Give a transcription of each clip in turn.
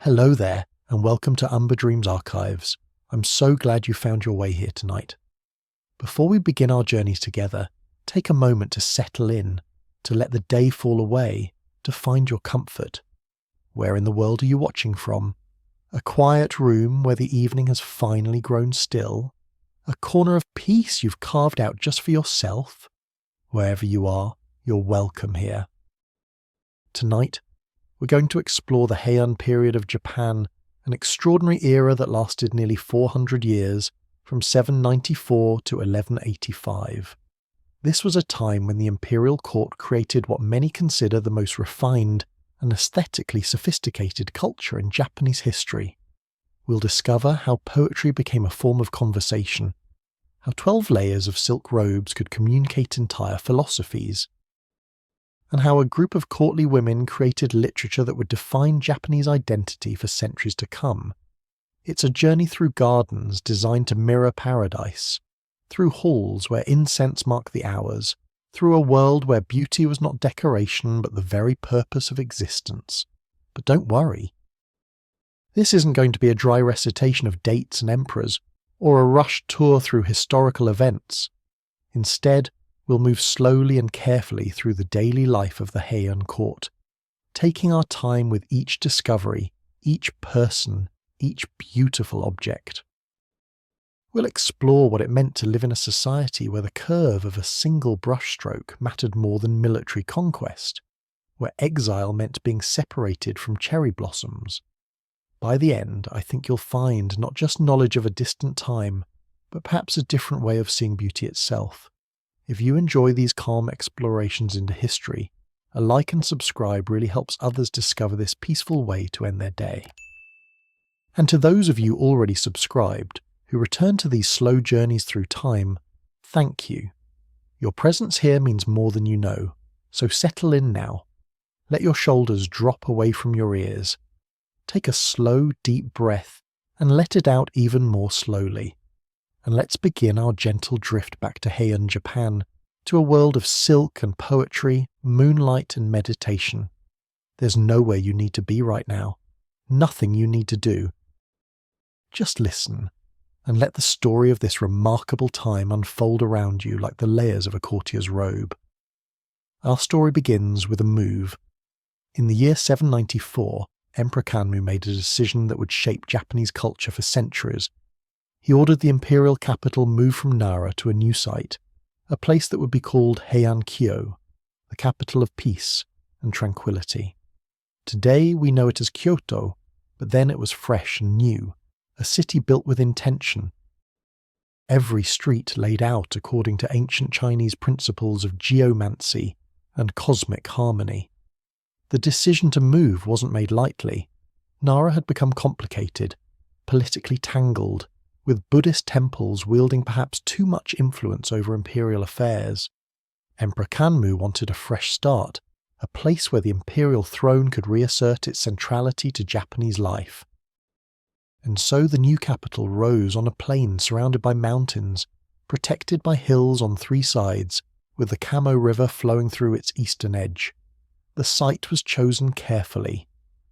Hello there, and welcome to Umber Dreams Archives. I'm so glad you found your way here tonight. Before we begin our journeys together, take a moment to settle in, to let the day fall away, to find your comfort. Where in the world are you watching from? A quiet room where the evening has finally grown still? A corner of peace you've carved out just for yourself? Wherever you are, you're welcome here. Tonight, we're going to explore the Heian Period of Japan, an extraordinary era that lasted nearly 400 years, from 794 to 1185. This was a time when the imperial court created what many consider the most refined and aesthetically sophisticated culture in Japanese history. We'll discover how poetry became a form of conversation, how 12 layers of silk robes could communicate entire philosophies, and how a group of courtly women created literature that would define Japanese identity for centuries to come. It's a journey through gardens designed to mirror paradise, through halls where incense marked the hours, through a world where beauty was not decoration but the very purpose of existence. But don't worry. This isn't going to be a dry recitation of dates and emperors, or a rushed tour through historical events. Instead, we'll move slowly and carefully through the daily life of the Heian court, taking our time with each discovery, each person, each beautiful object. We'll explore what it meant to live in a society where the curve of a single brushstroke mattered more than military conquest, where exile meant being separated from cherry blossoms. By the end, I think you'll find not just knowledge of a distant time, but perhaps a different way of seeing beauty itself. If you enjoy these calm explorations into history, a like and subscribe really helps others discover this peaceful way to end their day. And to those of you already subscribed, who return to these slow journeys through time, thank you. Your presence here means more than you know, so settle in now. Let your shoulders drop away from your ears. Take a slow, deep breath and let it out even more slowly. And let's begin our gentle drift back to Heian Japan, to a world of silk and poetry, moonlight and meditation. There's nowhere you need to be right now, nothing you need to do. Just listen, and let the story of this remarkable time unfold around you like the layers of a courtier's robe. Our story begins with a move. In the year 794, Emperor Kanmu made a decision that would shape Japanese culture for centuries. He ordered the imperial capital moved from Nara to a new site, a place that would be called Heian Kyo, the capital of peace and tranquility. Today we know it as Kyoto, but then it was fresh and new, a city built with intention. Every street laid out according to ancient Chinese principles of geomancy and cosmic harmony. The decision to move wasn't made lightly. Nara had become complicated, politically tangled, with Buddhist temples wielding perhaps too much influence over imperial affairs. Emperor Kanmu wanted a fresh start, a place where the imperial throne could reassert its centrality to Japanese life. And so the new capital rose on a plain surrounded by mountains, protected by hills on three sides, with the Kamo River flowing through its eastern edge. The site was chosen carefully.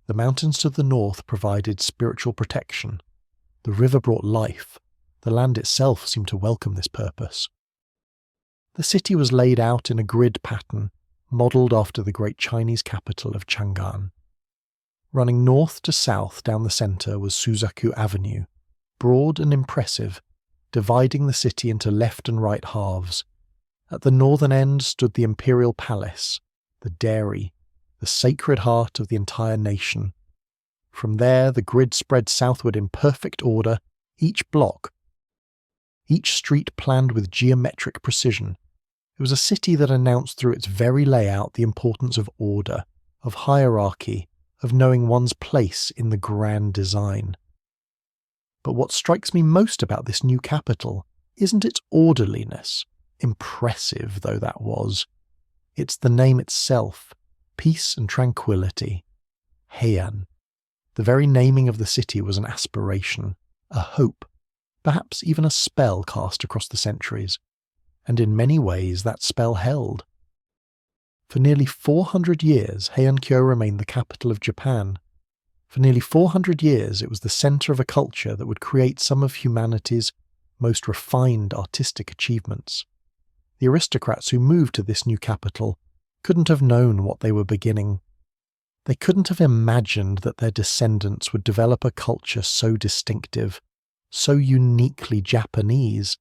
The mountains to the north provided spiritual protection. The river brought life. The land itself seemed to welcome this purpose. The city was laid out in a grid pattern, modelled after the great Chinese capital of Chang'an. Running north to south down the centre was Suzaku Avenue, broad and impressive, dividing the city into left and right halves. At the northern end stood the imperial palace, the dairy, the sacred heart of the entire nation. From there, the grid spread southward in perfect order, each block, each street planned with geometric precision. It was a city that announced through its very layout the importance of order, of hierarchy, of knowing one's place in the grand design. But what strikes me most about this new capital isn't its orderliness, impressive though that was. It's the name itself, peace and tranquility. Heian. The very naming of the city was an aspiration, a hope, perhaps even a spell cast across the centuries, and in many ways that spell held. For nearly 400 years, Heian Kyo remained the capital of Japan. For nearly 400 years, it was the centre of a culture that would create some of humanity's most refined artistic achievements. The aristocrats who moved to this new capital couldn't have known what they were beginning. They couldn't have imagined that their descendants would develop a culture so distinctive, so uniquely Japanese,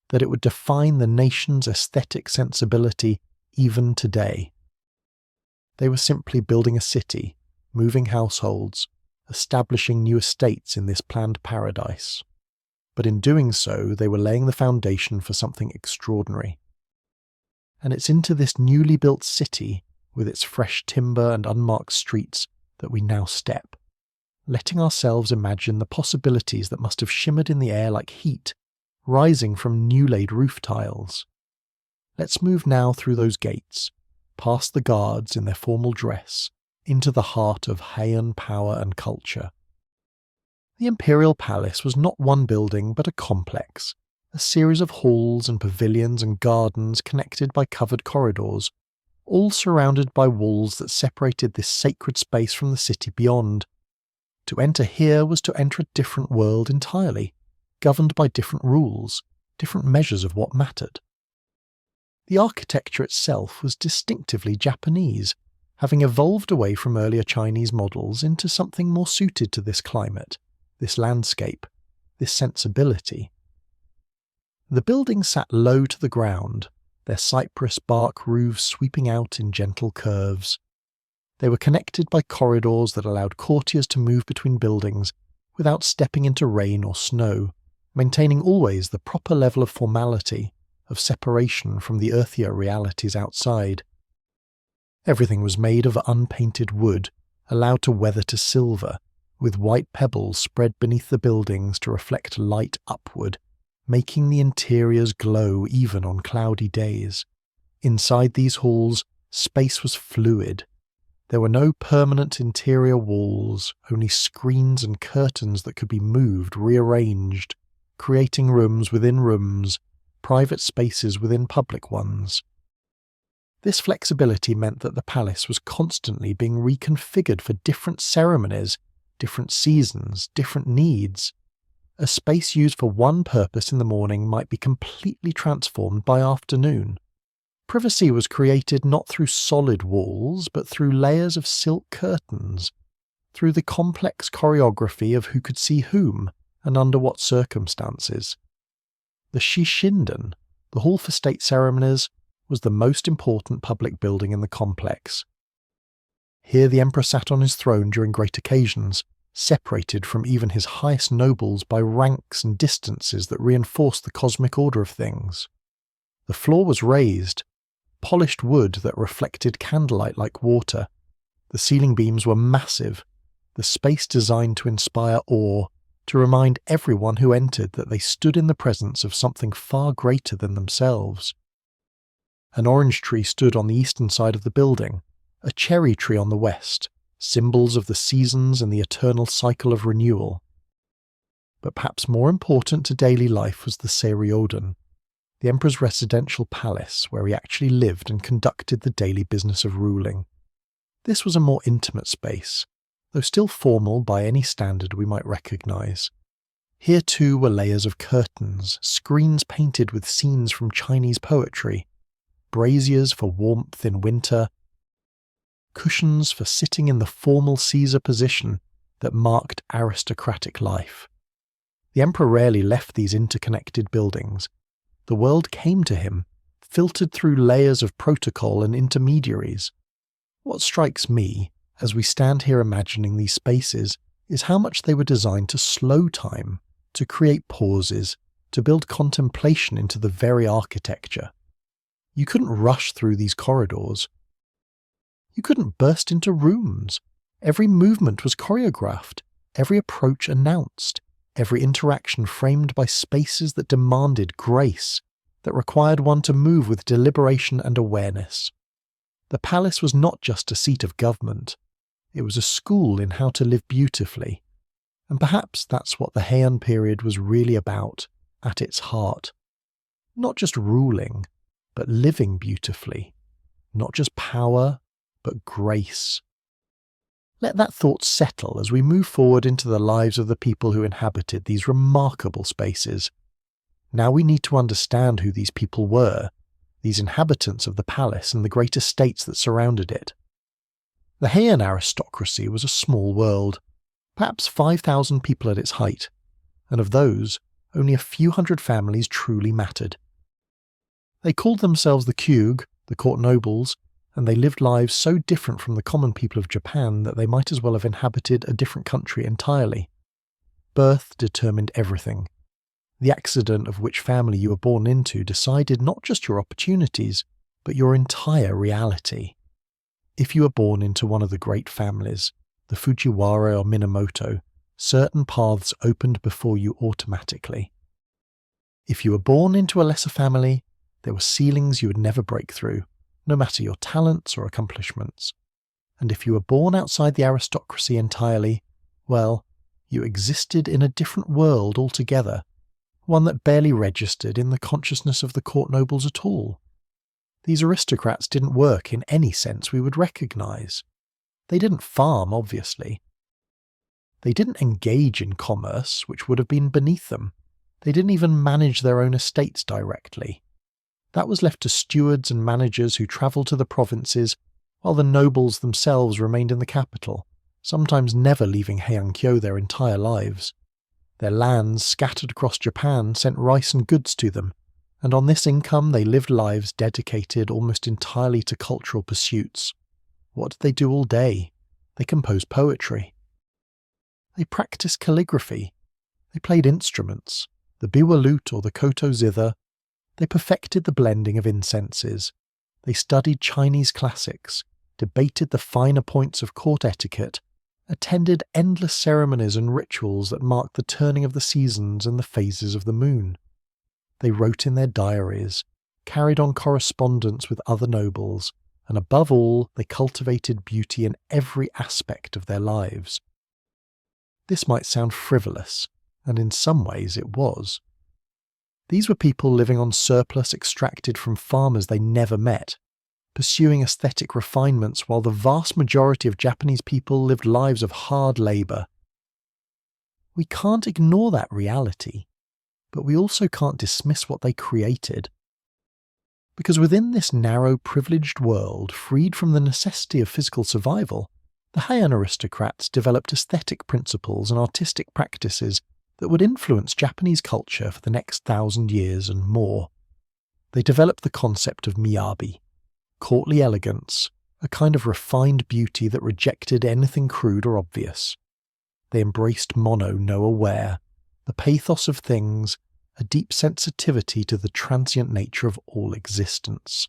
that it would define the nation's aesthetic sensibility even today. They were simply building a city, moving households, establishing new estates in this planned paradise. But in doing so, they were laying the foundation for something extraordinary. And it's into this newly built city, with its fresh timber and unmarked streets, that we now step, letting ourselves imagine the possibilities that must have shimmered in the air like heat, rising from new-laid roof tiles. Let's move now through those gates, past the guards in their formal dress, into the heart of Heian power and culture. The Imperial Palace was not one building but a complex, a series of halls and pavilions and gardens connected by covered corridors, all surrounded by walls that separated this sacred space from the city beyond. To enter here was to enter a different world entirely, governed by different rules, different measures of what mattered. The architecture itself was distinctively Japanese, having evolved away from earlier Chinese models into something more suited to this climate, this landscape, this sensibility. The buildings sat low to the ground, their cypress bark roofs sweeping out in gentle curves. They were connected by corridors that allowed courtiers to move between buildings without stepping into rain or snow, maintaining always the proper level of formality, of separation from the earthier realities outside. Everything was made of unpainted wood, allowed to weather to silver, with white pebbles spread beneath the buildings to reflect light upward, making the interiors glow even on cloudy days. Inside these halls, space was fluid. There were no permanent interior walls, only screens and curtains that could be moved, rearranged, creating rooms within rooms, private spaces within public ones. This flexibility meant that the palace was constantly being reconfigured for different ceremonies, different seasons, different needs. A space used for one purpose in the morning might be completely transformed by afternoon. Privacy was created not through solid walls, but through layers of silk curtains, through the complex choreography of who could see whom, and under what circumstances. The Shishinden, the hall for state ceremonies, was the most important public building in the complex. Here the emperor sat on his throne during great occasions, separated from even his highest nobles by ranks and distances that reinforced the cosmic order of things. The floor was raised, polished wood that reflected candlelight like water. The ceiling beams were massive, the space designed to inspire awe, to remind everyone who entered that they stood in the presence of something far greater than themselves. An orange tree stood on the eastern side of the building, a cherry tree on the west, symbols of the seasons and the eternal cycle of renewal. But perhaps more important to daily life was the Seiryoden, the emperor's residential palace where he actually lived and conducted the daily business of ruling. This was a more intimate space, though still formal by any standard we might recognize. Here too were layers of curtains, screens painted with scenes from Chinese poetry, braziers for warmth in winter, cushions for sitting in the formal Caesar position that marked aristocratic life. The emperor rarely left these interconnected buildings. The world came to him, filtered through layers of protocol and intermediaries. What strikes me, as we stand here imagining these spaces, is how much they were designed to slow time, to create pauses, to build contemplation into the very architecture. You couldn't rush through these corridors. You couldn't burst into rooms. Every movement was choreographed, every approach announced, every interaction framed by spaces that demanded grace, that required one to move with deliberation and awareness. The palace was not just a seat of government. It was a school in how to live beautifully. And perhaps that's what the Heian period was really about, at its heart. Not just ruling, but living beautifully. Not just power, but grace. Let that thought settle as we move forward into the lives of the people who inhabited these remarkable spaces. Now we need to understand who these people were, these inhabitants of the palace and the great estates that surrounded it. The Heian aristocracy was a small world, perhaps 5,000 people at its height, and of those, only a few hundred families truly mattered. They called themselves the Kyuge, the court nobles, and they lived lives so different from the common people of Japan that they might as well have inhabited a different country entirely. Birth determined everything. The accident of which family you were born into decided not just your opportunities, but your entire reality. If you were born into one of the great families, the Fujiwara or Minamoto, certain paths opened before you automatically. If you were born into a lesser family, there were ceilings you would never break through, no matter your talents or accomplishments. And if you were born outside the aristocracy entirely, well, you existed in a different world altogether, one that barely registered in the consciousness of the court nobles at all. These aristocrats didn't work in any sense we would recognise. They didn't farm, obviously. They didn't engage in commerce, which would have been beneath them. They didn't even manage their own estates directly. That was left to stewards and managers who travelled to the provinces, while the nobles themselves remained in the capital, sometimes never leaving Heian their entire lives. Their lands, scattered across Japan, sent rice and goods to them, and on this income they lived lives dedicated almost entirely to cultural pursuits. What did they do all day? They composed poetry. They practiced calligraphy. They played instruments, the biwa lute or the koto zither. They perfected the blending of incenses. They studied Chinese classics, debated the finer points of court etiquette, attended endless ceremonies and rituals that marked the turning of the seasons and the phases of the moon. They wrote in their diaries, carried on correspondence with other nobles, and above all, they cultivated beauty in every aspect of their lives. This might sound frivolous, and in some ways it was. These were people living on surplus extracted from farmers they never met, pursuing aesthetic refinements while the vast majority of Japanese people lived lives of hard labour. We can't ignore that reality, but we also can't dismiss what they created. Because within this narrow, privileged world, freed from the necessity of physical survival, the Heian aristocrats developed aesthetic principles and artistic practices that would influence Japanese culture for the next 1,000 years and more. They developed the concept of miyabi, courtly elegance, a kind of refined beauty that rejected anything crude or obvious. They embraced mono no aware, the pathos of things, a deep sensitivity to the transient nature of all existence.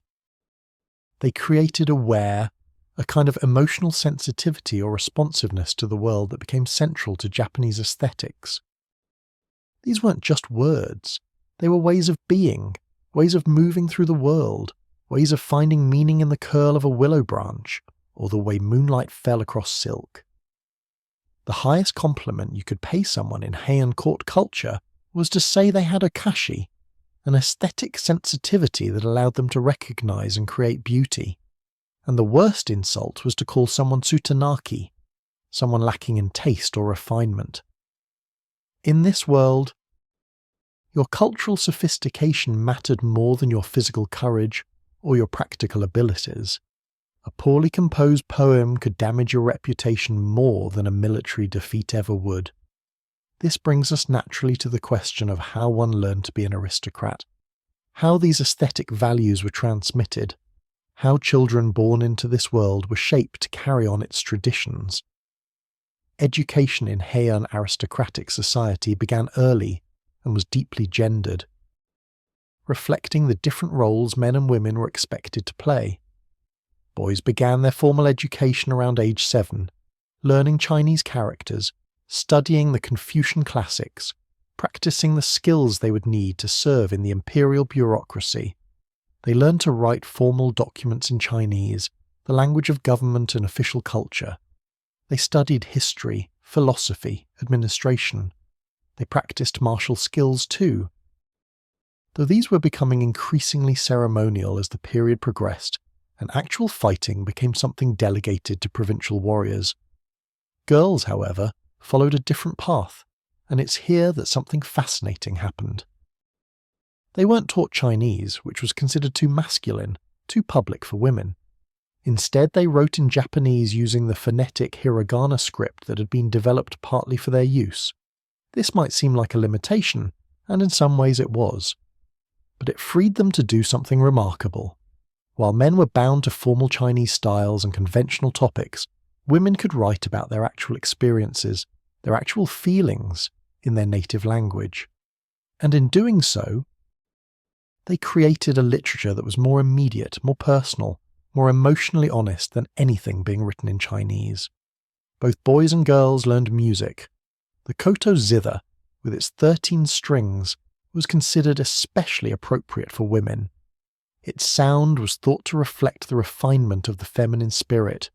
They created aware, a kind of emotional sensitivity or responsiveness to the world that became central to Japanese aesthetics. These weren't just words, they were ways of being, ways of moving through the world, ways of finding meaning in the curl of a willow branch, or the way moonlight fell across silk. The highest compliment you could pay someone in Heian court culture was to say they had a kashi, an aesthetic sensitivity that allowed them to recognise and create beauty. And the worst insult was to call someone tsutanaki, someone lacking in taste or refinement. In this world, your cultural sophistication mattered more than your physical courage or your practical abilities. A poorly composed poem could damage your reputation more than a military defeat ever would. This brings us naturally to the question of how one learned to be an aristocrat, how these aesthetic values were transmitted, how children born into this world were shaped to carry on its traditions. Education in Heian aristocratic society began early and was deeply gendered, reflecting the different roles men and women were expected to play. Boys began their formal education around age 7, learning Chinese characters, studying the Confucian classics, practicing the skills they would need to serve in the imperial bureaucracy. They learned to write formal documents in Chinese, the language of government and official culture. They studied history, philosophy, administration. They practiced martial skills too. Though these were becoming increasingly ceremonial as the period progressed, and actual fighting became something delegated to provincial warriors, Girls, however, followed a different path, and it's here that something fascinating happened. They weren't taught Chinese, which was considered too masculine, too public for women. Instead, they wrote in Japanese using the phonetic hiragana script that had been developed partly for their use. This might seem like a limitation, and in some ways it was. But it freed them to do something remarkable. While men were bound to formal Chinese styles and conventional topics, women could write about their actual experiences, their actual feelings, in their native language. And in doing so, they created a literature that was more immediate, more personal, more emotionally honest than anything being written in Chinese. Both boys and girls learned music. The koto zither, with its 13 strings, was considered especially appropriate for women. Its sound was thought to reflect the refinement of the feminine spirit.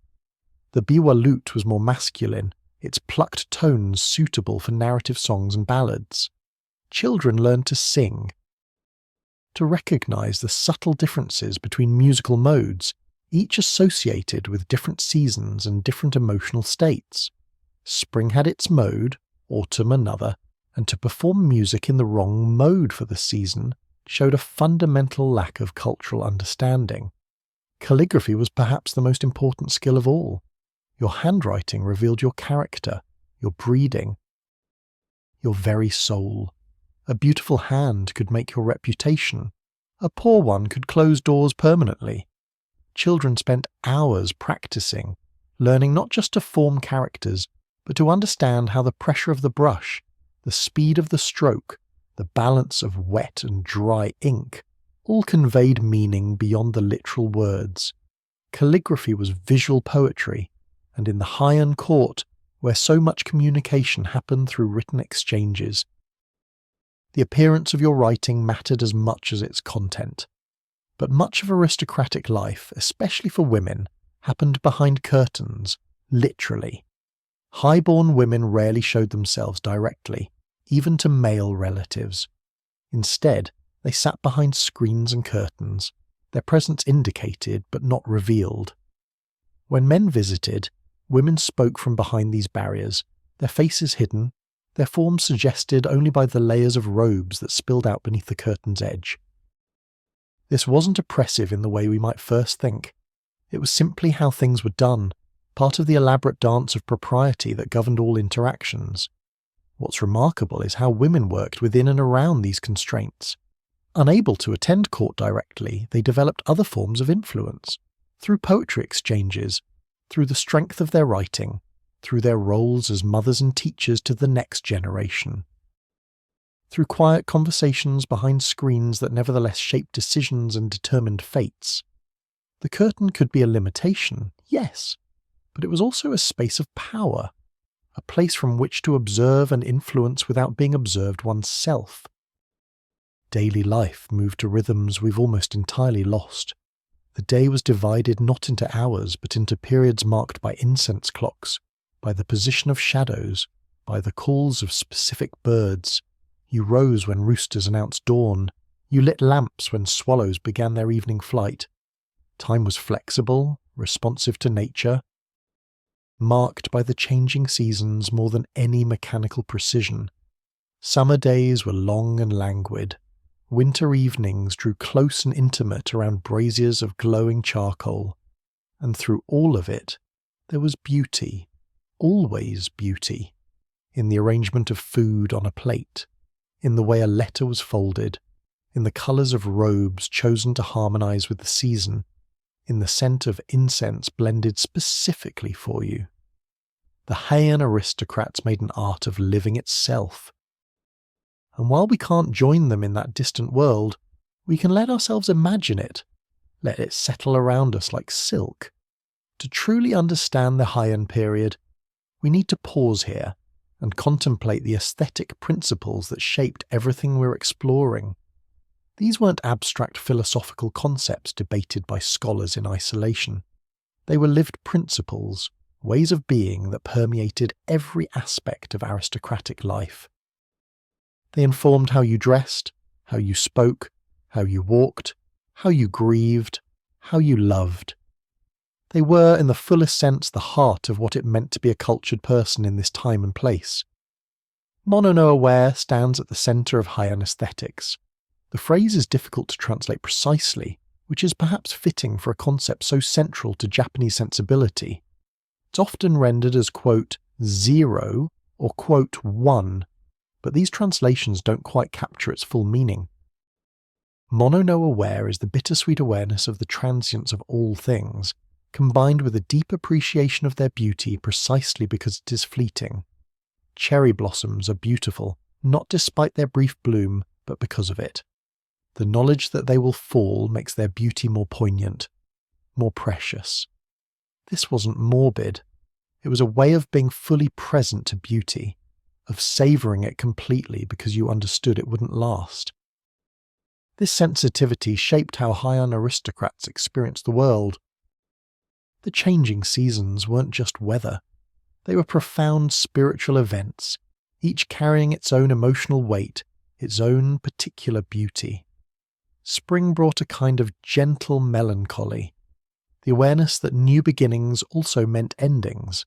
The biwa lute was more masculine, its plucked tones suitable for narrative songs and ballads. Children learned to sing, to recognize the subtle differences between musical modes, each associated with different seasons and different emotional states. Spring had its mode, autumn another, and to perform music in the wrong mode for the season showed a fundamental lack of cultural understanding. Calligraphy was perhaps the most important skill of all. Your handwriting revealed your character, your breeding, your very soul. A beautiful hand could make your reputation. A poor one could close doors permanently. Children spent hours practicing, learning not just to form characters, but to understand how the pressure of the brush, the speed of the stroke, the balance of wet and dry ink, all conveyed meaning beyond the literal words. Calligraphy was visual poetry, and in the Heian court, where so much communication happened through written exchanges, the appearance of your writing mattered as much as its content. But much of aristocratic life, especially for women, happened behind curtains, literally. High-born women rarely showed themselves directly, even to male relatives. Instead, they sat behind screens and curtains, their presence indicated but not revealed. When men visited, women spoke from behind these barriers, their faces hidden, their forms suggested only by the layers of robes that spilled out beneath the curtain's edge. This wasn't oppressive in the way we might first think. It was simply how things were done, part of the elaborate dance of propriety that governed all interactions. What's remarkable is how women worked within and around these constraints. Unable to attend court directly, they developed other forms of influence, through poetry exchanges, through the strength of their writing, through their roles as mothers and teachers to the next generation. Through quiet conversations behind screens that nevertheless shaped decisions and determined fates. The curtain could be a limitation, yes, but it was also a space of power, a place from which to observe and influence without being observed oneself. Daily life moved to rhythms we've almost entirely lost. The day was divided not into hours, but into periods marked by incense clocks, by the position of shadows, by the calls of specific birds. You rose when roosters announced dawn. You lit lamps when swallows began their evening flight. Time was flexible, responsive to nature, marked by the changing seasons more than any mechanical precision. Summer days were long and languid. Winter evenings drew close and intimate around braziers of glowing charcoal. And through all of it, there was beauty. Always beauty, in the arrangement of food on a plate, in the way a letter was folded, in the colours of robes chosen to harmonise with the season, in the scent of incense blended specifically for you. The Heian aristocrats made an art of living itself. And while we can't join them in that distant world, we can let ourselves imagine it, let it settle around us like silk. To truly understand the Heian period, we need to pause here and contemplate the aesthetic principles that shaped everything we're exploring. These weren't abstract philosophical concepts debated by scholars in isolation. They were lived principles, ways of being that permeated every aspect of aristocratic life. They informed how you dressed, how you spoke, how you walked, how you grieved, how you loved. They were, in the fullest sense, the heart of what it meant to be a cultured person in this time and place. Mono no aware stands at the centre of Heian aesthetics. The phrase is difficult to translate precisely, which is perhaps fitting for a concept so central to Japanese sensibility. It's often rendered as, quote, zero or, quote, one, but these translations don't quite capture its full meaning. Mono no aware is the bittersweet awareness of the transience of all things, combined with a deep appreciation of their beauty precisely because it is fleeting. Cherry blossoms are beautiful, not despite their brief bloom, but because of it. The knowledge that they will fall makes their beauty more poignant, more precious. This wasn't morbid. It was a way of being fully present to beauty, of savouring it completely because you understood it wouldn't last. This sensitivity shaped how Heian aristocrats experienced the world. The changing seasons weren't just weather. They were profound spiritual events, each carrying its own emotional weight, its own particular beauty. Spring brought a kind of gentle melancholy, the awareness that new beginnings also meant endings.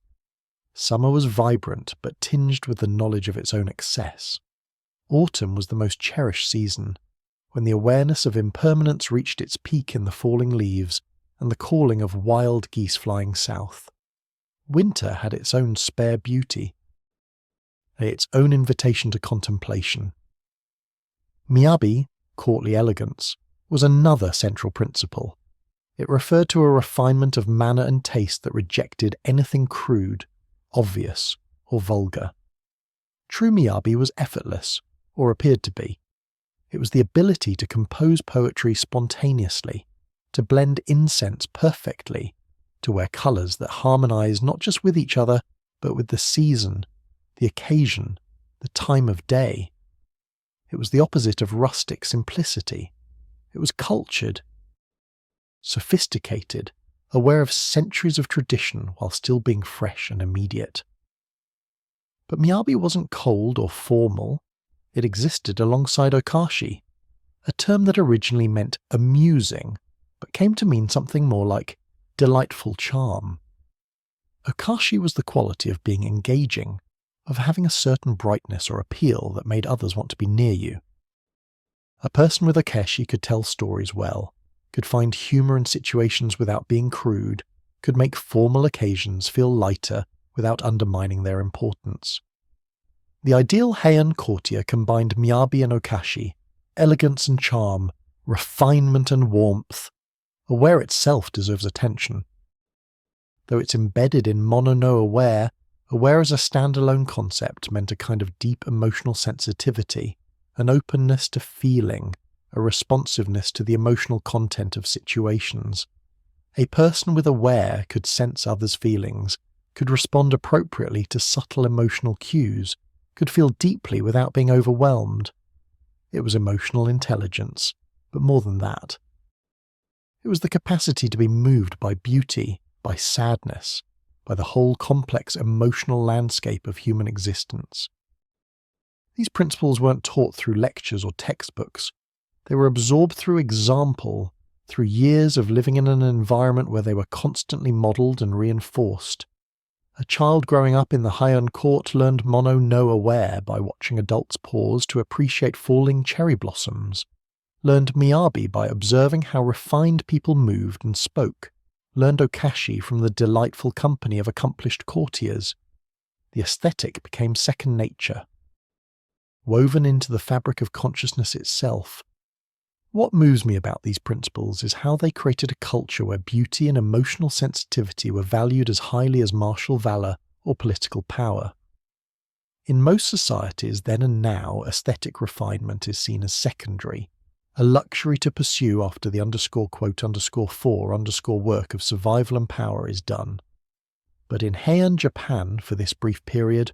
Summer was vibrant but tinged with the knowledge of its own excess. Autumn was the most cherished season, when the awareness of impermanence reached its peak in the falling leaves and the calling of wild geese flying south. Winter had its own spare beauty, its own invitation to contemplation. Miyabi, courtly elegance, was another central principle. It referred to a refinement of manner and taste that rejected anything crude, obvious, or vulgar. True Miyabi was effortless, or appeared to be. It was the ability to compose poetry spontaneously, to blend incense perfectly, to wear colours that harmonise not just with each other, but with the season, the occasion, the time of day. It was the opposite of rustic simplicity. It was cultured, sophisticated, aware of centuries of tradition while still being fresh and immediate. But Miyabi wasn't cold or formal. It existed alongside okashi, a term that originally meant amusing, but came to mean something more like delightful charm. Okashi was the quality of being engaging, of having a certain brightness or appeal that made others want to be near you. A person with okeshi could tell stories well, could find humour in situations without being crude, could make formal occasions feel lighter without undermining their importance. The ideal Heian courtier combined Miyabi and okashi, elegance and charm, refinement and warmth. Aware itself deserves attention. Though it's embedded in mono no aware, aware as a standalone concept meant a kind of deep emotional sensitivity, an openness to feeling, a responsiveness to the emotional content of situations. A person with aware could sense others' feelings, could respond appropriately to subtle emotional cues, could feel deeply without being overwhelmed. It was emotional intelligence, but more than that. It was the capacity to be moved by beauty, by sadness, by the whole complex emotional landscape of human existence. These principles weren't taught through lectures or textbooks. They were absorbed through example, through years of living in an environment where they were constantly modelled and reinforced. A child growing up in the Heian court learned mono no aware by watching adults pause to appreciate falling cherry blossoms, learned Miyabi by observing how refined people moved and spoke, learned okashi from the delightful company of accomplished courtiers. The aesthetic became second nature, woven into the fabric of consciousness itself. What moves me about these principles is how they created a culture where beauty and emotional sensitivity were valued as highly as martial valour or political power. In most societies then and now, aesthetic refinement is seen as secondary, a luxury to pursue after the _quote_for_ work of survival and power is done. But in Heian Japan, for this brief period,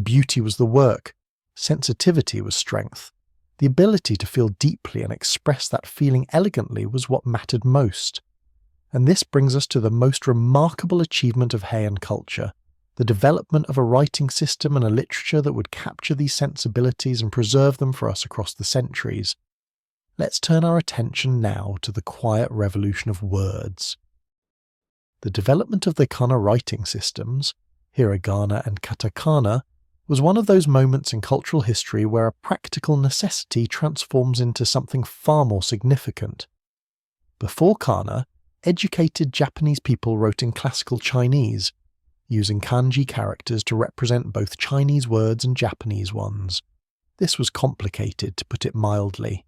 beauty was the work, sensitivity was strength. The ability to feel deeply and express that feeling elegantly was what mattered most. And this brings us to the most remarkable achievement of Heian culture, the development of a writing system and a literature that would capture these sensibilities and preserve them for us across the centuries. Let's turn our attention now to the quiet revolution of words. The development of the Kana writing systems, hiragana and katakana, was one of those moments in cultural history where a practical necessity transforms into something far more significant. Before Kana, educated Japanese people wrote in classical Chinese, using kanji characters to represent both Chinese words and Japanese ones. This was complicated, to put it mildly.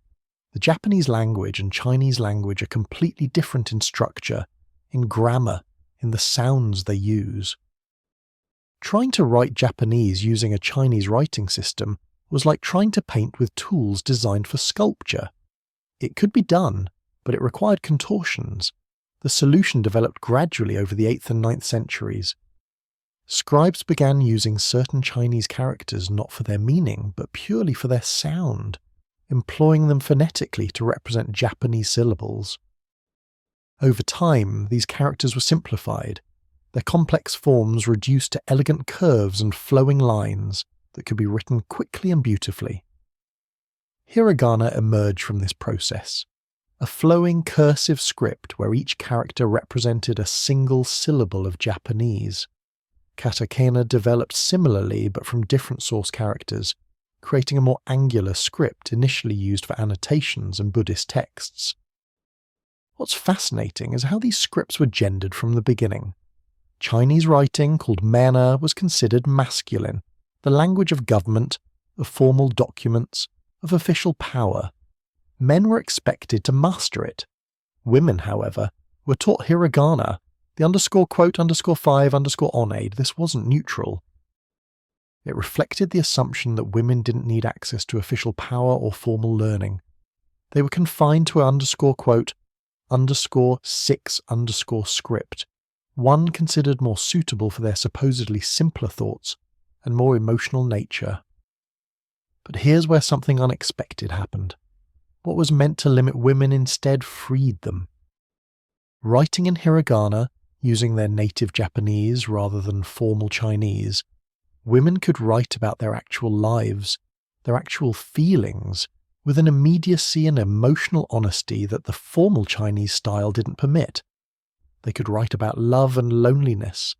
The Japanese language and Chinese language are completely different in structure, in grammar, in the sounds they use. Trying to write Japanese using a Chinese writing system was like trying to paint with tools designed for sculpture. It could be done, but it required contortions. The solution developed gradually over the 8th and 9th centuries. Scribes began using certain Chinese characters not for their meaning, but purely for their sound, employing them phonetically to represent Japanese syllables. Over time, these characters were simplified, their complex forms reduced to elegant curves and flowing lines that could be written quickly and beautifully. Hiragana emerged from this process, a flowing cursive script where each character represented a single syllable of Japanese. Katakana developed similarly but from different source characters, creating a more angular script initially used for annotations and Buddhist texts. What's fascinating is how these scripts were gendered from the beginning. Chinese writing, called mana, was considered masculine, the language of government, of formal documents, of official power. Men were expected to master it. Women, however, were taught hiragana, the _quote_5_onade. This wasn't neutral. It reflected the assumption that women didn't need access to official power or formal learning. They were confined to a _quote _6_ script, one considered more suitable for their supposedly simpler thoughts and more emotional nature. But here's where something unexpected happened. What was meant to limit women instead freed them. Writing in hiragana, using their native Japanese rather than formal Chinese, women could write about their actual lives, their actual feelings, with an immediacy and emotional honesty that the formal Chinese style didn't permit. They could write about love and loneliness,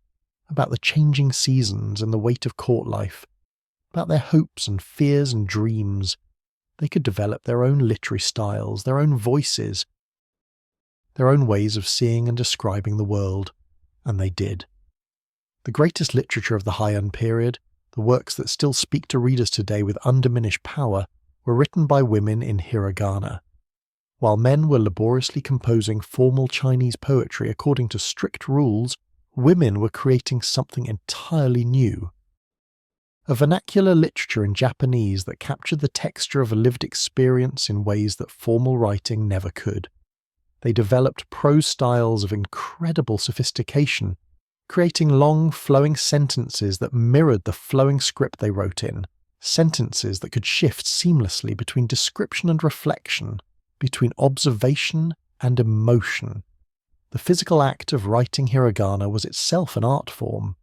about the changing seasons and the weight of court life, about their hopes and fears and dreams. They could develop their own literary styles, their own voices, their own ways of seeing and describing the world, and they did. The greatest literature of the Heian period, the works that still speak to readers today with undiminished power, were written by women in hiragana. While men were laboriously composing formal Chinese poetry according to strict rules, women were creating something entirely new. A vernacular literature in Japanese that captured the texture of a lived experience in ways that formal writing never could. They developed prose styles of incredible sophistication, creating long, flowing sentences that mirrored the flowing script they wrote in, sentences that could shift seamlessly between description and reflection, between observation and emotion. The physical act of writing hiragana was itself an art form.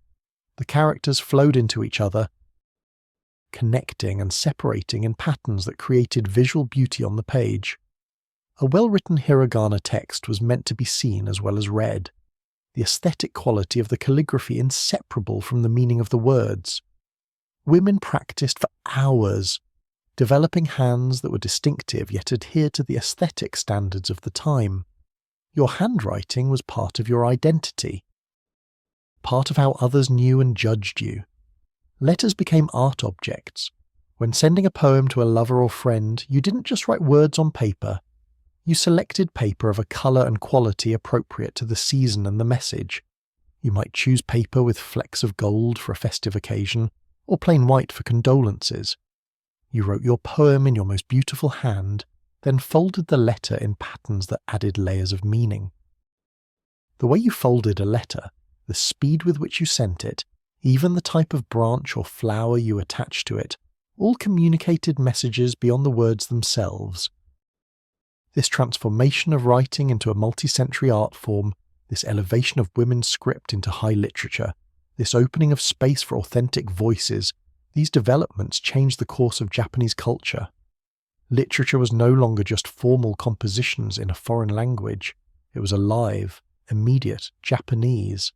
The characters flowed into each other, connecting and separating in patterns that created visual beauty on the page. A well-written hiragana text was meant to be seen as well as read, the aesthetic quality of the calligraphy inseparable from the meaning of the words. Women practiced for hours, developing hands that were distinctive yet adhered to the aesthetic standards of the time. Your handwriting was part of your identity, part of how others knew and judged you. Letters became art objects. When sending a poem to a lover or friend, you didn't just write words on paper. You selected paper of a colour and quality appropriate to the season and the message. You might choose paper with flecks of gold for a festive occasion, or plain white for condolences. You wrote your poem in your most beautiful hand, then folded the letter in patterns that added layers of meaning. The way you folded a letter, the speed with which you sent it, even the type of branch or flower you attached to it, all communicated messages beyond the words themselves. This transformation of writing into a multi-century art form, this elevation of women's script into high literature, this opening of space for authentic voices, these developments changed the course of Japanese culture. Literature was no longer just formal compositions in a foreign language. It was alive, immediate, Japanese.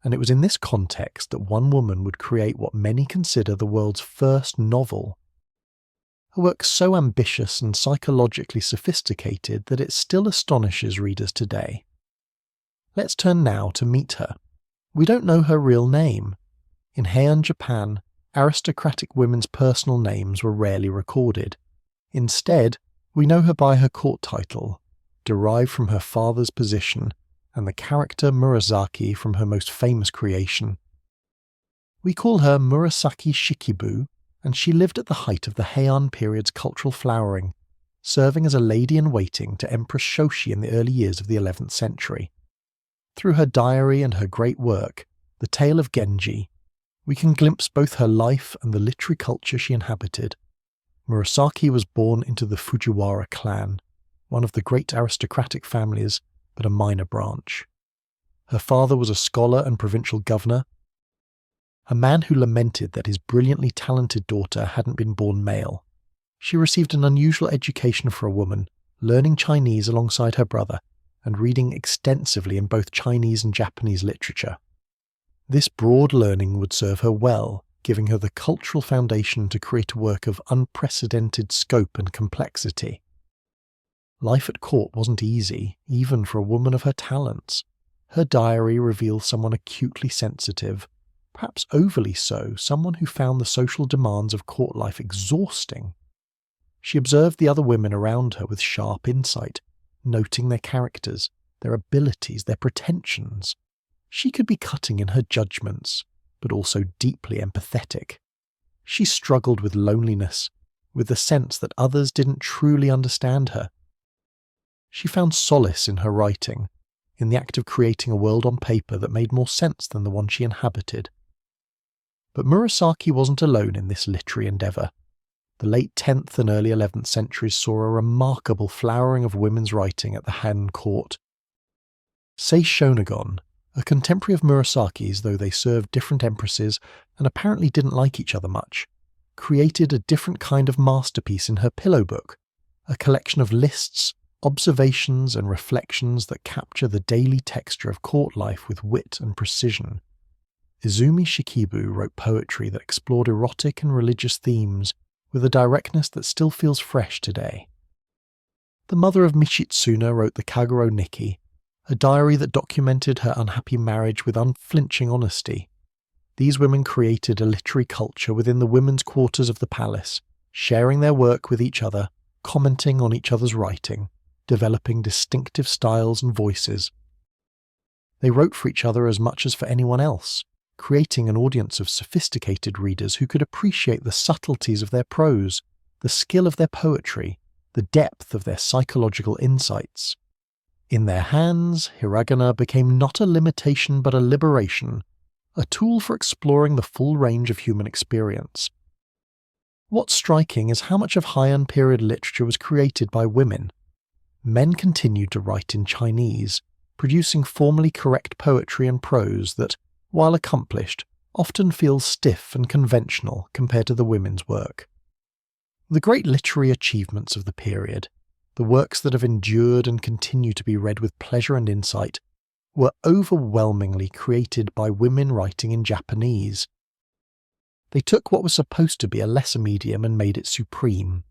And it was in this context that one woman would create what many consider the world's first novel. Her work so ambitious and psychologically sophisticated that it still astonishes readers today. Let's turn now to meet her. We don't know her real name. In Heian Japan, aristocratic women's personal names were rarely recorded. Instead, we know her by her court title, derived from her father's position, and the character Murasaki from her most famous creation. We call her Murasaki Shikibu, and she lived at the height of the Heian period's cultural flowering, serving as a lady-in-waiting to Empress Shoshi in the early years of the 11th century. Through her diary and her great work, The Tale of Genji, we can glimpse both her life and the literary culture she inhabited. Murasaki was born into the Fujiwara clan, one of the great aristocratic families, but a minor branch. Her father was a scholar and provincial governor, a man who lamented that his brilliantly talented daughter hadn't been born male. She received an unusual education for a woman, learning Chinese alongside her brother, and reading extensively in both Chinese and Japanese literature. This broad learning would serve her well, giving her the cultural foundation to create a work of unprecedented scope and complexity. Life at court wasn't easy, even for a woman of her talents. Her diary reveals someone acutely sensitive, perhaps overly so, someone who found the social demands of court life exhausting. She observed the other women around her with sharp insight, noting their characters, their abilities, their pretensions. She could be cutting in her judgments, but also deeply empathetic. She struggled with loneliness, with the sense that others didn't truly understand her. She found solace in her writing, in the act of creating a world on paper that made more sense than the one she inhabited. But Murasaki wasn't alone in this literary endeavour. The late 10th and early 11th centuries saw a remarkable flowering of women's writing at the Han court. Sei Shonagon, a contemporary of Murasaki's, though they served different empresses and apparently didn't like each other much, created a different kind of masterpiece in her pillow book, a collection of lists, observations and reflections that capture the daily texture of court life with wit and precision. Izumi Shikibu wrote poetry that explored erotic and religious themes with a directness that still feels fresh today. The mother of Michitsuna wrote the Kaguro Nikki, a diary that documented her unhappy marriage with unflinching honesty. These women created a literary culture within the women's quarters of the palace, sharing their work with each other, commenting on each other's writing, developing distinctive styles and voices. They wrote for each other as much as for anyone else, creating an audience of sophisticated readers who could appreciate the subtleties of their prose, the skill of their poetry, the depth of their psychological insights. In their hands, hiragana became not a limitation but a liberation, a tool for exploring the full range of human experience. What's striking is how much of Heian period literature was created by women. Men continued to write in Chinese, producing formally correct poetry and prose that, while accomplished, often feels stiff and conventional compared to the women's work. The great literary achievements of the period, the works that have endured and continue to be read with pleasure and insight, were overwhelmingly created by women writing in Japanese. They took what was supposed to be a lesser medium and made it supreme.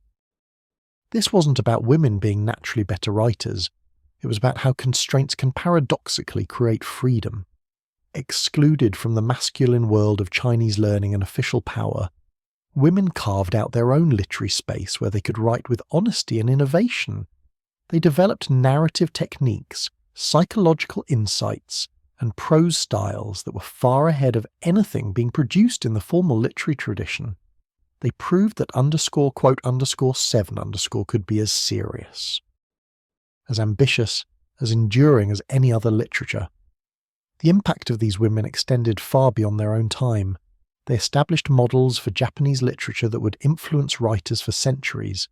This wasn't about women being naturally better writers. It was about how constraints can paradoxically create freedom. Excluded from the masculine world of Chinese learning and official power, women carved out their own literary space where they could write with honesty and innovation. They developed narrative techniques, psychological insights, and prose styles that were far ahead of anything being produced in the formal literary tradition. They proved that _7_ could be as serious, as ambitious, as enduring as any other literature. The impact of these women extended far beyond their own time. They established models for Japanese literature that would influence writers for centuries.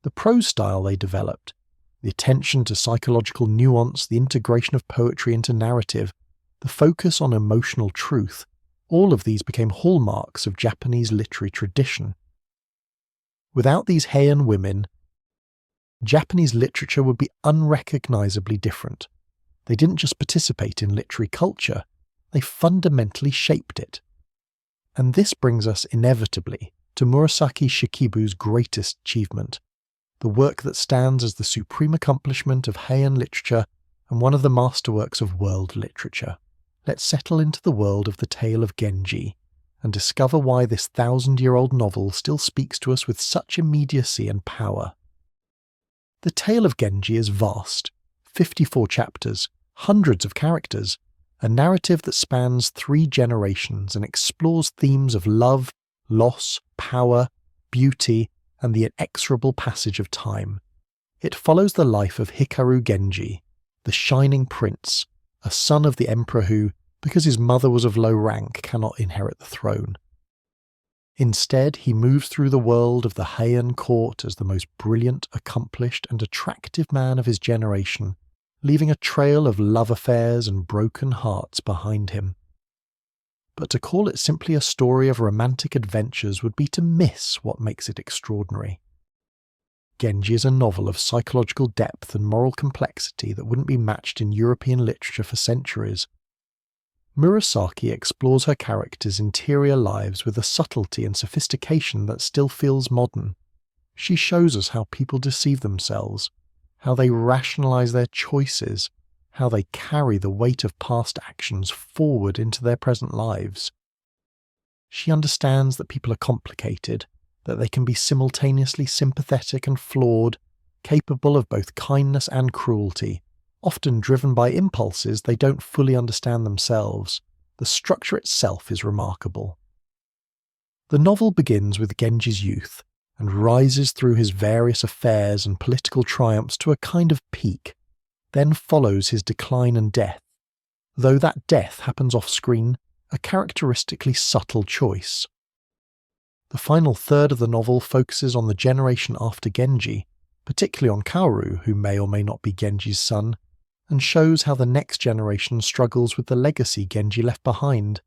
The prose style they developed, the attention to psychological nuance, the integration of poetry into narrative, the focus on emotional truth, all of these became hallmarks of Japanese literary tradition. Without these Heian women, Japanese literature would be unrecognizably different. They didn't just participate in literary culture, they fundamentally shaped it. And this brings us inevitably to Murasaki Shikibu's greatest achievement, the work that stands as the supreme accomplishment of Heian literature and one of the masterworks of world literature. Let's settle into the world of the tale of Genji and discover why this 1,000-year-old novel still speaks to us with such immediacy and power. The tale of Genji is vast, 54 chapters, hundreds of characters, a narrative that spans 3 generations and explores themes of love, loss, power, beauty, and the inexorable passage of time. It follows the life of Hikaru Genji, the shining prince, a son of the emperor who, because his mother was of low rank, cannot inherit the throne. Instead, he moves through the world of the Heian court as the most brilliant, accomplished, and attractive man of his generation, leaving a trail of love affairs and broken hearts behind him. But to call it simply a story of romantic adventures would be to miss what makes it extraordinary. Genji is a novel of psychological depth and moral complexity that wouldn't be matched in European literature for centuries. Murasaki explores her characters' interior lives with a subtlety and sophistication that still feels modern. She shows us how people deceive themselves, how they rationalize their choices, how they carry the weight of past actions forward into their present lives. She understands that people are complicated, that they can be simultaneously sympathetic and flawed, capable of both kindness and cruelty, often driven by impulses they don't fully understand themselves. The structure itself is remarkable. The novel begins with Genji's youth and rises through his various affairs and political triumphs to a kind of peak, then follows his decline and death, though that death happens off-screen, a characteristically subtle choice. The final third of the novel focuses on the generation after Genji, particularly on Kaoru, who may or may not be Genji's son, and shows how the next generation struggles with the legacy Genji left behind.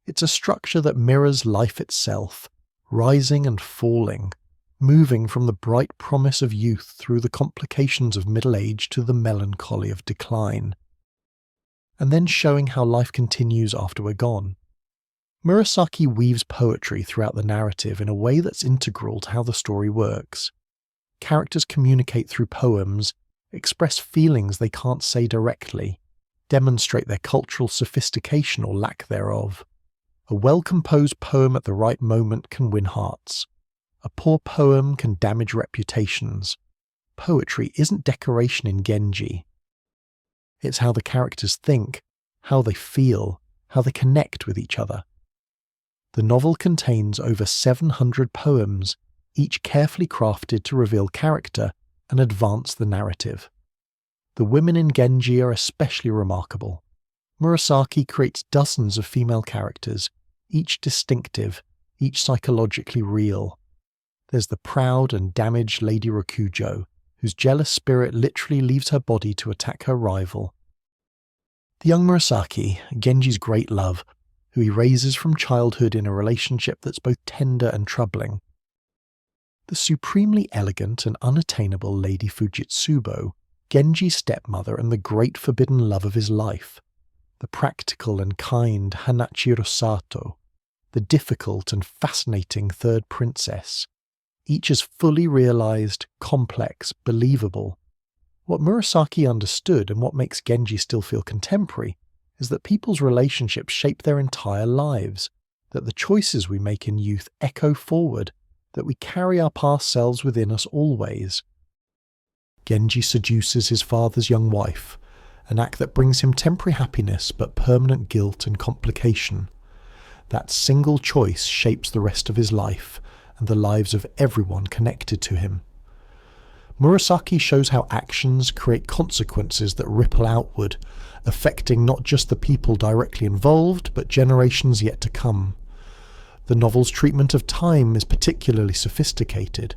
It's a structure that mirrors life itself, rising and falling, moving from the bright promise of youth through the complications of middle age to the melancholy of decline, and then showing how life continues after we're gone. Murasaki weaves poetry throughout the narrative in a way that's integral to how the story works. Characters communicate through poems, express feelings they can't say directly, demonstrate their cultural sophistication or lack thereof. A well-composed poem at the right moment can win hearts. A poor poem can damage reputations. Poetry isn't decoration in Genji. It's how the characters think, how they feel, how they connect with each other. The novel contains over 700 poems, each carefully crafted to reveal character and advance the narrative. The women in Genji are especially remarkable. Murasaki creates dozens of female characters, each distinctive, each psychologically real. There's the proud and damaged Lady Rokujo, whose jealous spirit literally leaves her body to attack her rival. The young Murasaki, Genji's great love, who he raises from childhood in a relationship that's both tender and troubling. The supremely elegant and unattainable Lady Fujitsubo, Genji's stepmother and the great forbidden love of his life. The practical and kind Hanachiro Sato, the difficult and fascinating third princess. Each is fully realized, complex, believable. What Murasaki understood and what makes Genji still feel contemporary is that people's relationships shape their entire lives, that the choices we make in youth echo forward, that we carry our past selves within us always. Genji seduces his father's young wife, an act that brings him temporary happiness but permanent guilt and complication. That single choice shapes the rest of his life and the lives of everyone connected to him. Murasaki shows how actions create consequences that ripple outward, affecting not just the people directly involved, but generations yet to come. The novel's treatment of time is particularly sophisticated.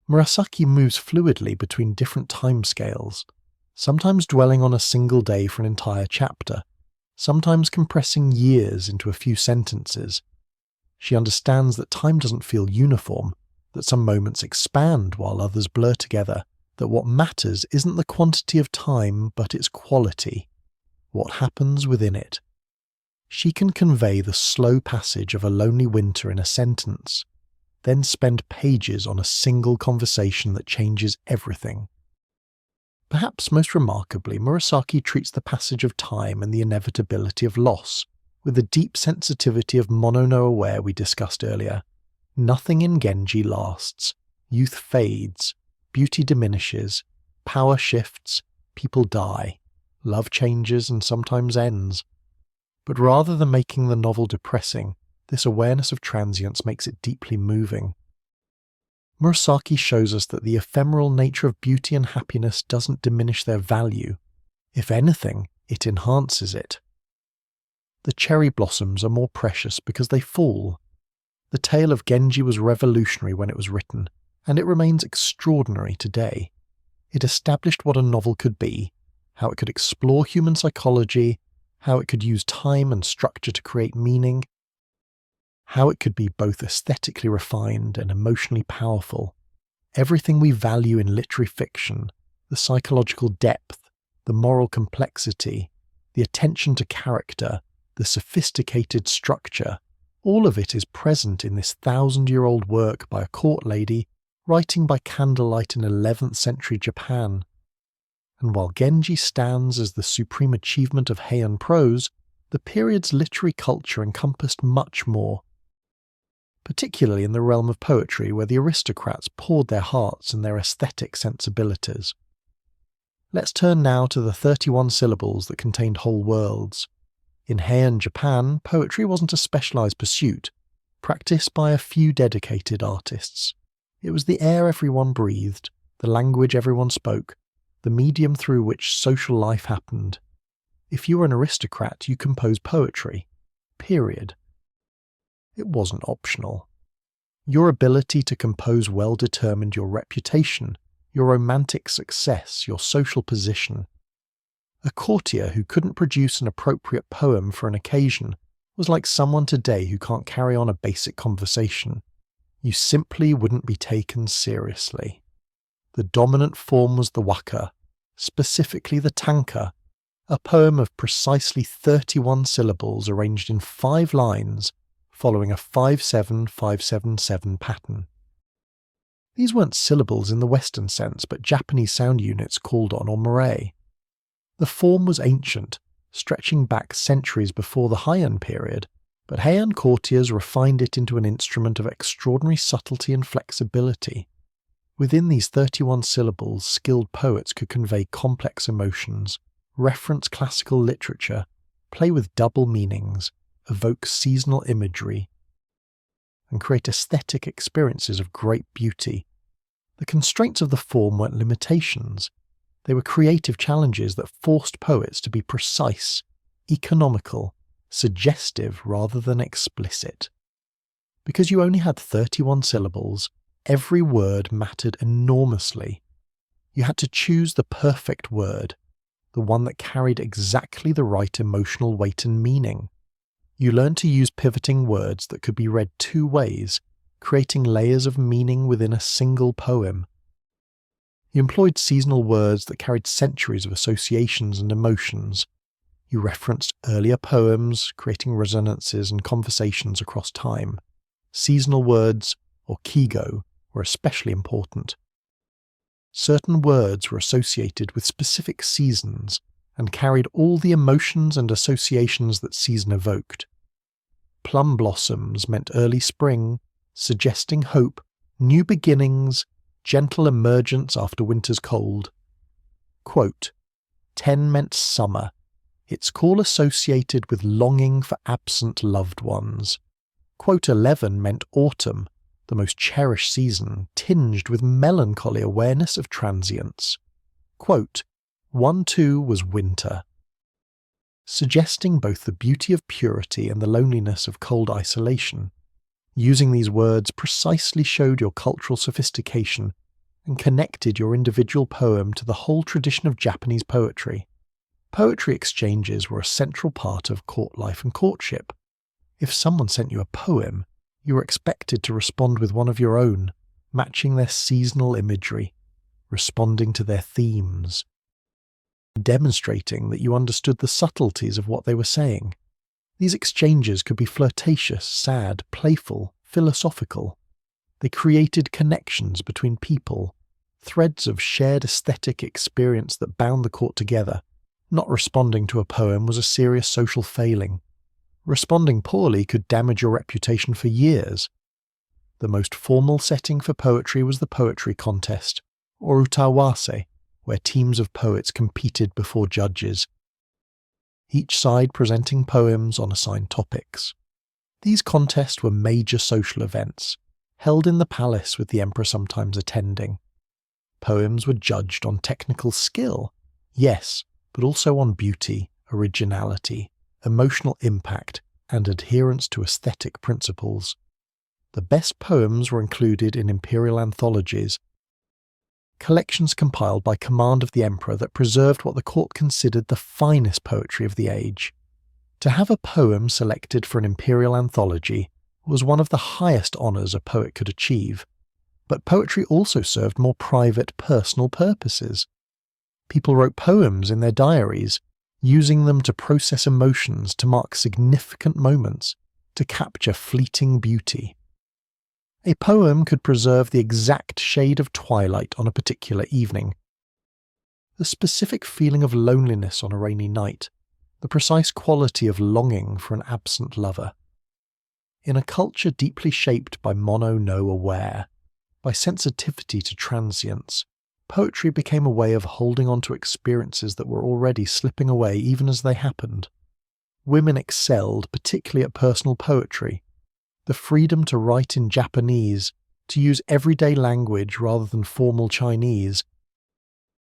Murasaki moves fluidly between different timescales, sometimes dwelling on a single day for an entire chapter, sometimes compressing years into a few sentences. She understands that time doesn't feel uniform, that some moments expand while others blur together, that what matters isn't the quantity of time but its quality, what happens within it. She can convey the slow passage of a lonely winter in a sentence, then spend pages on a single conversation that changes everything. Perhaps most remarkably, Murasaki treats the passage of time and the inevitability of loss with the deep sensitivity of mono-no-aware we discussed earlier. Nothing in Genji lasts. Youth fades, beauty diminishes, power shifts, people die, love changes and sometimes ends. But rather than making the novel depressing, this awareness of transience makes it deeply moving. Murasaki shows us that the ephemeral nature of beauty and happiness doesn't diminish their value. If anything, it enhances it. The cherry blossoms are more precious because they fall. The tale of Genji was revolutionary when it was written, and it remains extraordinary today. It established what a novel could be, how it could explore human psychology, how it could use time and structure to create meaning, how it could be both aesthetically refined and emotionally powerful. Everything we value in literary fiction, the psychological depth, the moral complexity, the attention to character, the sophisticated structure, all of it is present in this 1,000-year-old work by a court lady writing by candlelight in 11th century Japan. And while Genji stands as the supreme achievement of Heian prose, the period's literary culture encompassed much more, particularly in the realm of poetry where the aristocrats poured their hearts and their aesthetic sensibilities. Let's turn now to the 31 syllables that contained whole worlds. In Heian Japan, poetry wasn't a specialized pursuit, practiced by a few dedicated artists. It was the air everyone breathed, the language everyone spoke, the medium through which social life happened. If you were an aristocrat, you composed poetry. Period. It wasn't optional. Your ability to compose well determined your reputation, your romantic success, your social position. A courtier who couldn't produce an appropriate poem for an occasion was like someone today who can't carry on a basic conversation. You simply wouldn't be taken seriously. The dominant form was the waka, specifically the tanka, a poem of precisely 31 syllables arranged in 5 lines, following a 5-7-5-7-7 pattern. These weren't syllables in the Western sense, but Japanese sound units called on or moray. The form was ancient, stretching back centuries before the Heian period, but Heian courtiers refined it into an instrument of extraordinary subtlety and flexibility. Within these 31 syllables, skilled poets could convey complex emotions, reference classical literature, play with double meanings, evoke seasonal imagery, and create aesthetic experiences of great beauty. The constraints of the form weren't limitations. They were creative challenges that forced poets to be precise, economical, suggestive rather than explicit. Because you only had 31 syllables, every word mattered enormously. You had to choose the perfect word, the one that carried exactly the right emotional weight and meaning. You learned to use pivoting words that could be read 2 ways, creating layers of meaning within a single poem. You employed seasonal words that carried centuries of associations and emotions. You referenced earlier poems, creating resonances and conversations across time. Seasonal words, or kigo, were especially important. Certain words were associated with specific seasons and carried all the emotions and associations that season evoked. Plum blossoms meant early spring, suggesting hope, new beginnings, gentle emergence after winter's cold. Quote, 10 meant summer, its call associated with longing for absent loved ones. Quote 11 meant autumn, the most cherished season, tinged with melancholy awareness of transience. Quote 1-2 was winter, suggesting both the beauty of purity and the loneliness of cold isolation. Using these words precisely showed your cultural sophistication and connected your individual poem to the whole tradition of Japanese poetry. Poetry exchanges were a central part of court life and courtship. If someone sent you a poem, you were expected to respond with one of your own, matching their seasonal imagery. responding to their themes, demonstrating that you understood the subtleties of what they were saying. These exchanges could be flirtatious, sad, playful, philosophical. They created connections between people, threads of shared aesthetic experience that bound the court together. Not responding to a poem was a serious social failing. Responding poorly could damage your reputation for years. The most formal setting for poetry was the poetry contest, or utawase, where teams of poets competed before judges, each side presenting poems on assigned topics. These contests were major social events, held in the palace with the emperor sometimes attending. Poems were judged on technical skill, yes, but also on beauty, originality, emotional impact, and adherence to aesthetic principles. The best poems were included in imperial anthologies, collections compiled by command of the emperor that preserved what the court considered the finest poetry of the age. To have a poem selected for an imperial anthology was one of the highest honours a poet could achieve, but poetry also served more private, personal purposes. People wrote poems in their diaries, using them to process emotions, to mark significant moments, to capture fleeting beauty. A poem could preserve the exact shade of twilight on a particular evening, the specific feeling of loneliness on a rainy night, the precise quality of longing for an absent lover. In a culture deeply shaped by mono-no-aware, by sensitivity to transience, poetry became a way of holding on to experiences that were already slipping away even as they happened. Women excelled particularly at personal poetry. The freedom to write in Japanese, to use everyday language rather than formal Chinese,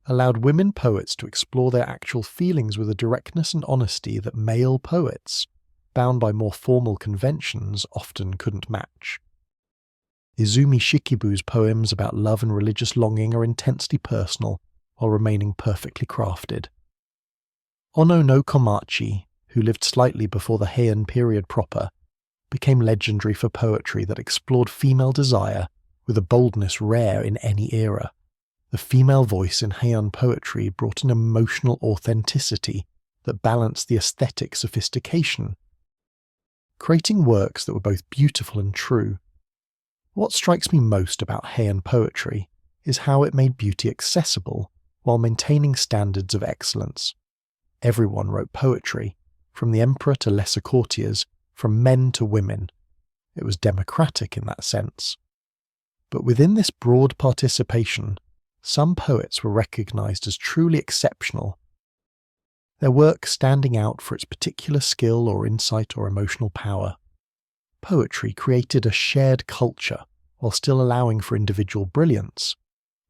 allowed women poets to explore their actual feelings with a directness and honesty that male poets, bound by more formal conventions, often couldn't match. Izumi Shikibu's poems about love and religious longing are intensely personal while remaining perfectly crafted. Ono no Komachi, who lived slightly before the Heian period proper, became legendary for poetry that explored female desire with a boldness rare in any era. The female voice in Heian poetry brought an emotional authenticity that balanced the aesthetic sophistication, creating works that were both beautiful and true. What strikes me most about Heian poetry is how it made beauty accessible while maintaining standards of excellence. Everyone wrote poetry, from the emperor to lesser courtiers, from men to women. It was democratic in that sense. But within this broad participation, some poets were recognized as truly exceptional, their work standing out for its particular skill or insight or emotional power. Poetry created a shared culture while still allowing for individual brilliance.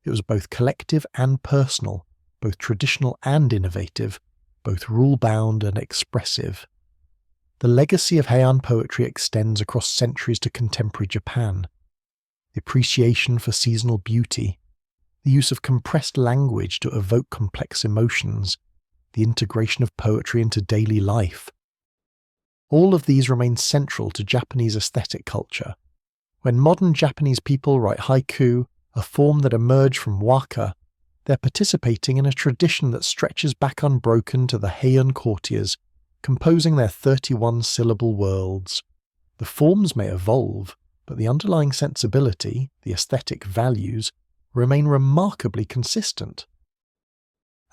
It was both collective and personal, both traditional and innovative, both rule-bound and expressive. The legacy of Heian poetry extends across centuries to contemporary Japan. The appreciation for seasonal beauty, the use of compressed language to evoke complex emotions, the integration of poetry into daily life. All of these remain central to Japanese aesthetic culture. When modern Japanese people write haiku, a form that emerged from waka, they're participating in a tradition that stretches back unbroken to the Heian courtiers, composing their 31-syllable worlds. The forms may evolve, but the underlying sensibility, the aesthetic values, remain remarkably consistent.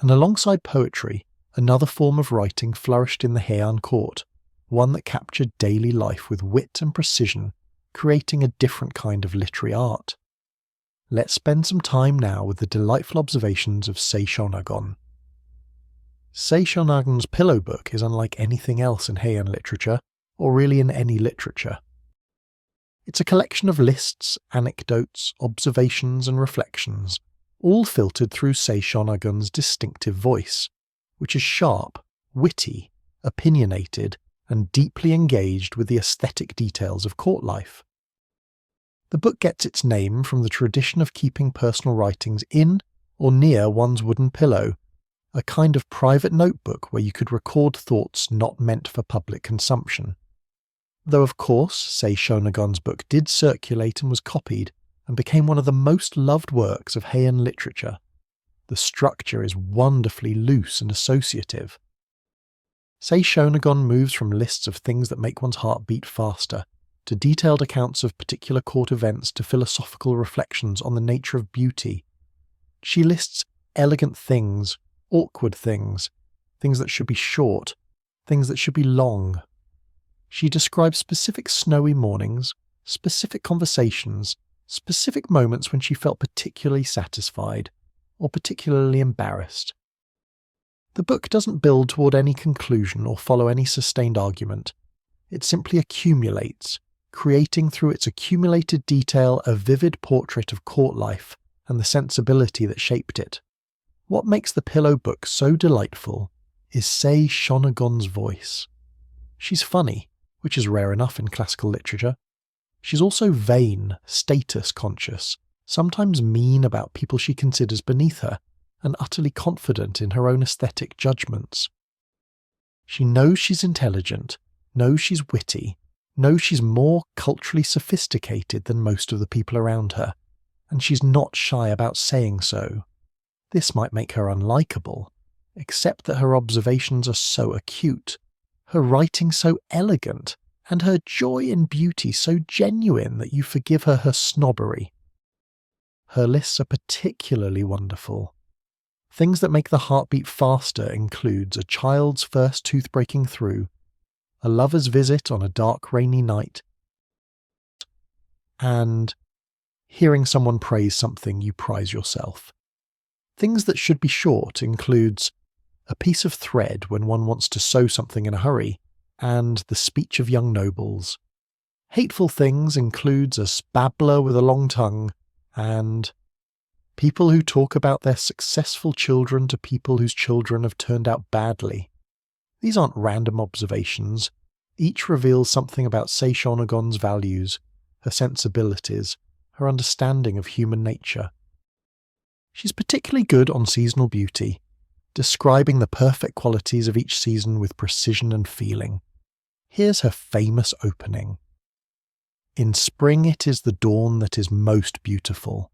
And alongside poetry, another form of writing flourished in the Heian court, one that captured daily life with wit and precision, creating a different kind of literary art. Let's spend some time now with the delightful observations of Seishonagon. Seishonagon's pillow book is unlike anything else in Heian literature, or really in any literature. It's a collection of lists, anecdotes, observations and reflections, all filtered through Seishonagon's distinctive voice, which is sharp, witty, opinionated, and deeply engaged with the aesthetic details of court life. The book gets its name from the tradition of keeping personal writings in or near one's wooden pillow, a kind of private notebook where you could record thoughts not meant for public consumption. Though of course Seishonagon's book did circulate and was copied, and became one of the most loved works of Heian literature. The structure is wonderfully loose and associative. Seishonagon moves from lists of things that make one's heart beat faster, to detailed accounts of particular court events, to philosophical reflections on the nature of beauty. She lists elegant things, awkward things, things that should be short, things that should be long. She describes specific snowy mornings, specific conversations, specific moments when she felt particularly satisfied or particularly embarrassed. The book doesn't build toward any conclusion or follow any sustained argument. It simply accumulates, creating through its accumulated detail a vivid portrait of court life and the sensibility that shaped it. What makes the Pillow book so delightful is Seishonagon's voice. She's funny, which is rare enough in classical literature. She's also vain, status-conscious, sometimes mean about people she considers beneath her, and utterly confident in her own aesthetic judgments. She knows she's intelligent, knows she's witty, knows she's more culturally sophisticated than most of the people around her, and she's not shy about saying so. This might make her unlikable, except that her observations are so acute, her writing so elegant, and her joy in beauty so genuine that you forgive her snobbery. Her lists are particularly wonderful. Things that make the heart beat faster includes a child's first tooth breaking through, a lover's visit on a dark rainy night, and hearing someone praise something you prize yourself. Things that should be short includes a piece of thread when one wants to sew something in a hurry, and the speech of young nobles. Hateful things includes a babbler with a long tongue, and people who talk about their successful children to people whose children have turned out badly. These aren't random observations. Each reveals something about Seishonagon's values, her sensibilities, her understanding of human nature. She's particularly good on seasonal beauty, describing the perfect qualities of each season with precision and feeling. Here's her famous opening. In spring it is the dawn that is most beautiful.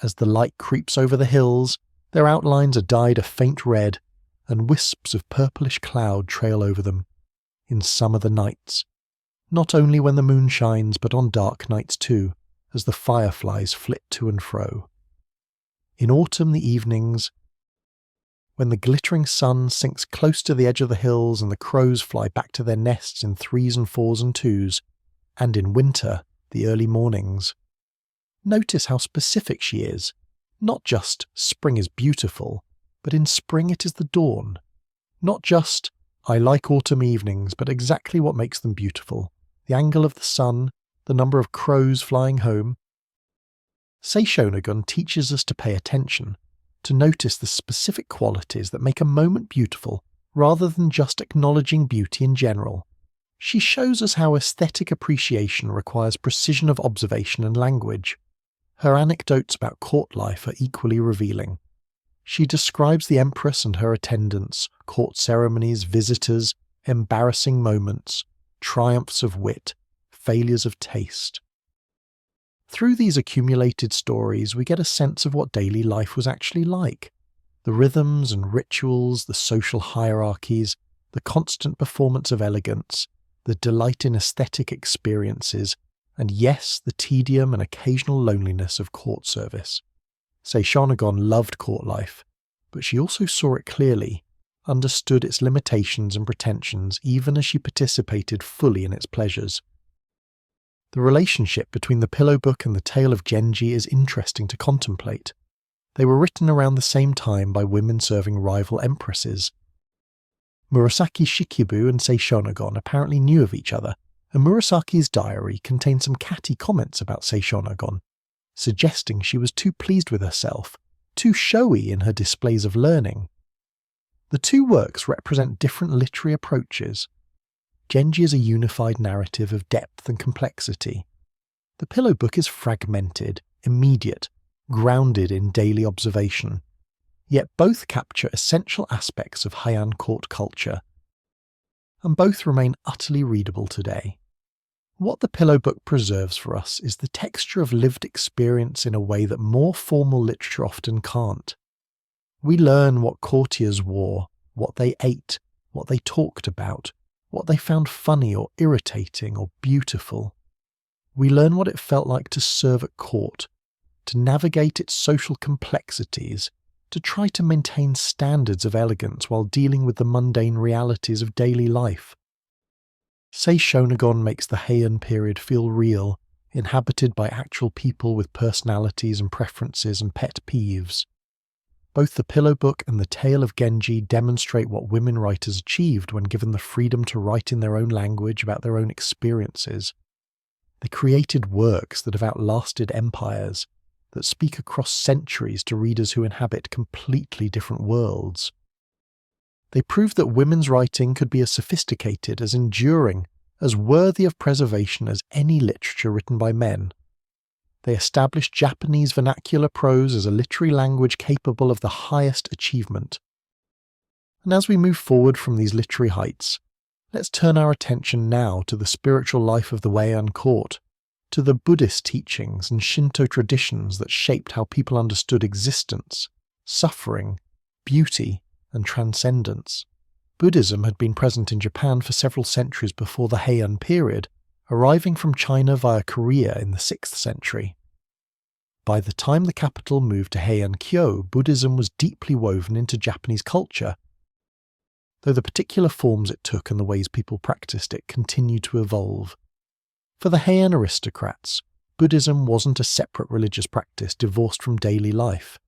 As the light creeps over the hills, their outlines are dyed a faint red, and wisps of purplish cloud trail over them. In some of the nights, not only when the moon shines, but on dark nights too, as the fireflies flit to and fro. In autumn the evenings, when the glittering sun sinks close to the edge of the hills and the crows fly back to their nests in 3s and 4s and 2s, and in winter, the early mornings. Notice how specific she is. Not just spring is beautiful, but in spring it is the dawn. Not just I like autumn evenings, but exactly what makes them beautiful. The angle of the sun, the number of crows flying home. Seishonagon teaches us to pay attention, to notice the specific qualities that make a moment beautiful, rather than just acknowledging beauty in general. She shows us how aesthetic appreciation requires precision of observation and language. Her anecdotes about court life are equally revealing. She describes the empress and her attendants, court ceremonies, visitors, embarrassing moments, triumphs of wit, failures of taste. Through these accumulated stories, we get a sense of what daily life was actually like. The rhythms and rituals, the social hierarchies, the constant performance of elegance, the delight in aesthetic experiences, and yes, the tedium and occasional loneliness of court service. Seishonagon loved court life, but she also saw it clearly, understood its limitations and pretensions even as she participated fully in its pleasures. The relationship between the Pillow book and the tale of Genji is interesting to contemplate. They were written around the same time by women serving rival empresses. Murasaki Shikibu and Seishonagon apparently knew of each other, and Murasaki's diary contains some catty comments about Seishonagon, suggesting she was too pleased with herself, too showy in her displays of learning. The two works represent different literary approaches. Genji is a unified narrative of depth and complexity. The Pillow book is fragmented, immediate, grounded in daily observation. Yet both capture essential aspects of Heian court culture, and both remain utterly readable today. What the Pillow Book preserves for us is the texture of lived experience in a way that more formal literature often can't. We learn what courtiers wore, what they ate, what they talked about, what they found funny or irritating or beautiful. We learn what it felt like to serve at court, to navigate its social complexities, to try to maintain standards of elegance while dealing with the mundane realities of daily life. Seishonagon makes the Heian period feel real, inhabited by actual people with personalities and preferences and pet peeves. Both the Pillow Book and the Tale of Genji demonstrate what women writers achieved when given the freedom to write in their own language about their own experiences. They created works that have outlasted empires, that speak across centuries to readers who inhabit completely different worlds. They proved that women's writing could be as sophisticated, as enduring, as worthy of preservation as any literature written by men. They established Japanese vernacular prose as a literary language capable of the highest achievement. And as we move forward from these literary heights, let's turn our attention now to the spiritual life of the Heian court, to the Buddhist teachings and Shinto traditions that shaped how people understood existence, suffering, beauty, and transcendence. Buddhism had been present in Japan for several centuries before the Heian period, arriving from China via Korea in the 6th century. By the time the capital moved to Heian-kyo, Buddhism was deeply woven into Japanese culture, though the particular forms it took and the ways people practiced it continued to evolve. For the Heian aristocrats, Buddhism wasn't a separate religious practice divorced from daily life.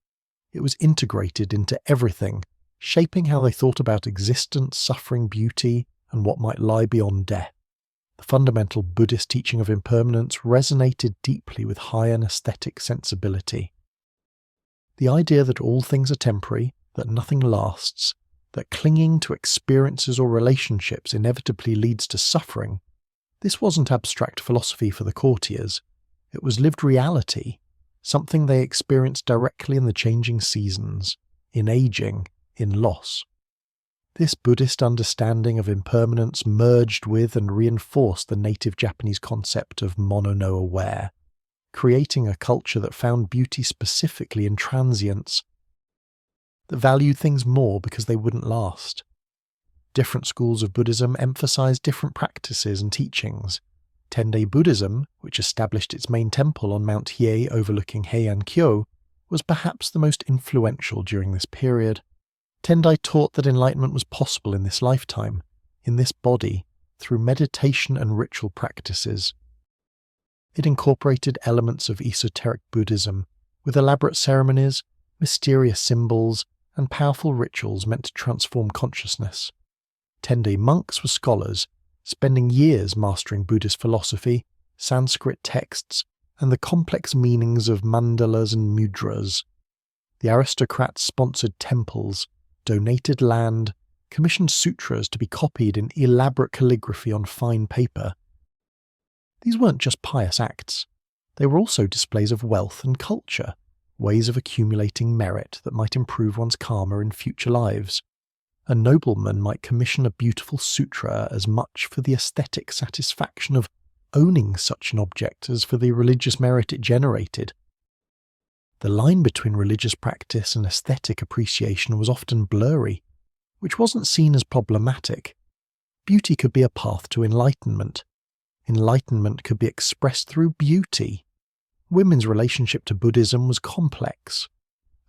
It was integrated into everything, shaping how they thought about existence, suffering, beauty, and what might lie beyond death. The fundamental Buddhist teaching of impermanence resonated deeply with Heian aesthetic sensibility. The idea that all things are temporary, that nothing lasts, that clinging to experiences or relationships inevitably leads to suffering, this wasn't abstract philosophy for the courtiers. It was lived reality, something they experienced directly in the changing seasons, in aging, in loss. This Buddhist understanding of impermanence merged with and reinforced the native Japanese concept of mono no aware, creating a culture that found beauty specifically in transience, that valued things more because they wouldn't last. Different schools of Buddhism emphasized different practices and teachings. Tendai Buddhism, which established its main temple on Mount Hiei overlooking Heian-kyo, was perhaps the most influential during this period. Tendai taught that enlightenment was possible in this lifetime, in this body, through meditation and ritual practices. It incorporated elements of esoteric Buddhism, with elaborate ceremonies, mysterious symbols, and powerful rituals meant to transform consciousness. Tendai monks were scholars, spending years mastering Buddhist philosophy, Sanskrit texts, and the complex meanings of mandalas and mudras. The aristocrats sponsored temples, donated land, commissioned sutras to be copied in elaborate calligraphy on fine paper. These weren't just pious acts. They were also displays of wealth and culture, ways of accumulating merit that might improve one's karma in future lives. A nobleman might commission a beautiful sutra as much for the aesthetic satisfaction of owning such an object as for the religious merit it generated. The line between religious practice and aesthetic appreciation was often blurry, which wasn't seen as problematic. Beauty could be a path to enlightenment. Enlightenment could be expressed through beauty. Women's relationship to Buddhism was complex.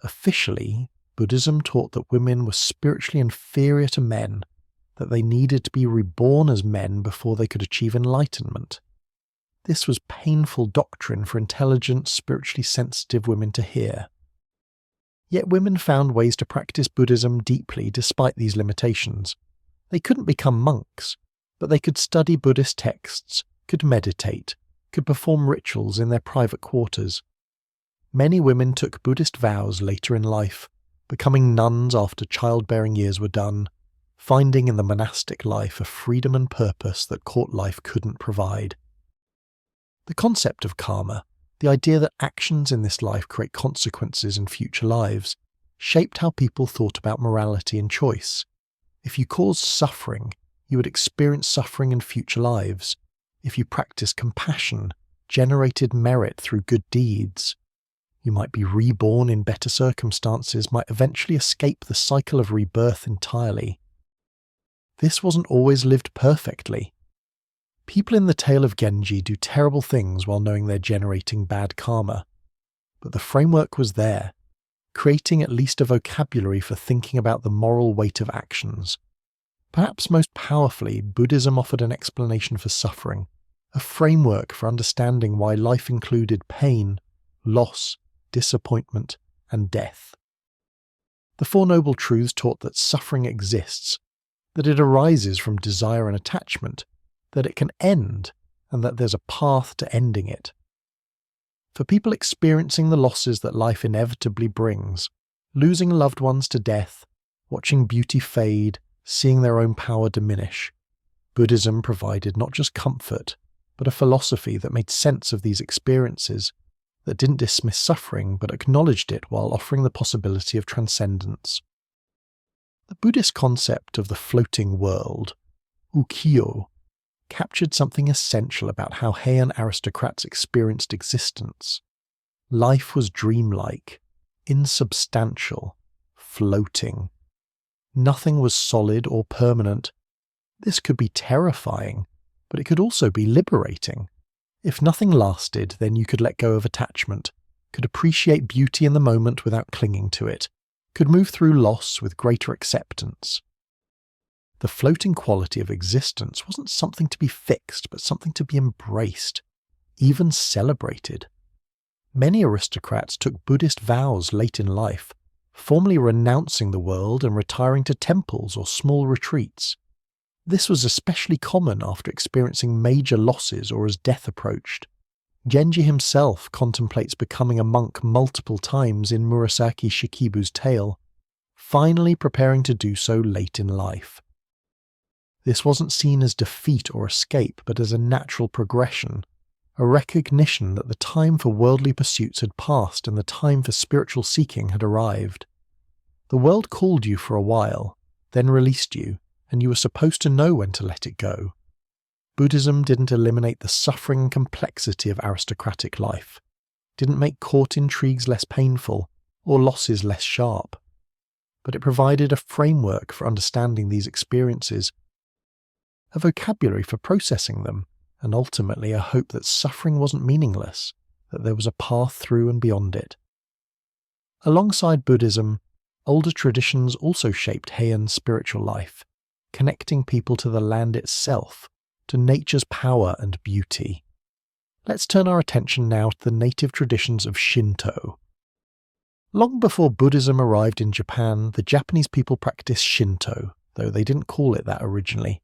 Officially, Buddhism taught that women were spiritually inferior to men, that they needed to be reborn as men before they could achieve enlightenment. This was painful doctrine for intelligent, spiritually sensitive women to hear. Yet women found ways to practice Buddhism deeply despite these limitations. They couldn't become monks, but they could study Buddhist texts, could meditate, could perform rituals in their private quarters. Many women took Buddhist vows later in life, becoming nuns after childbearing years were done, finding in the monastic life a freedom and purpose that court life couldn't provide. The concept of karma, the idea that actions in this life create consequences in future lives, shaped how people thought about morality and choice. If you caused suffering, you would experience suffering in future lives. if you practiced compassion, generated merit through good deeds. You might be reborn in better circumstances, might eventually escape the cycle of rebirth entirely. This wasn't always lived perfectly. People in the tale of Genji do terrible things while knowing they're generating bad karma. But the framework was there, creating at least a vocabulary for thinking about the moral weight of actions. Perhaps most powerfully, Buddhism offered an explanation for suffering, a framework for understanding why life included pain, loss, disappointment, and death. The Four Noble Truths taught that suffering exists, that it arises from desire and attachment, that it can end, and that there's a path to ending it. For people experiencing the losses that life inevitably brings, losing loved ones to death, watching beauty fade, seeing their own power diminish, Buddhism provided not just comfort, but a philosophy that made sense of these experiences, that didn't dismiss suffering but acknowledged it while offering the possibility of transcendence. The Buddhist concept of the floating world, ukiyo, captured something essential about how Heian aristocrats experienced existence. Life was dreamlike, insubstantial, floating. Nothing was solid or permanent. This could be terrifying, but it could also be liberating. If nothing lasted, then you could let go of attachment, could appreciate beauty in the moment without clinging to it, could move through loss with greater acceptance. The floating quality of existence wasn't something to be fixed, but something to be embraced, even celebrated. Many aristocrats took Buddhist vows late in life, formally renouncing the world and retiring to temples or small retreats. This was especially common after experiencing major losses or as death approached. Genji himself contemplates becoming a monk multiple times in Murasaki Shikibu's tale, finally preparing to do so late in life. This wasn't seen as defeat or escape, but as a natural progression, a recognition that the time for worldly pursuits had passed and the time for spiritual seeking had arrived. The world called you for a while, then released you, and you were supposed to know when to let it go. Buddhism didn't eliminate the suffering and complexity of aristocratic life, didn't make court intrigues less painful or losses less sharp, but it provided a framework for understanding these experiences, a vocabulary for processing them, and ultimately a hope that suffering wasn't meaningless, that there was a path through and beyond it. Alongside Buddhism, older traditions also shaped Heian's spiritual life, connecting people to the land itself, to nature's power and beauty. Let's turn our attention now to the native traditions of Shinto. Long before Buddhism arrived in Japan, the Japanese people practiced Shinto, though they didn't call it that originally.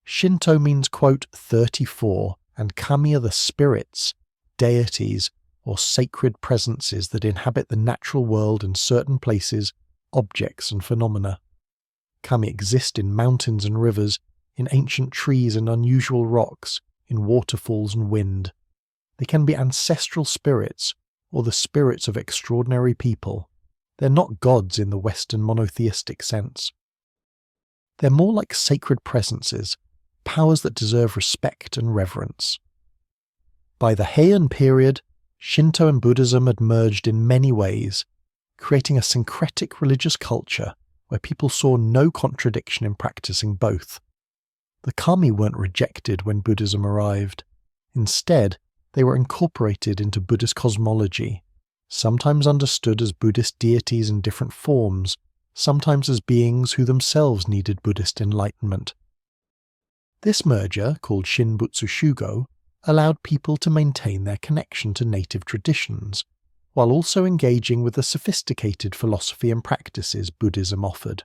Shinto means, quote, 34, and kami are the spirits, deities, or sacred presences that inhabit the natural world and certain places, objects and phenomena. Kami exist in mountains and rivers, in ancient trees and unusual rocks, in waterfalls and wind. They can be ancestral spirits, or the spirits of extraordinary people. They're not gods in the Western monotheistic sense. They're more like sacred presences, powers that deserve respect and reverence. By the Heian period, Shinto and Buddhism had merged in many ways, creating a syncretic religious culture where people saw no contradiction in practicing both. The kami weren't rejected when Buddhism arrived. Instead, they were incorporated into Buddhist cosmology, sometimes understood as Buddhist deities in different forms, sometimes as beings who themselves needed Buddhist enlightenment. This merger, called Shinbutsu Shugo, allowed people to maintain their connection to native traditions, while also engaging with the sophisticated philosophy and practices Buddhism offered.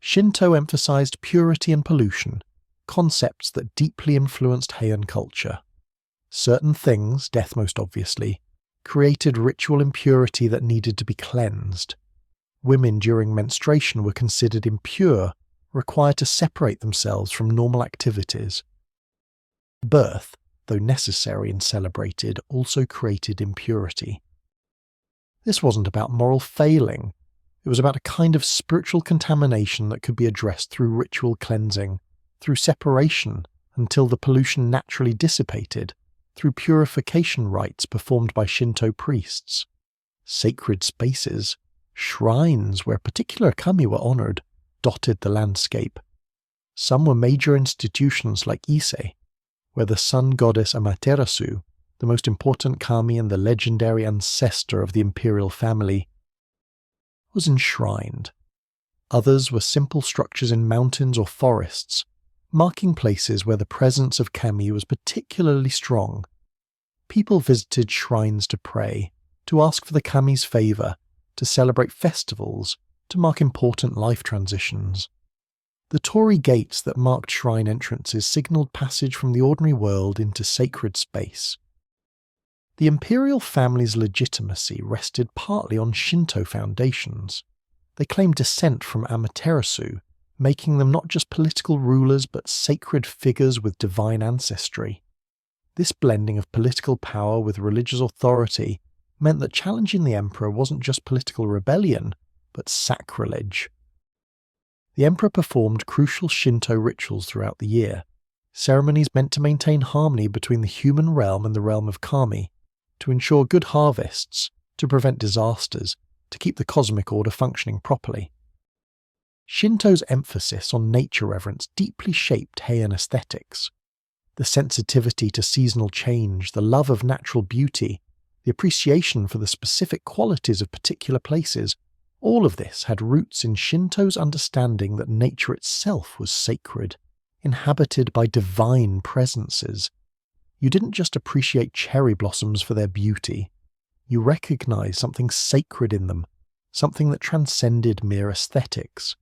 Shinto emphasized purity and pollution, concepts that deeply influenced Heian culture. Certain things, death most obviously, created ritual impurity that needed to be cleansed. Women during menstruation were considered impure, required to separate themselves from normal activities. Birth, though necessary and celebrated, also created impurity. This wasn't about moral failing. It was about a kind of spiritual contamination that could be addressed through ritual cleansing, through separation, until the pollution naturally dissipated through purification rites performed by Shinto priests. Sacred spaces, shrines where particular kami were honored, dotted the landscape. Some were major institutions like Ise, where the sun goddess Amaterasu, the most important kami and the legendary ancestor of the imperial family, was enshrined. Others were simple structures in mountains or forests, marking places where the presence of kami was particularly strong. People visited shrines to pray, to ask for the kami's favor, to celebrate festivals, to mark important life transitions. The torii gates that marked shrine entrances signaled passage from the ordinary world into sacred space. The imperial family's legitimacy rested partly on Shinto foundations. They claimed descent from Amaterasu, making them not just political rulers but sacred figures with divine ancestry. This blending of political power with religious authority meant that challenging the emperor wasn't just political rebellion, but sacrilege. The emperor performed crucial Shinto rituals throughout the year, ceremonies meant to maintain harmony between the human realm and the realm of kami, to ensure good harvests, to prevent disasters, to keep the cosmic order functioning properly. Shinto's emphasis on nature reverence deeply shaped Heian aesthetics. The sensitivity to seasonal change, the love of natural beauty, the appreciation for the specific qualities of particular places, all of this had roots in Shinto's understanding that nature itself was sacred, inhabited by divine presences. You didn't just appreciate cherry blossoms for their beauty. You recognized something sacred in them, something that transcended mere aesthetics.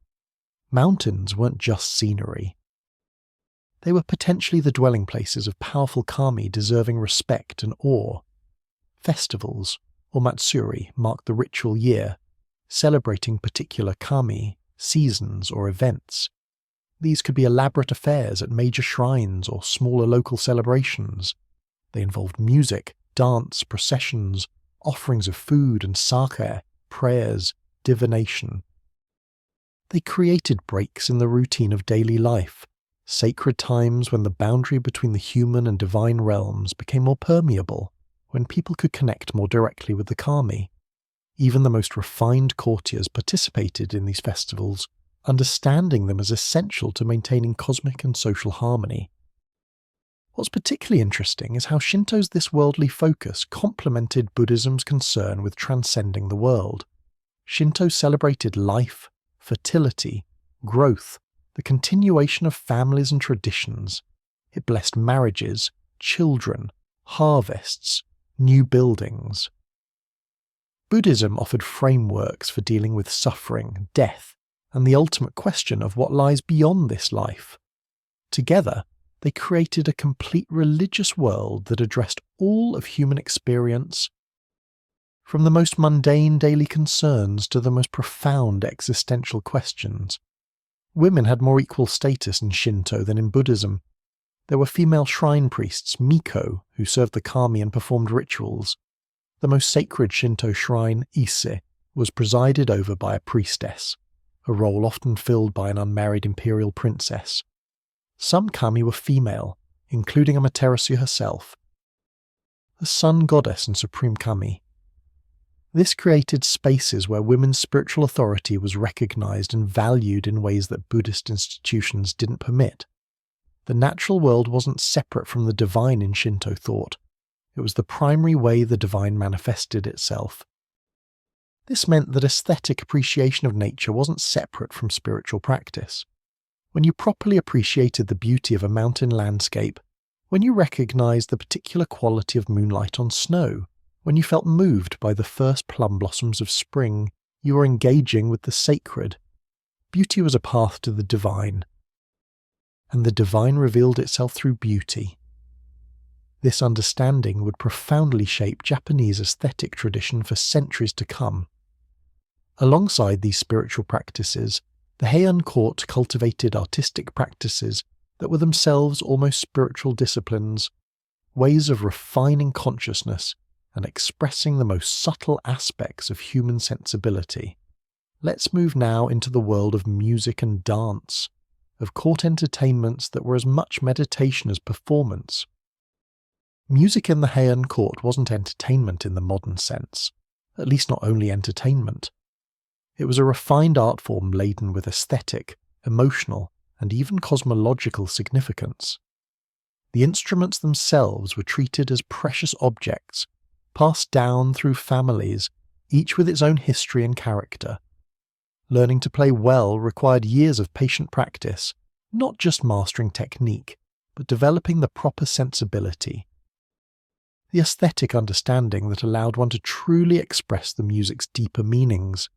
Mountains weren't just scenery. They were potentially the dwelling places of powerful kami deserving respect and awe. Festivals, or matsuri, marked the ritual year, celebrating particular kami, seasons, or events. These could be elaborate affairs at major shrines or smaller local celebrations. They involved music, dance, processions, offerings of food and sake, prayers, divination. They created breaks in the routine of daily life, sacred times when the boundary between the human and divine realms became more permeable, when people could connect more directly with the kami. Even the most refined courtiers participated in these festivals, understanding them as essential to maintaining cosmic and social harmony. What's particularly interesting is how Shinto's this worldly focus complemented Buddhism's concern with transcending the world. Shinto celebrated life, fertility, growth, the continuation of families and traditions. It blessed marriages, children, harvests, new buildings. Buddhism offered frameworks for dealing with suffering, death, and the ultimate question of what lies beyond this life. Together, they created a complete religious world that addressed all of human experience, from the most mundane daily concerns to the most profound existential questions. Women had more equal status in Shinto than in Buddhism. There were female shrine priests, miko, who served the kami and performed rituals. The most sacred Shinto shrine, Ise, was presided over by a priestess, a role often filled by an unmarried imperial princess. Some kami were female, including Amaterasu herself, the sun goddess and supreme kami. This created spaces where women's spiritual authority was recognized and valued in ways that Buddhist institutions didn't permit. The natural world wasn't separate from the divine in Shinto thought. It was the primary way the divine manifested itself. This meant that aesthetic appreciation of nature wasn't separate from spiritual practice. When you properly appreciated the beauty of a mountain landscape, when you recognized the particular quality of moonlight on snow, when you felt moved by the first plum blossoms of spring, you were engaging with the sacred. Beauty was a path to the divine, and the divine revealed itself through beauty. This understanding would profoundly shape Japanese aesthetic tradition for centuries to come. Alongside these spiritual practices, the Heian court cultivated artistic practices that were themselves almost spiritual disciplines, ways of refining consciousness and expressing the most subtle aspects of human sensibility. Let's move now into the world of music and dance. of court entertainments that were as much meditation as performance. Music in the Heian court wasn't entertainment in the modern sense, at least not only entertainment. It was a refined art form laden with aesthetic, emotional, and even cosmological significance. The instruments themselves were treated as precious objects, passed down through families, each with its own history and character. Learning to play well required years of patient practice, not just mastering technique, but developing the proper sensibility. The aesthetic understanding that allowed one to truly express the music's deeper meanings.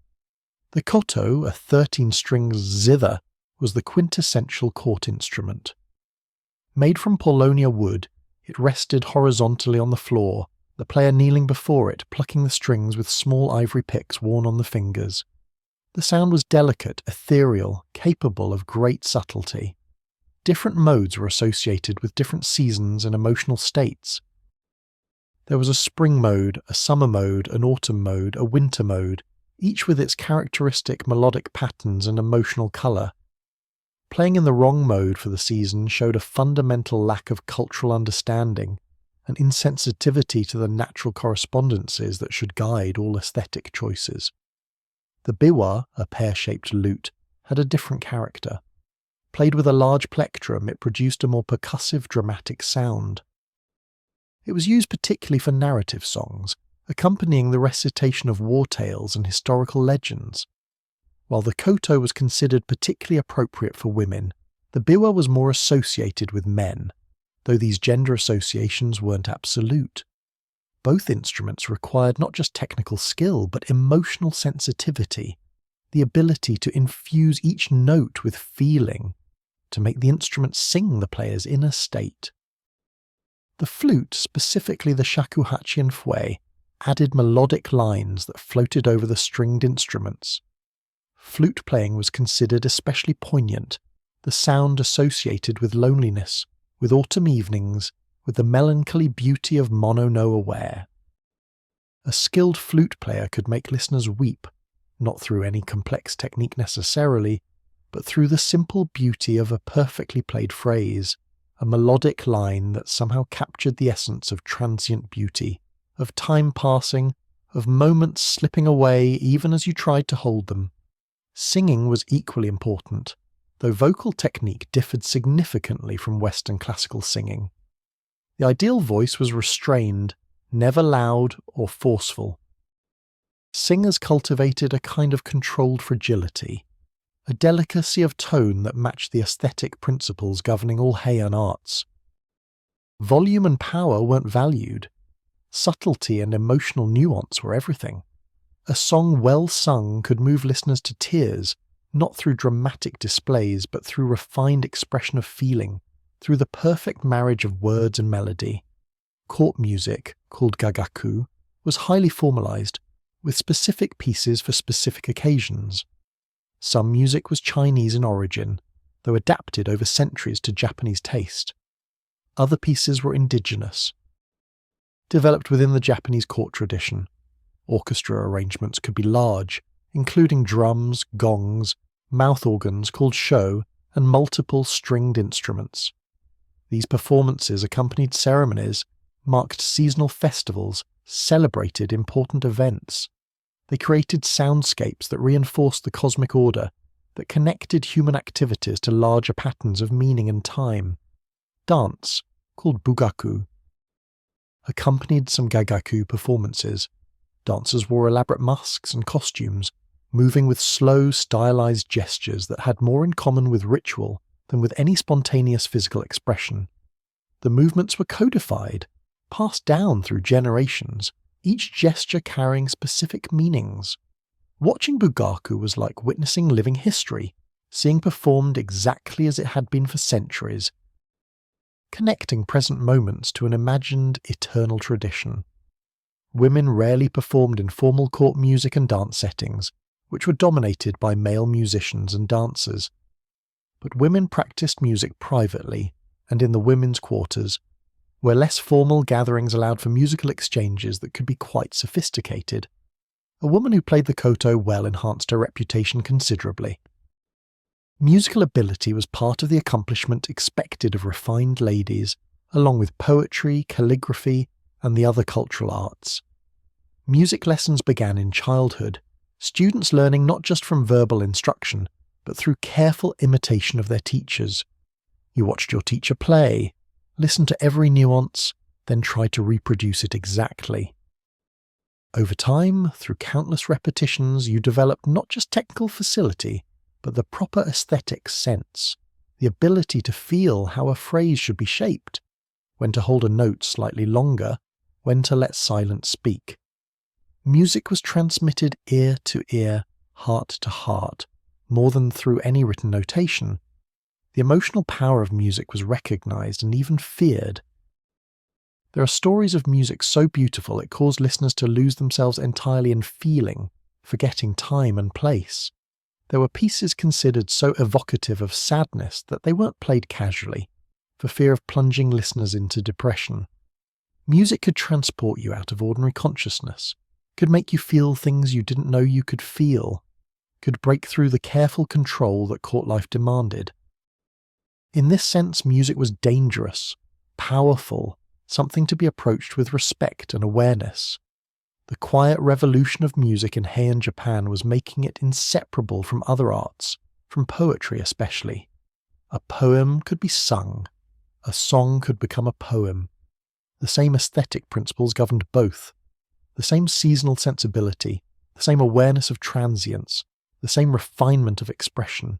The koto, a 13-string zither, was the quintessential court instrument. Made from paulownia wood, it rested horizontally on the floor, the player kneeling before it, plucking the strings with small ivory picks worn on the fingers. The sound was delicate, ethereal, capable of great subtlety. Different modes were associated with different seasons and emotional states. There was a spring mode, a summer mode, an autumn mode, a winter mode, each with its characteristic melodic patterns and emotional colour. Playing in the wrong mode for the season showed a fundamental lack of cultural understanding, an insensitivity to the natural correspondences that should guide all aesthetic choices. The biwa, a pear-shaped lute, had a different character. Played with a large plectrum, it produced a more percussive, dramatic sound. It was used particularly for narrative songs, accompanying the recitation of war tales and historical legends. While the koto was considered particularly appropriate for women, the biwa was more associated with men, though these gender associations weren't absolute. Both instruments required not just technical skill, but emotional sensitivity, the ability to infuse each note with feeling, to make the instrument sing the player's inner state. The flute, specifically the shakuhachi and fue, added melodic lines that floated over the stringed instruments. Flute playing was considered especially poignant, the sound associated with loneliness, with autumn evenings, with the melancholy beauty of mono no aware. A skilled flute player could make listeners weep, not through any complex technique necessarily, but through the simple beauty of a perfectly played phrase, a melodic line that somehow captured the essence of transient beauty, of time passing, of moments slipping away even as you tried to hold them. Singing was equally important, though vocal technique differed significantly from Western classical singing. The ideal voice was restrained, never loud or forceful. Singers cultivated a kind of controlled fragility, a delicacy of tone that matched the aesthetic principles governing all Heian arts. Volume and power weren't valued. Subtlety and emotional nuance were everything. A song well sung could move listeners to tears, not through dramatic displays, but through refined expression of feeling, through the perfect marriage of words and melody. Court music, called gagaku, was highly formalized, with specific pieces for specific occasions. Some music was Chinese in origin, though adapted over centuries to Japanese taste. Other pieces were indigenous, developed within the Japanese court tradition. Orchestra arrangements could be large, including drums, gongs, mouth organs called sho, and multiple stringed instruments. These performances accompanied ceremonies, marked seasonal festivals, celebrated important events. They created soundscapes that reinforced the cosmic order, that connected human activities to larger patterns of meaning and time. Dance, called bugaku, accompanied some gagaku performances. Dancers wore elaborate masks and costumes, moving with slow, stylized gestures that had more in common with ritual than with any spontaneous physical expression. The movements were codified, passed down through generations, each gesture carrying specific meanings. Watching bugaku was like witnessing living history, seeing performed exactly as it had been for centuries, connecting present moments to an imagined eternal tradition. Women rarely performed in formal court music and dance settings, which were dominated by male musicians and dancers. But women practiced music privately and in the women's quarters, where less formal gatherings allowed for musical exchanges that could be quite sophisticated. A woman who played the koto well enhanced her reputation considerably. Musical ability was part of the accomplishment expected of refined ladies, along with poetry, calligraphy, and the other cultural arts. Music lessons began in childhood, students learning not just from verbal instruction, but through careful imitation of their teachers. You watched your teacher play, listened to every nuance, then tried to reproduce it exactly. Over time, through countless repetitions, you developed not just technical facility, but the proper aesthetic sense, the ability to feel how a phrase should be shaped, when to hold a note slightly longer, when to let silence speak. Music was transmitted ear to ear, heart to heart, more than through any written notation. The emotional power of music was recognized and even feared. There are stories of music so beautiful it caused listeners to lose themselves entirely in feeling, forgetting time and place. There were pieces considered so evocative of sadness that they weren't played casually, for fear of plunging listeners into depression. Music could transport you out of ordinary consciousness, could make you feel things you didn't know you could feel, could break through the careful control that court life demanded. In this sense, music was dangerous, powerful, something to be approached with respect and awareness. The quiet revolution of music in Heian Japan was making it inseparable from other arts, from poetry especially. A poem could be sung. A song could become a poem. The same aesthetic principles governed both. The same seasonal sensibility, the same awareness of transience, the same refinement of expression.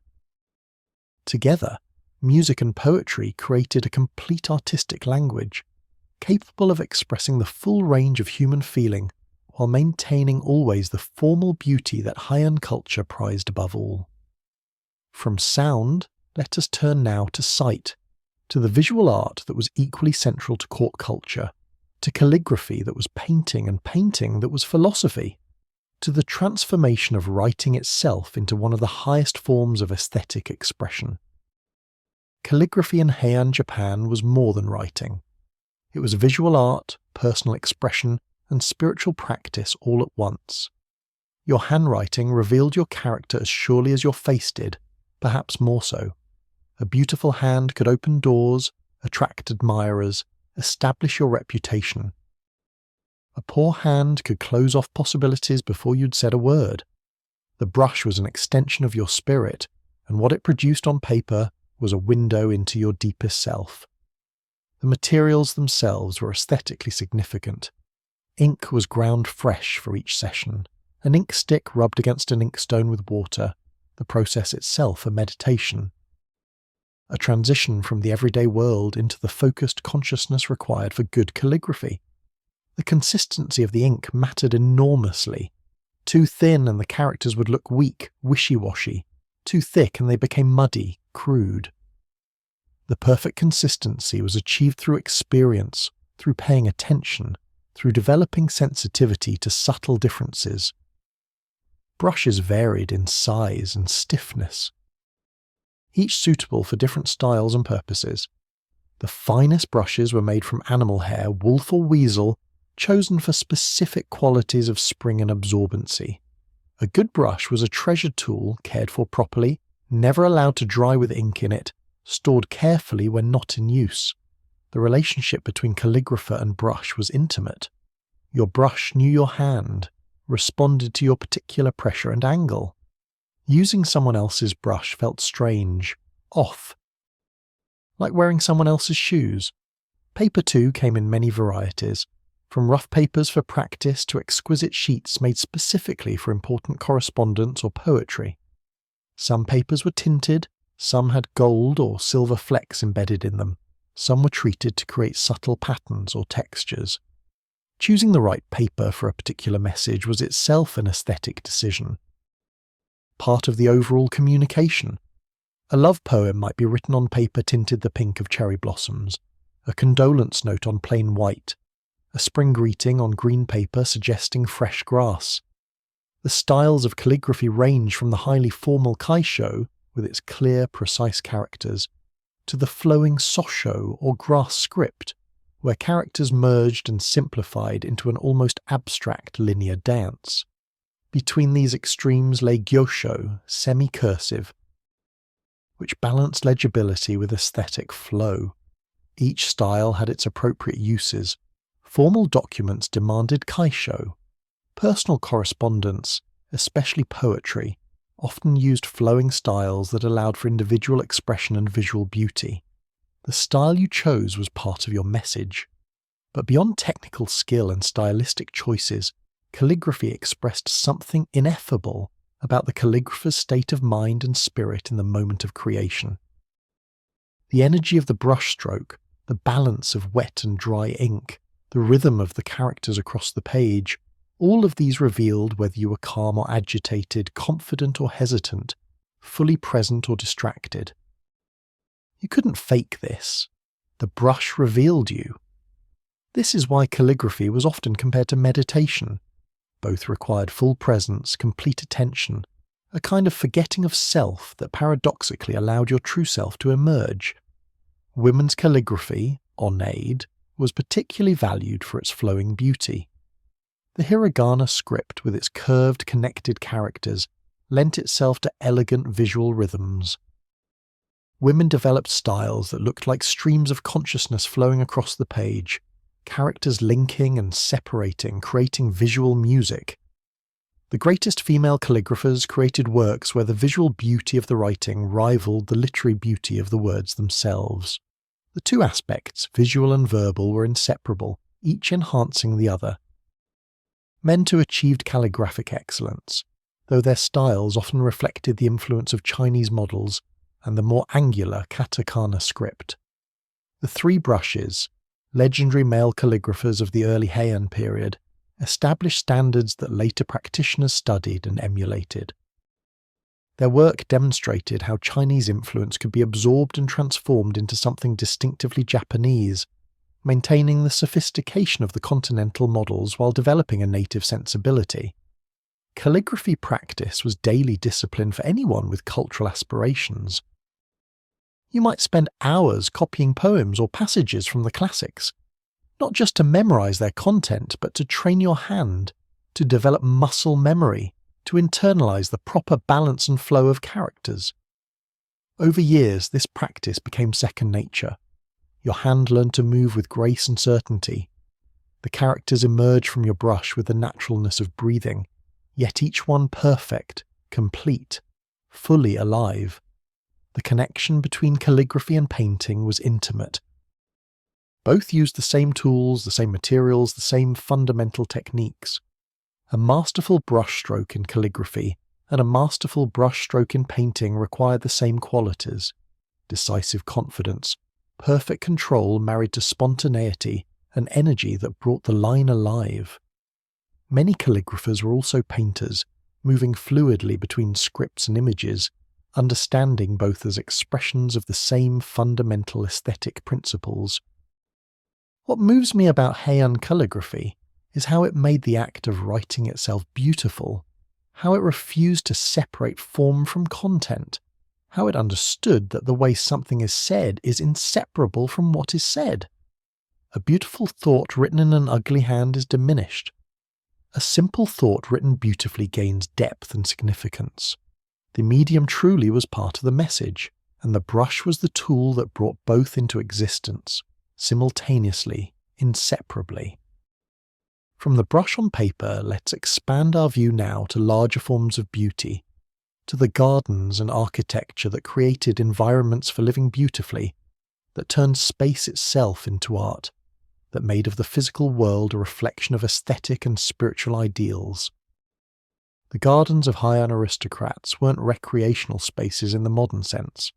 Together, music and poetry created a complete artistic language, capable of expressing the full range of human feeling, while maintaining always the formal beauty that Heian culture prized above all. From sound, let us turn now to sight, to the visual art that was equally central to court culture, to calligraphy that was painting and painting that was philosophy, to the transformation of writing itself into one of the highest forms of aesthetic expression. Calligraphy in Heian Japan was more than writing. It was visual art, personal expression, and spiritual practice all at once. Your handwriting revealed your character as surely as your face did, perhaps more so. A beautiful hand could open doors, attract admirers, establish your reputation. A poor hand could close off possibilities before you'd said a word. The brush was an extension of your spirit, and what it produced on paper was a window into your deepest self. The materials themselves were aesthetically significant. Ink was ground fresh for each session, an ink stick rubbed against an inkstone with water, the process itself a meditation. A transition from the everyday world into the focused consciousness required for good calligraphy. The consistency of the ink mattered enormously. Too thin and the characters would look weak, wishy-washy. Too thick and they became muddy, crude. The perfect consistency was achieved through experience, through paying attention, through developing sensitivity to subtle differences. Brushes varied in size and stiffness, each suitable for different styles and purposes. The finest brushes were made from animal hair, wolf or weasel, chosen for specific qualities of spring and absorbency. A good brush was a treasured tool, cared for properly, never allowed to dry with ink in it, stored carefully when not in use. The relationship between calligrapher and brush was intimate. Your brush knew your hand, responded to your particular pressure and angle. Using someone else's brush felt strange, off. Like wearing someone else's shoes. Paper too came in many varieties, from rough papers for practice to exquisite sheets made specifically for important correspondence or poetry. Some papers were tinted, some had gold or silver flecks embedded in them. Some were treated to create subtle patterns or textures. Choosing the right paper for a particular message was itself an aesthetic decision. Part of the overall communication. A love poem might be written on paper tinted the pink of cherry blossoms, a condolence note on plain white, a spring greeting on green paper suggesting fresh grass. The styles of calligraphy range from the highly formal kaisho, with its clear, precise characters, to the flowing sosho or grass script, where characters merged and simplified into an almost abstract linear dance. Between these extremes lay gyosho, semi-cursive. which balanced legibility with aesthetic flow. Each style had its appropriate uses. Formal documents demanded kaisho. Personal correspondence, especially poetry, often used flowing styles that allowed for individual expression and visual beauty. The style you chose was part of your message. But beyond technical skill and stylistic choices, calligraphy expressed something ineffable about the calligrapher's state of mind and spirit in the moment of creation. The energy of the brushstroke, the balance of wet and dry ink, the rhythm of the characters across the page, all of these revealed whether you were calm or agitated, confident or hesitant, fully present or distracted. You couldn't fake this. The brush revealed you. This is why calligraphy was often compared to meditation. Both required full presence, complete attention, a kind of forgetting of self that paradoxically allowed your true self to emerge. Women's calligraphy, ornade, was particularly valued for its flowing beauty. The hiragana script, with its curved, connected characters, lent itself to elegant visual rhythms. Women developed styles that looked like streams of consciousness flowing across the page, characters linking and separating, creating visual music. The greatest female calligraphers created works where the visual beauty of the writing rivaled the literary beauty of the words themselves. The two aspects, visual and verbal, were inseparable, each enhancing the other. Men too achieved calligraphic excellence, though their styles often reflected the influence of Chinese models and the more angular katakana script. The three brushes, legendary male calligraphers of the early Heian period, established standards that later practitioners studied and emulated. Their work demonstrated how Chinese influence could be absorbed and transformed into something distinctively Japanese, maintaining the sophistication of the continental models while developing a native sensibility. Calligraphy practice was daily discipline for anyone with cultural aspirations. You might spend hours copying poems or passages from the classics, not just to memorize their content, but to train your hand, to develop muscle memory, to internalize the proper balance and flow of characters. Over years, this practice became second nature. Your hand learned to move with grace and certainty. The characters emerged from your brush with the naturalness of breathing, yet each one perfect, complete, fully alive. The connection between calligraphy and painting was intimate. Both used the same tools, the same materials, the same fundamental techniques. A masterful brushstroke in calligraphy and a masterful brushstroke in painting required the same qualities: decisive confidence, perfect control married to spontaneity and energy that brought the line alive. Many calligraphers were also painters, moving fluidly between scripts and images, understanding both as expressions of the same fundamental aesthetic principles. What moves me about Heian calligraphy is how it made the act of writing itself beautiful, how it refused to separate form from content, how it understood that the way something is said is inseparable from what is said. A beautiful thought written in an ugly hand is diminished. A simple thought written beautifully gains depth and significance. The medium truly was part of the message, and the brush was the tool that brought both into existence, simultaneously, inseparably. From the brush on paper, let's expand our view now to larger forms of beauty, to the gardens and architecture that created environments for living beautifully, that turned space itself into art, that made of the physical world a reflection of aesthetic and spiritual ideals. The gardens of Heian aristocrats weren't recreational spaces in the modern sense.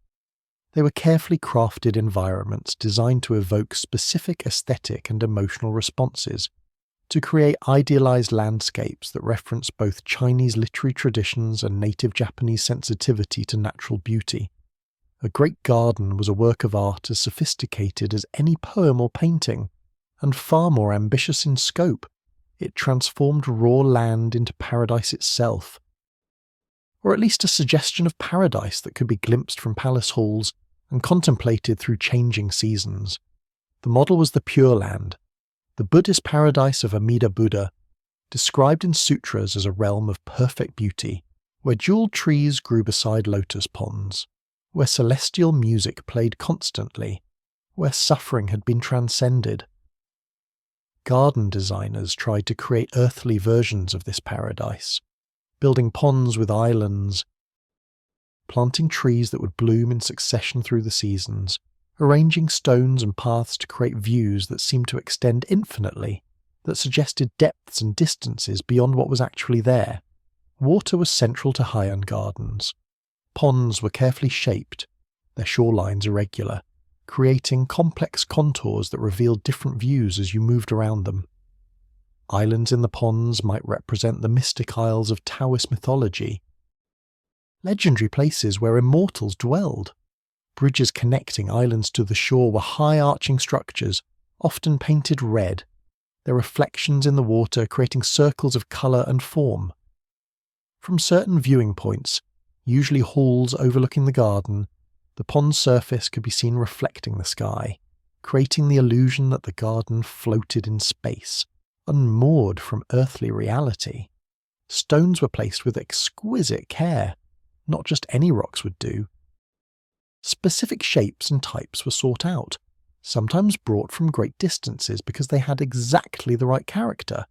They were carefully crafted environments designed to evoke specific aesthetic and emotional responses, to create idealized landscapes that reference both Chinese literary traditions and native Japanese sensitivity to natural beauty. A great garden was a work of art as sophisticated as any poem or painting, and far more ambitious in scope. It transformed raw land into paradise itself, or at least a suggestion of paradise that could be glimpsed from palace halls and contemplated through changing seasons. The model was the Pure Land, the Buddhist paradise of Amida Buddha, described in sutras as a realm of perfect beauty, where jeweled trees grew beside lotus ponds. where celestial music played constantly, where suffering had been transcended. Garden designers tried to create earthly versions of this paradise, building ponds with islands, planting trees that would bloom in succession through the seasons, arranging stones and paths to create views that seemed to extend infinitely, that suggested depths and distances beyond what was actually there. Water was central to Heian gardens. Ponds were carefully shaped, their shorelines irregular, creating complex contours that revealed different views as you moved around them. Islands in the ponds might represent the mystic isles of Taoist mythology, legendary places where immortals dwelled. Bridges connecting islands to the shore were high arching structures, often painted red, their reflections in the water creating circles of colour and form. From certain viewing points, usually halls overlooking the garden, the pond's surface could be seen reflecting the sky, creating the illusion that the garden floated in space, unmoored from earthly reality. Stones were placed with exquisite care. Not just any rocks would do. Specific shapes and types were sought out, sometimes brought from great distances because they had exactly the right character.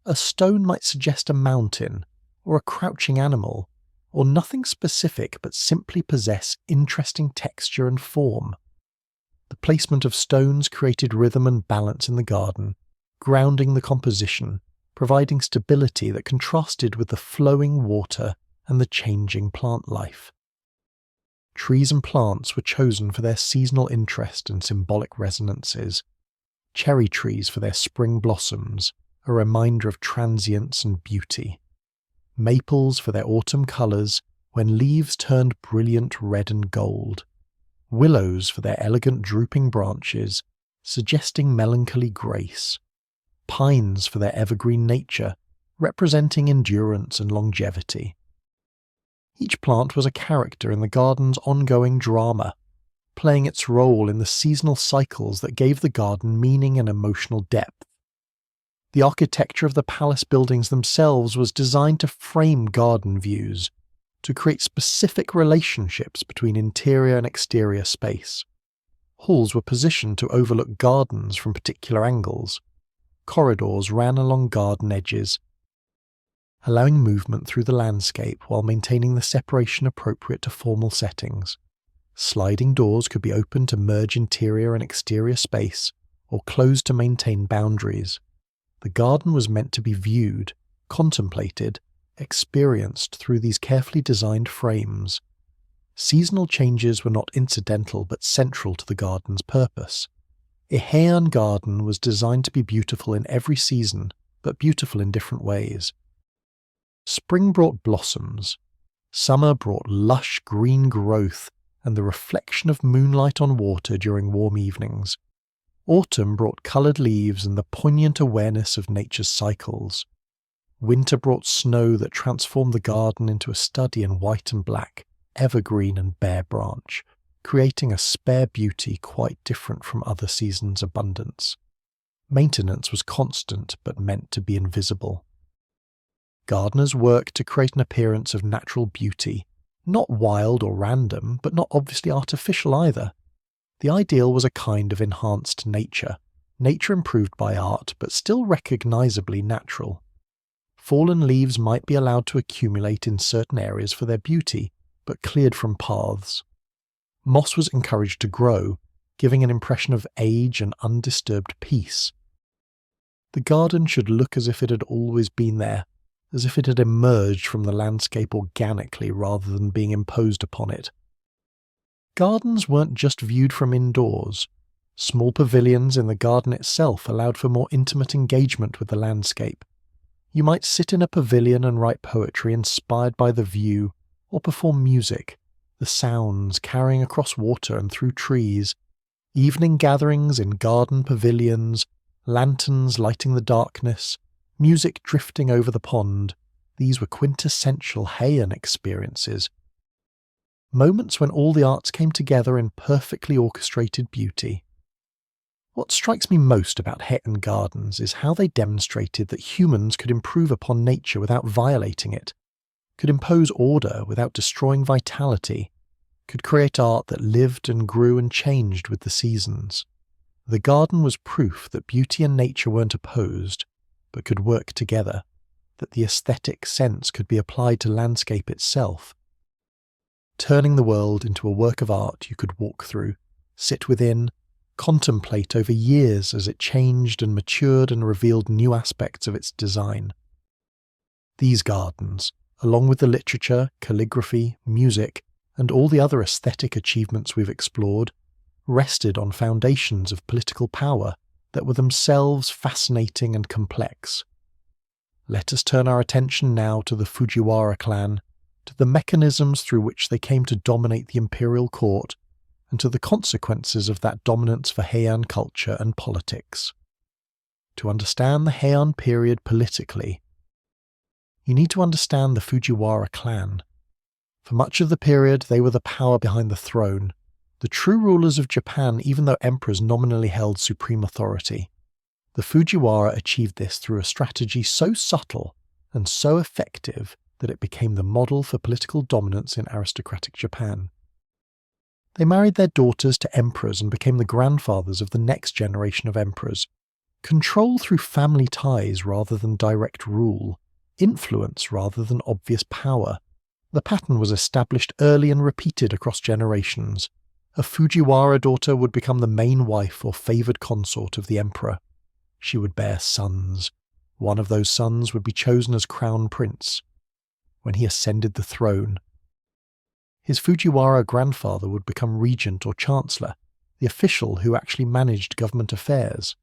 A stone might suggest a mountain, or a crouching animal, or nothing specific but simply possess interesting texture and form. The placement of stones created rhythm and balance in the garden, grounding the composition, providing stability that contrasted with the flowing water and the changing plant life. Trees and plants were chosen for their seasonal interest and symbolic resonances. Cherry trees for their spring blossoms, a reminder of transience and beauty. Maples for their autumn colours, when leaves turned brilliant red and gold. Willows for their elegant drooping branches, suggesting melancholy grace. Pines for their evergreen nature, representing endurance and longevity. Each plant was a character in the garden's ongoing drama, playing its role in the seasonal cycles that gave the garden meaning and emotional depth. The architecture of the palace buildings themselves was designed to frame garden views, to create specific relationships between interior and exterior space. Halls were positioned to overlook gardens from particular angles. Corridors ran along garden edges, allowing movement through the landscape while maintaining the separation appropriate to formal settings. Sliding doors could be opened to merge interior and exterior space, or closed to maintain boundaries. The garden was meant to be viewed, contemplated, experienced through these carefully designed frames. Seasonal changes were not incidental but central to the garden's purpose. A Heian garden was designed to be beautiful in every season, but beautiful in different ways. Spring brought blossoms. Summer brought lush green growth and the reflection of moonlight on water during warm evenings. Autumn brought coloured leaves and the poignant awareness of nature's cycles. Winter brought snow that transformed the garden into a study in white and black, evergreen and bare branch, creating a spare beauty quite different from other seasons' abundance. Maintenance was constant but meant to be invisible. Gardeners worked to create an appearance of natural beauty, not wild or random, but not obviously artificial either. The ideal was a kind of enhanced nature improved by art, but still recognisably natural. Fallen leaves might be allowed to accumulate in certain areas for their beauty, but cleared from paths. Moss was encouraged to grow, giving an impression of age and undisturbed peace. The garden should look as if it had always been there, as if it had emerged from the landscape organically rather than being imposed upon it. Gardens weren't just viewed from indoors. Small pavilions in the garden itself allowed for more intimate engagement with the landscape. You might sit in a pavilion and write poetry inspired by the view, or perform music, the sounds carrying across water and through trees, evening gatherings in garden pavilions, lanterns lighting the darkness, music drifting over the pond. These were quintessential Heian experiences. Moments when all the arts came together in perfectly orchestrated beauty. What strikes me most about Heian gardens is how they demonstrated that humans could improve upon nature without violating it, could impose order without destroying vitality, could create art that lived and grew and changed with the seasons. The garden was proof that beauty and nature weren't opposed, but could work together, that the aesthetic sense could be applied to landscape itself, turning the world into a work of art you could walk through, sit within, contemplate over years as it changed and matured and revealed new aspects of its design. These gardens, along with the literature, calligraphy, music, and all the other aesthetic achievements we've explored, rested on foundations of political power that were themselves fascinating and complex. Let us turn our attention now to the Fujiwara clan, to the mechanisms through which they came to dominate the imperial court, and to the consequences of that dominance for Heian culture and politics. To understand the Heian period politically, you need to understand the Fujiwara clan. For much of the period, they were the power behind the throne, the true rulers of Japan even though emperors nominally held supreme authority. The Fujiwara achieved this through a strategy so subtle and so effective that it became the model for political dominance in aristocratic Japan. They married their daughters to emperors and became the grandfathers of the next generation of emperors. Control through family ties rather than direct rule, influence rather than obvious power. The pattern was established early and repeated across generations. A Fujiwara daughter would become the main wife or favoured consort of the emperor. She would bear sons. One of those sons would be chosen as crown prince. When he ascended the throne, his Fujiwara grandfather would become regent or chancellor, the official who actually managed government affairs.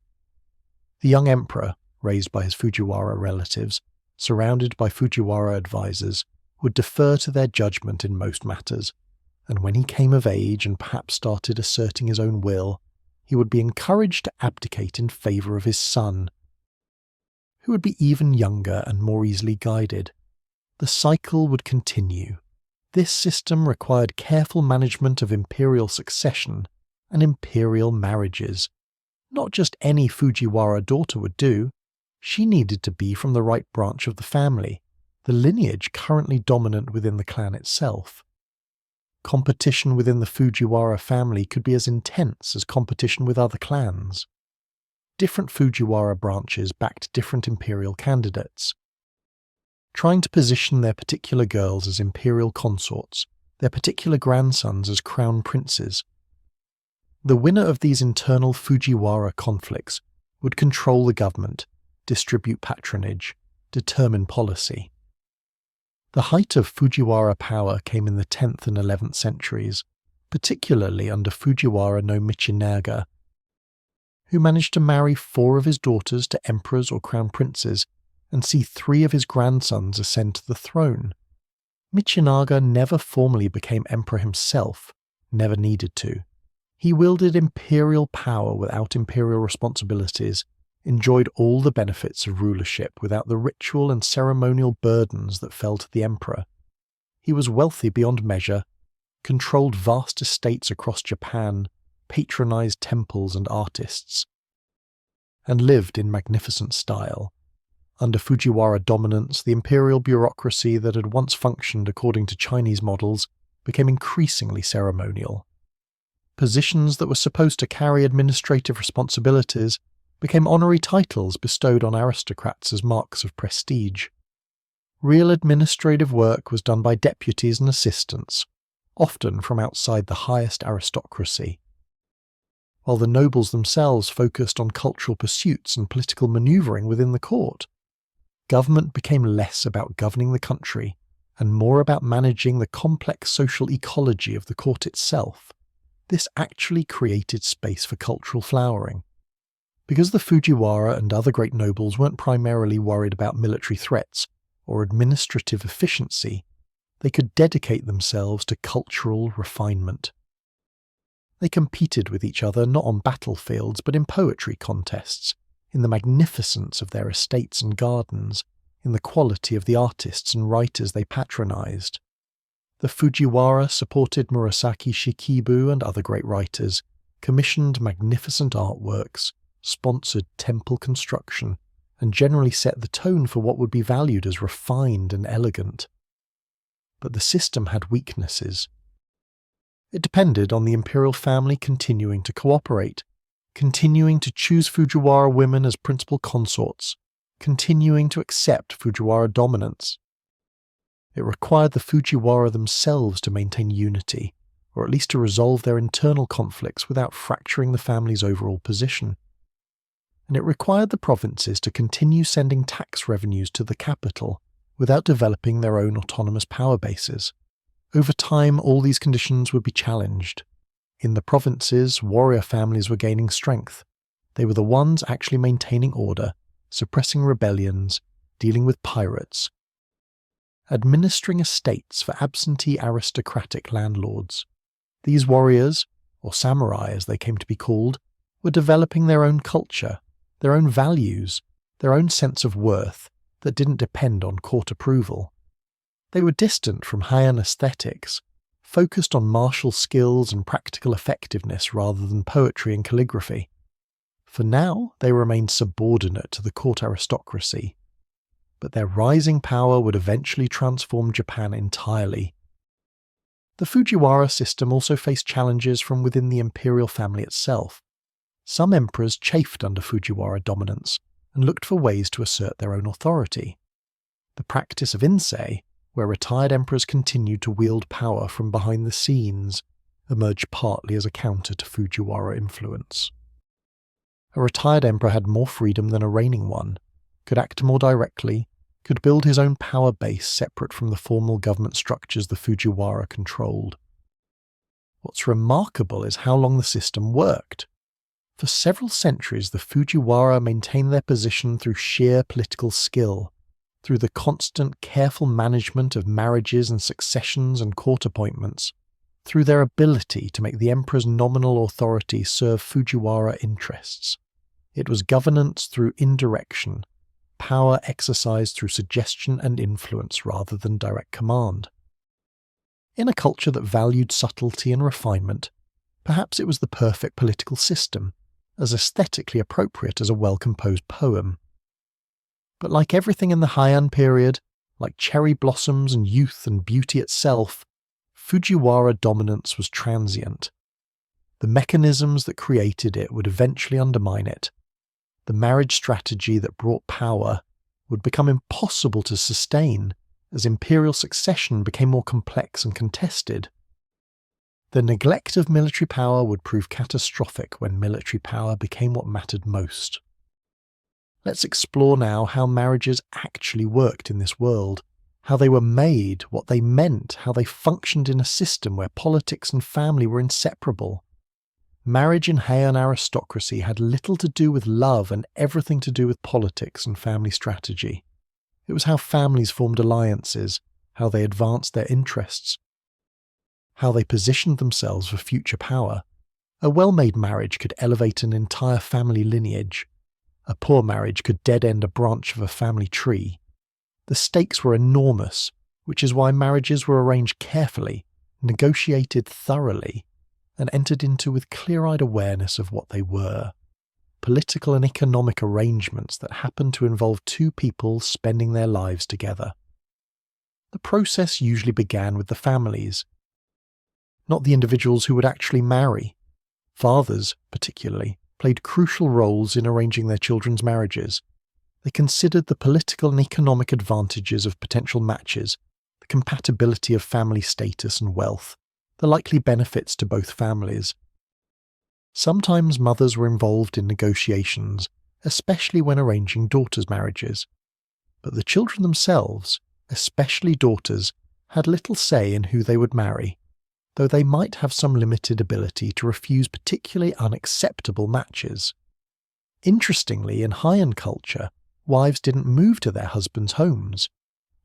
The young emperor, raised by his Fujiwara relatives, surrounded by Fujiwara advisors, would defer to their judgment in most matters, and when he came of age and perhaps started asserting his own will, he would be encouraged to abdicate in favour of his son, who would be even younger and more easily guided. The cycle would continue. This system required careful management of imperial succession and imperial marriages. Not just any Fujiwara daughter would do. She needed to be from the right branch of the family, the lineage currently dominant within the clan itself. Competition within the Fujiwara family could be as intense as competition with other clans. Different Fujiwara branches backed different imperial candidates, trying to position their particular girls as imperial consorts, their particular grandsons as crown princes. The winner of these internal Fujiwara conflicts would control the government, distribute patronage, determine policy. The height of Fujiwara power came in the 10th and 11th centuries, particularly under Fujiwara no Michinaga, who managed to marry 4 of his daughters to emperors or crown princes and see 3 of his grandsons ascend to the throne. Michinaga never formally became emperor himself, never needed to. He wielded imperial power without imperial responsibilities, enjoyed all the benefits of rulership without the ritual and ceremonial burdens that fell to the emperor. He was wealthy beyond measure, controlled vast estates across Japan, patronized temples and artists, and lived in magnificent style. Under Fujiwara dominance, the imperial bureaucracy that had once functioned according to Chinese models became increasingly ceremonial. Positions that were supposed to carry administrative responsibilities became honorary titles bestowed on aristocrats as marks of prestige. Real administrative work was done by deputies and assistants, often from outside the highest aristocracy, while the nobles themselves focused on cultural pursuits and political manoeuvring within the court. Government became less about governing the country and more about managing the complex social ecology of the court itself. This actually created space for cultural flowering. Because the Fujiwara and other great nobles weren't primarily worried about military threats or administrative efficiency, they could dedicate themselves to cultural refinement. They competed with each other not on battlefields but in poetry contests, in the magnificence of their estates and gardens, in the quality of the artists and writers they patronized. The Fujiwara supported Murasaki Shikibu and other great writers, commissioned magnificent artworks, sponsored temple construction, and generally set the tone for what would be valued as refined and elegant. But the system had weaknesses. It depended on the imperial family continuing to cooperate, continuing to choose Fujiwara women as principal consorts, continuing to accept Fujiwara dominance. It required the Fujiwara themselves to maintain unity, or at least to resolve their internal conflicts without fracturing the family's overall position. And it required the provinces to continue sending tax revenues to the capital without developing their own autonomous power bases. Over time, all these conditions would be challenged. In the provinces, warrior families were gaining strength. They were the ones actually maintaining order, suppressing rebellions, dealing with pirates, administering estates for absentee aristocratic landlords. These warriors, or samurai as they came to be called, were developing their own culture, their own values, their own sense of worth that didn't depend on court approval. They were distant from Heian aesthetics, focused on martial skills and practical effectiveness rather than poetry and calligraphy. For now, they remained subordinate to the court aristocracy, but their rising power would eventually transform Japan entirely. The Fujiwara system also faced challenges from within the imperial family itself. Some emperors chafed under Fujiwara dominance and looked for ways to assert their own authority. The practice of insei, where retired emperors continued to wield power from behind the scenes, emerged partly as a counter to Fujiwara influence. A retired emperor had more freedom than a reigning one, could act more directly, could build his own power base separate from the formal government structures the Fujiwara controlled. What's remarkable is how long the system worked. For several centuries, the Fujiwara maintained their position through sheer political skill, through the constant, careful management of marriages and successions and court appointments, through their ability to make the emperor's nominal authority serve Fujiwara interests. It was governance through indirection, power exercised through suggestion and influence rather than direct command. In a culture that valued subtlety and refinement, perhaps it was the perfect political system, as aesthetically appropriate as a well-composed poem. But like everything in the Heian period, like cherry blossoms and youth and beauty itself, Fujiwara dominance was transient. The mechanisms that created it would eventually undermine it. The marriage strategy that brought power would become impossible to sustain as imperial succession became more complex and contested. The neglect of military power would prove catastrophic when military power became what mattered most. Let's explore now how marriages actually worked in this world, how they were made, what they meant, how they functioned in a system where politics and family were inseparable. Marriage in Heian aristocracy had little to do with love and everything to do with politics and family strategy. It was how families formed alliances, how they advanced their interests, how they positioned themselves for future power. A well-made marriage could elevate an entire family lineage. A poor marriage could dead-end a branch of a family tree. The stakes were enormous, which is why marriages were arranged carefully, negotiated thoroughly, and entered into with clear-eyed awareness of what they were. Political and economic arrangements that happened to involve two people spending their lives together. The process usually began with the families, not the individuals who would actually marry. Fathers, particularly, played crucial roles in arranging their children's marriages. They considered the political and economic advantages of potential matches, the compatibility of family status and wealth, the likely benefits to both families. Sometimes mothers were involved in negotiations, especially when arranging daughters' marriages. But the children themselves, especially daughters, had little say in who they would marry, though they might have some limited ability to refuse particularly unacceptable matches. Interestingly, in Heian culture, wives didn't move to their husbands' homes.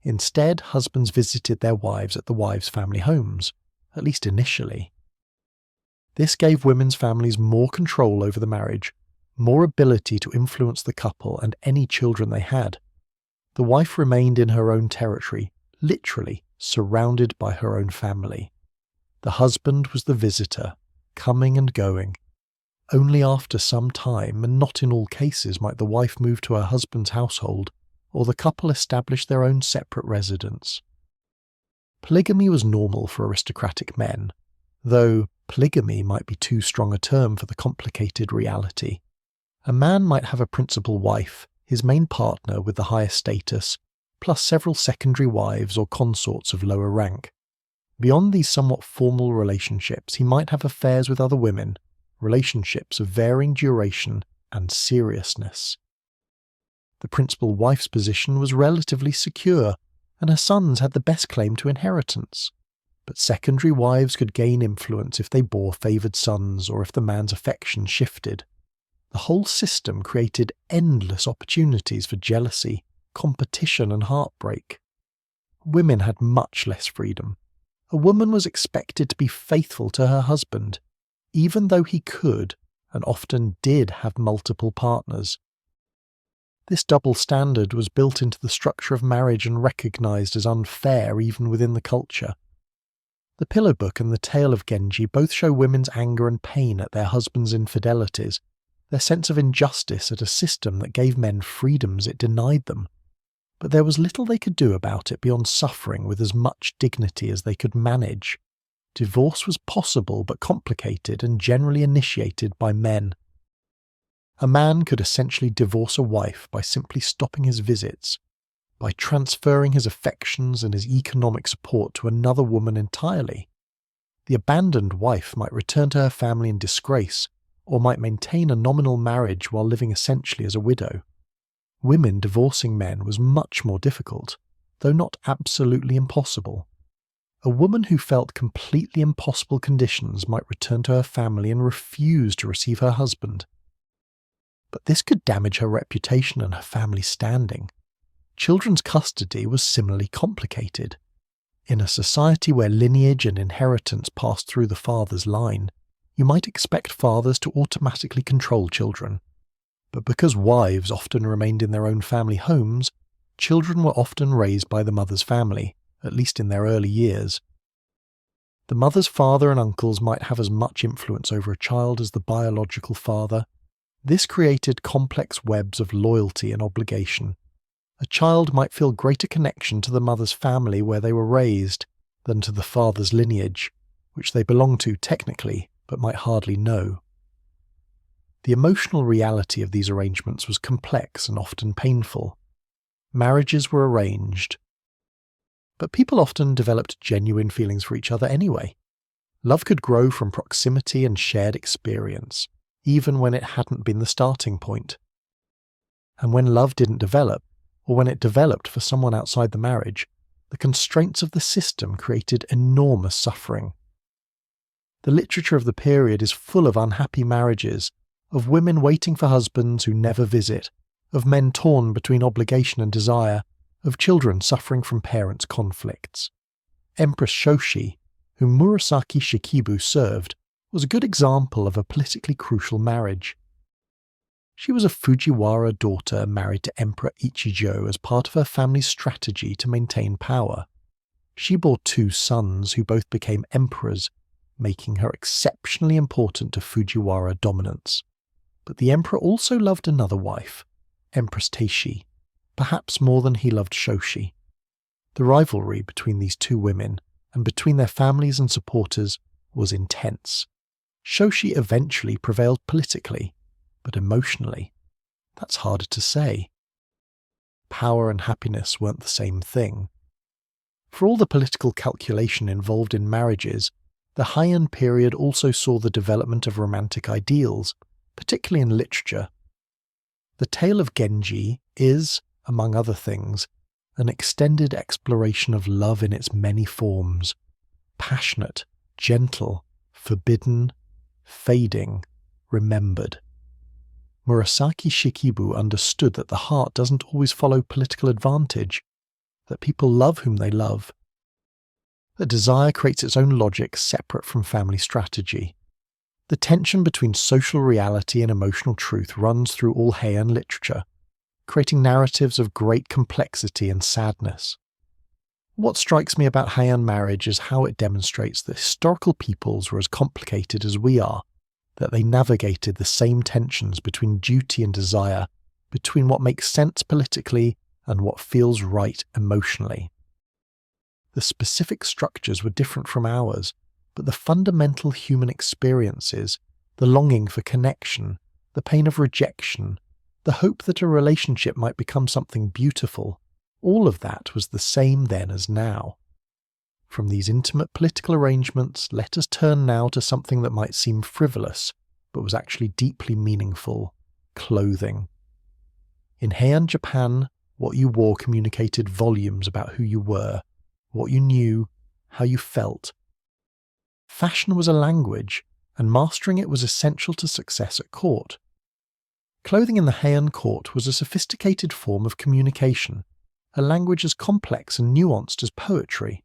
Instead, husbands visited their wives at the wives' family homes, at least initially. This gave women's families more control over the marriage, more ability to influence the couple and any children they had. The wife remained in her own territory, literally surrounded by her own family. The husband was the visitor, coming and going. Only after some time, and not in all cases, might the wife move to her husband's household, or the couple establish their own separate residence. Polygamy was normal for aristocratic men. though polygamy might be too strong a term for the complicated reality. A man might have a principal wife, his main partner with the highest status, plus several secondary wives or consorts of lower rank. Beyond these somewhat formal relationships, he might have affairs with other women, relationships of varying duration and seriousness. The principal wife's position was relatively secure, and her sons had the best claim to inheritance. But secondary wives could gain influence if they bore favoured sons or if the man's affection shifted. The whole system created endless opportunities for jealousy, competition and heartbreak. Women had much less freedom. A woman was expected to be faithful to her husband, even though he could, and often did, have multiple partners. This double standard was built into the structure of marriage and recognised as unfair even within the culture. The Pillow Book and the Tale of Genji both show women's anger and pain at their husbands' infidelities, their sense of injustice at a system that gave men freedoms it denied them. But there was little they could do about it beyond suffering with as much dignity as they could manage. Divorce was possible but complicated and generally initiated by men. A man could essentially divorce a wife by simply stopping his visits, by transferring his affections and his economic support to another woman entirely. The abandoned wife might return to her family in disgrace, or might maintain a nominal marriage while living essentially as a widow. Women divorcing men was much more difficult, though not absolutely impossible. A woman who felt completely impossible conditions might return to her family and refuse to receive her husband. But this could damage her reputation and her family standing. Children's custody was similarly complicated. In a society where lineage and inheritance passed through the father's line, you might expect fathers to automatically control children. But because wives often remained in their own family homes, children were often raised by the mother's family, at least in their early years. The mother's father and uncles might have as much influence over a child as the biological father. This created complex webs of loyalty and obligation. A child might feel greater connection to the mother's family where they were raised than to the father's lineage, which they belonged to technically, but might hardly know. The emotional reality of these arrangements was complex and often painful. Marriages were arranged, but people often developed genuine feelings for each other anyway. Love could grow from proximity and shared experience, even when it hadn't been the starting point. And when love didn't develop, or when it developed for someone outside the marriage, the constraints of the system created enormous suffering. The literature of the period is full of unhappy marriages, of women waiting for husbands who never visit, of men torn between obligation and desire, of children suffering from parents' conflicts. Empress Shoshi, whom Murasaki Shikibu served, was a good example of a politically crucial marriage. She was a Fujiwara daughter married to Emperor Ichijo as part of her family's strategy to maintain power. She bore 2 sons who both became emperors, making her exceptionally important to Fujiwara dominance. But the emperor also loved another wife, Empress Teishi, perhaps more than he loved Shoshi. The rivalry between these 2 women, and between their families and supporters, was intense. Shoshi eventually prevailed politically, but emotionally, that's harder to say. Power and happiness weren't the same thing. For all the political calculation involved in marriages, the Heian period also saw the development of romantic ideals, particularly in literature. The Tale of Genji is, among other things, an extended exploration of love in its many forms: passionate, gentle, forbidden, fading, remembered. Murasaki Shikibu understood that the heart doesn't always follow political advantage, that people love whom they love, that desire creates its own logic separate from family strategy. The tension between social reality and emotional truth runs through all Heian literature, creating narratives of great complexity and sadness. What strikes me about Heian marriage is how it demonstrates that historical peoples were as complicated as we are, that they navigated the same tensions between duty and desire, between what makes sense politically and what feels right emotionally. The specific structures were different from ours, but the fundamental human experiences, the longing for connection, the pain of rejection, the hope that a relationship might become something beautiful, all of that was the same then as now. From these intimate political arrangements, let us turn now to something that might seem frivolous, but was actually deeply meaningful: clothing. In Heian Japan, what you wore communicated volumes about who you were, what you knew, how you felt. Fashion was a language, and mastering it was essential to success at court. Clothing in the Heian court was a sophisticated form of communication, a language as complex and nuanced as poetry.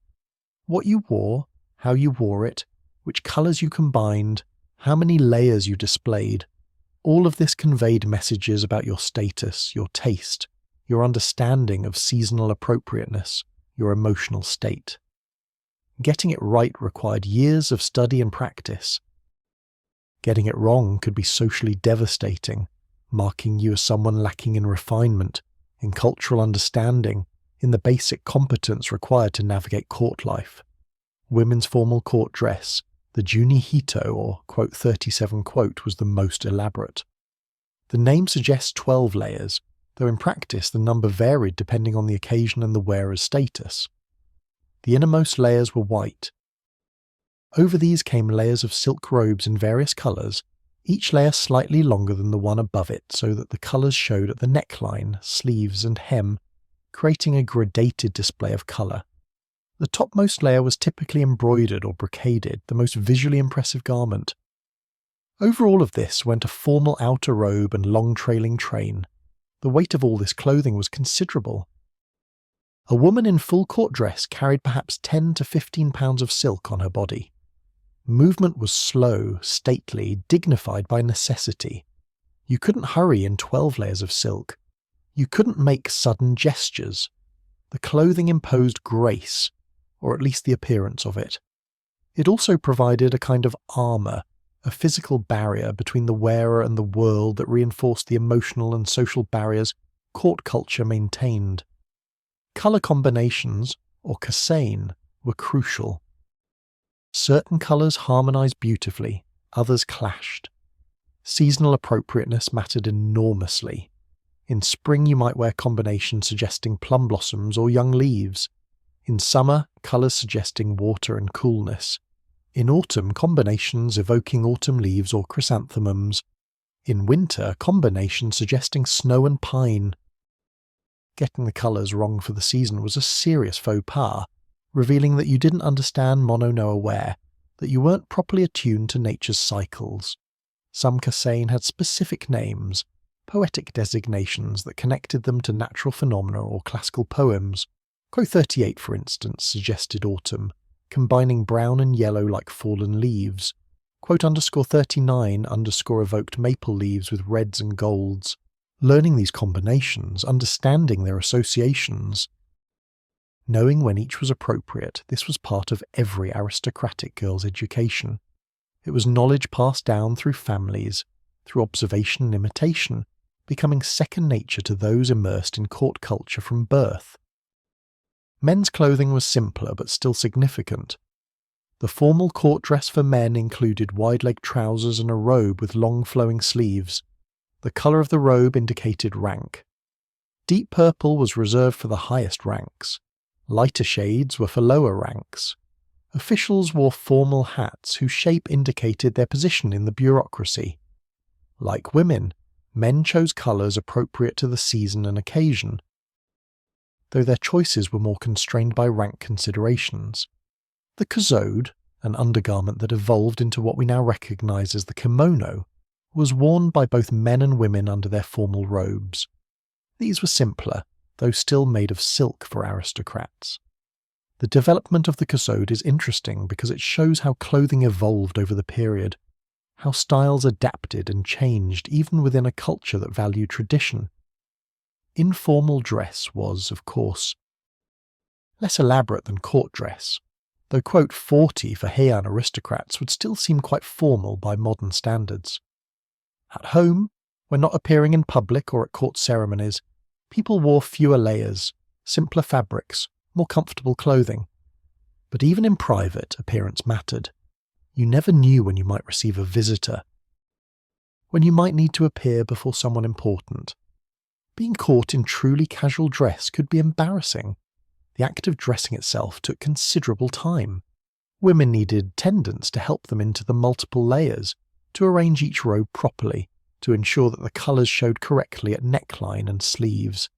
What you wore, how you wore it, which colours you combined, how many layers you displayed, all of this conveyed messages about your status, your taste, your understanding of seasonal appropriateness, your emotional state. Getting it right required years of study and practice. Getting it wrong could be socially devastating, marking you as someone lacking in refinement, in cultural understanding, in the basic competence required to navigate court life. Women's formal court dress, the Juni Hito, or quote 37 quote, was the most elaborate. The name suggests 12 layers, though in practice the number varied depending on the occasion and the wearer's status. The innermost layers were white. Over these came layers of silk robes in various colours, each layer slightly longer than the one above it so that the colours showed at the neckline, sleeves and hem, creating a gradated display of colour. The topmost layer was typically embroidered or brocaded, the most visually impressive garment. Over all of this went a formal outer robe and long trailing train. The weight of all this clothing was considerable. A woman in full court dress carried perhaps 10 to 15 pounds of silk on her body. Movement was slow, stately, dignified by necessity. You couldn't hurry in 12 layers of silk. You couldn't make sudden gestures. The clothing imposed grace, or at least the appearance of it. It also provided a kind of armour, a physical barrier between the wearer and the world that reinforced the emotional and social barriers court culture maintained. Colour combinations, or kasein, were crucial. Certain colours harmonised beautifully, others clashed. Seasonal appropriateness mattered enormously. In spring you might wear combinations suggesting plum blossoms or young leaves. In summer, colours suggesting water and coolness. In autumn, combinations evoking autumn leaves or chrysanthemums. In winter, combinations suggesting snow and pine. Getting the colours wrong for the season was a serious faux pas, revealing that you didn't understand mono-noa wear, that you weren't properly attuned to nature's cycles. Some kasein had specific names, poetic designations that connected them to natural phenomena or classical poems. Quote 38, for instance, suggested autumn, combining brown and yellow like fallen leaves. Quote _39 evoked maple leaves with reds and golds. Learning these combinations, understanding their associations, knowing when each was appropriate, this was part of every aristocratic girl's education. It was knowledge passed down through families, through observation and imitation, becoming second nature to those immersed in court culture from birth. Men's clothing was simpler but still significant. The formal court dress for men included wide-leg trousers and a robe with long flowing sleeves. The colour of the robe indicated rank. Deep purple was reserved for the highest ranks. Lighter shades were for lower ranks. Officials wore formal hats whose shape indicated their position in the bureaucracy. Like women, men chose colours appropriate to the season and occasion, though their choices were more constrained by rank considerations. The kazode, an undergarment that evolved into what we now recognise as the kimono, was worn by both men and women under their formal robes. These were simpler, though still made of silk for aristocrats. The development of the kazode is interesting because it shows how clothing evolved over the period, how styles adapted and changed even within a culture that valued tradition. Informal dress was, of course, less elaborate than court dress, though quote 40 for Heian aristocrats would still seem quite formal by modern standards. At home, when not appearing in public or at court ceremonies, people wore fewer layers, simpler fabrics, more comfortable clothing. But even in private, appearance mattered. You never knew when you might receive a visitor, when you might need to appear before someone important. Being caught in truly casual dress could be embarrassing. The act of dressing itself took considerable time. Women needed attendants to help them into the multiple layers, to arrange each robe properly, to ensure that the colours showed correctly at neckline and sleeves.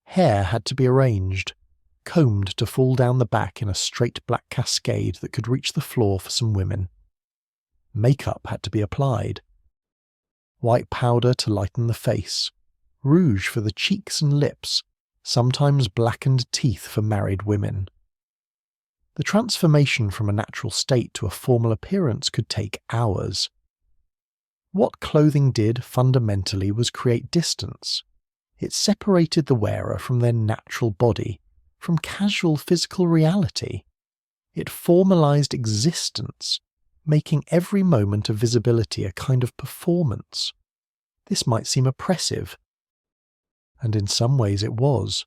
Hair had to be arranged, combed to fall down the back in a straight black cascade that could reach the floor for some women. Makeup had to be applied. White powder to lighten the face, rouge for the cheeks and lips, sometimes blackened teeth for married women. The transformation from a natural state to a formal appearance could take hours. What clothing did fundamentally was create distance. It separated the wearer from their natural body, from casual physical reality. It formalized existence, making every moment of visibility a kind of performance. This might seem oppressive, and in some ways it was,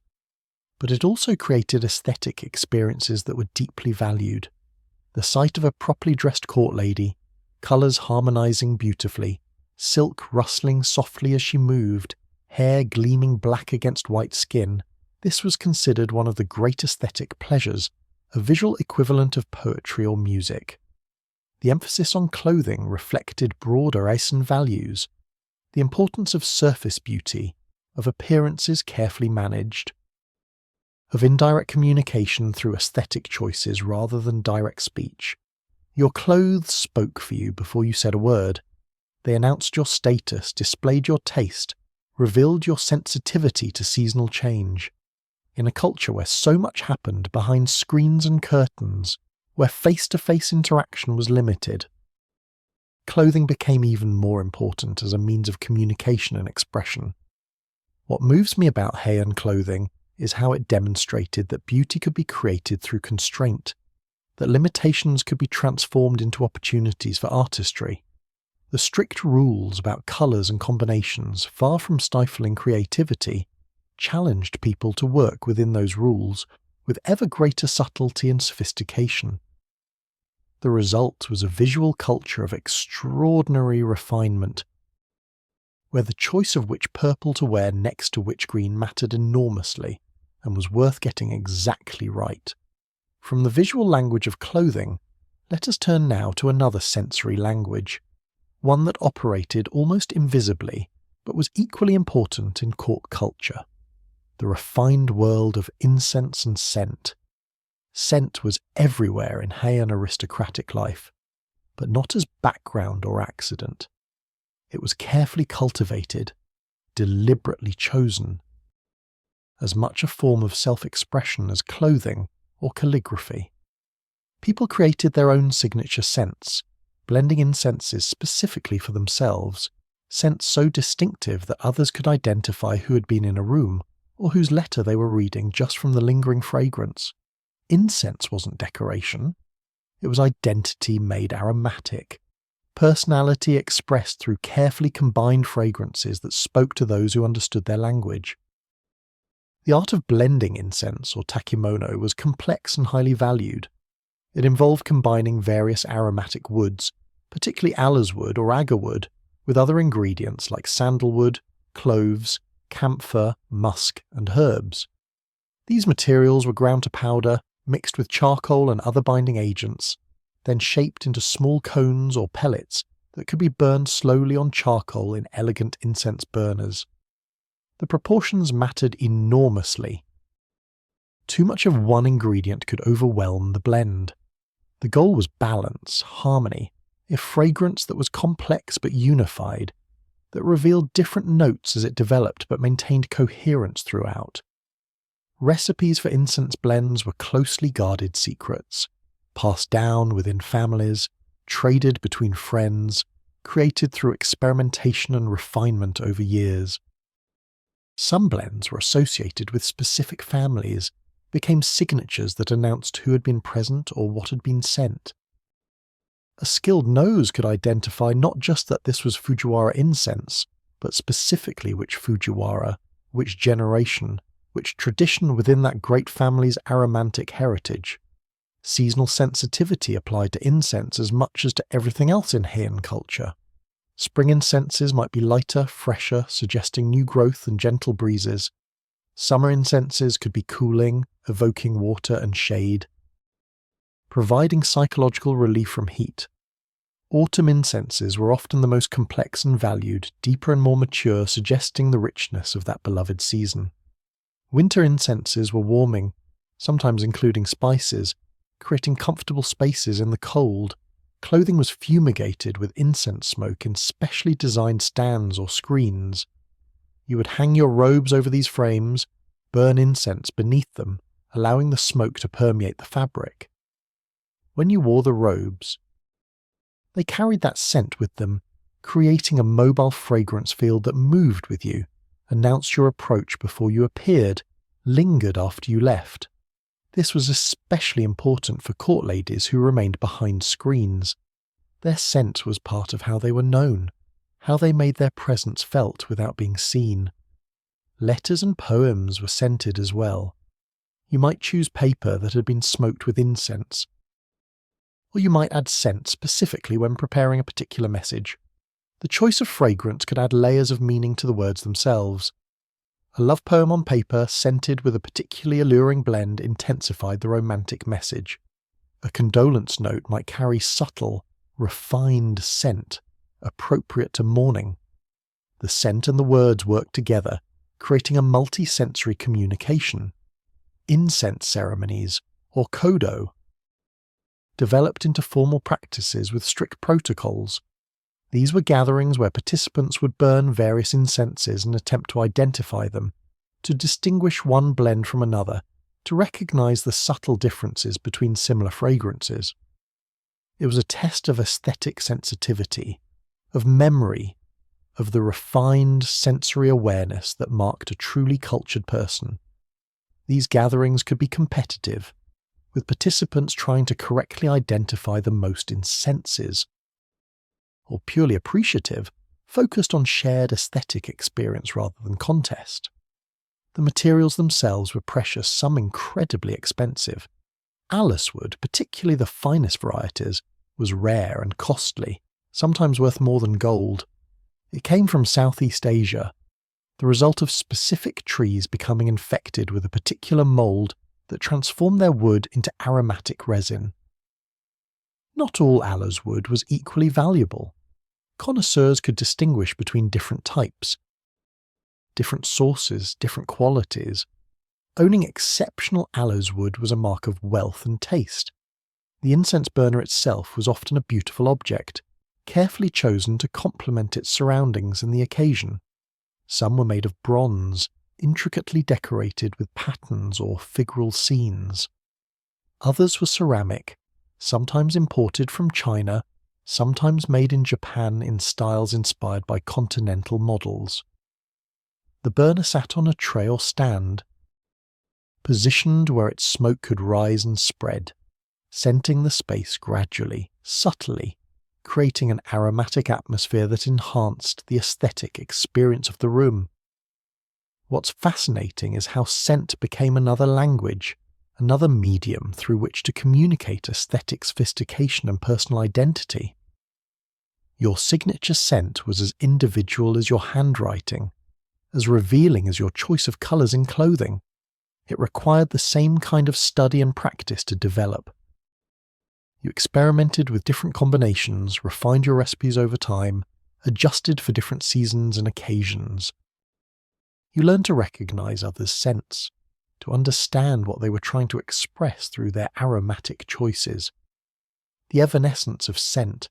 but it also created aesthetic experiences that were deeply valued. The sight of a properly dressed court lady, colours harmonizing beautifully, silk rustling softly as she moved, hair gleaming black against white skin, this was considered one of the great aesthetic pleasures, a visual equivalent of poetry or music. The emphasis on clothing reflected broader Asian values, the importance of surface beauty, of appearances carefully managed, of indirect communication through aesthetic choices rather than direct speech. Your clothes spoke for you before you said a word. They announced your status, displayed your taste, revealed your sensitivity to seasonal change. In a culture where so much happened behind screens and curtains, where face-to-face interaction was limited, clothing became even more important as a means of communication and expression. What moves me about Heian clothing is how it demonstrated that beauty could be created through constraint, that limitations could be transformed into opportunities for artistry. The strict rules about colours and combinations, far from stifling creativity, challenged people to work within those rules with ever greater subtlety and sophistication. The result was a visual culture of extraordinary refinement, where the choice of which purple to wear next to which green mattered enormously and was worth getting exactly right. From the visual language of clothing, let us turn now to another sensory language, one that operated almost invisibly but was equally important in court culture: the refined world of incense and scent. Scent was everywhere in Heian aristocratic life, but not as background or accident. It was carefully cultivated, deliberately chosen, as much a form of self-expression as clothing or calligraphy. People created their own signature scents, blending incenses specifically for themselves, scents so distinctive that others could identify who had been in a room or whose letter they were reading just from the lingering fragrance. Incense wasn't decoration. It was identity made aromatic, personality expressed through carefully combined fragrances that spoke to those who understood their language. The art of blending incense, or takemono, was complex and highly valued. It involved combining various aromatic woods, particularly aloes wood or agar wood, with other ingredients like sandalwood, cloves, camphor, musk, and herbs. These materials were ground to powder, mixed with charcoal and other binding agents, then shaped into small cones or pellets that could be burned slowly on charcoal in elegant incense burners. The proportions mattered enormously. Too much of one ingredient could overwhelm the blend. The goal was balance, harmony, a fragrance that was complex but unified, that revealed different notes as it developed but maintained coherence throughout. Recipes for incense blends were closely guarded secrets, passed down within families, traded between friends, created through experimentation and refinement over years. Some blends were associated with specific families, became signatures that announced who had been present or what had been sent. A skilled nose could identify not just that this was Fujiwara incense, but specifically which Fujiwara, which generation, which tradition within that great family's aromantic heritage. Seasonal sensitivity applied to incense as much as to everything else in Heian culture. Spring incenses might be lighter, fresher, suggesting new growth and gentle breezes. Summer incenses could be cooling, evoking water and shade, providing psychological relief from heat. Autumn incenses were often the most complex and valued, deeper and more mature, suggesting the richness of that beloved season. Winter incenses were warming, sometimes including spices, creating comfortable spaces in the cold. Clothing was fumigated with incense smoke in specially designed stands or screens. You would hang your robes over these frames, burn incense beneath them, allowing the smoke to permeate the fabric. When you wore the robes, they carried that scent with them, creating a mobile fragrance field that moved with you, announced your approach before you appeared, lingered after you left. This was especially important for court ladies who remained behind screens. Their scent was part of how they were known, how they made their presence felt without being seen. Letters and poems were scented as well. You might choose paper that had been smoked with incense, or you might add scent specifically when preparing a particular message. The choice of fragrance could add layers of meaning to the words themselves. A love poem on paper, scented with a particularly alluring blend, intensified the romantic message. A condolence note might carry subtle, refined scent, appropriate to mourning. The scent and the words worked together, creating a multi-sensory communication. Incense ceremonies, or kodo, developed into formal practices with strict protocols. These were gatherings where participants would burn various incenses and attempt to identify them, to distinguish one blend from another, to recognize the subtle differences between similar fragrances. It was a test of aesthetic sensitivity, of memory, of the refined sensory awareness that marked a truly cultured person. These gatherings could be competitive, with participants trying to correctly identify the most incenses, or purely appreciative, focused on shared aesthetic experience rather than contest. The materials themselves were precious, some incredibly expensive. Aloes wood, particularly the finest varieties, was rare and costly, sometimes worth more than gold. It came from Southeast Asia, the result of specific trees becoming infected with a particular mold that transformed their wood into aromatic resin. Not all aloes wood was equally valuable. Connoisseurs could distinguish between different types, different sources, different qualities. Owning exceptional aloes wood was a mark of wealth and taste. The incense burner itself was often a beautiful object, carefully chosen to complement its surroundings and the occasion. Some were made of bronze, intricately decorated with patterns or figural scenes. Others were ceramic, sometimes imported from China, sometimes made in Japan in styles inspired by continental models. The burner sat on a tray or stand, positioned where its smoke could rise and spread, scenting the space gradually, subtly, creating an aromatic atmosphere that enhanced the aesthetic experience of the room. What's fascinating is how scent became another language, another medium through which to communicate aesthetic sophistication and personal identity. Your signature scent was as individual as your handwriting, as revealing as your choice of colours in clothing. It required the same kind of study and practice to develop. You experimented with different combinations, refined your recipes over time, adjusted for different seasons and occasions. You learned to recognize others' scents, to understand what they were trying to express through their aromatic choices. The evanescence of scent,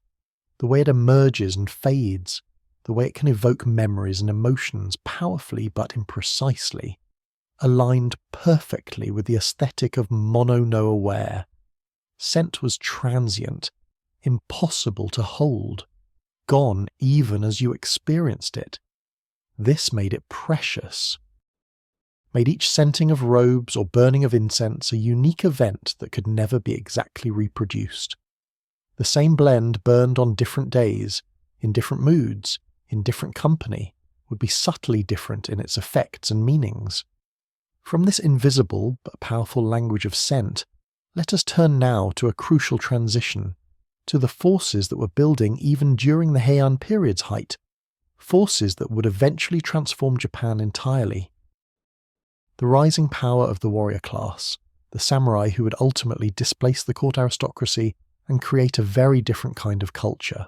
the way it emerges and fades, the way it can evoke memories and emotions powerfully but imprecisely, aligned perfectly with the aesthetic of mono-no-aware. Scent was transient, impossible to hold, gone even as you experienced it. This made it precious, made each scenting of robes or burning of incense a unique event that could never be exactly reproduced. The same blend burned on different days, in different moods, in different company, would be subtly different in its effects and meanings. From this invisible but powerful language of scent, let us turn now to a crucial transition, to the forces that were building even during the Heian Period's height, forces that would eventually transform Japan entirely. The rising power of the warrior class, the samurai who would ultimately displace the court aristocracy and create a very different kind of culture.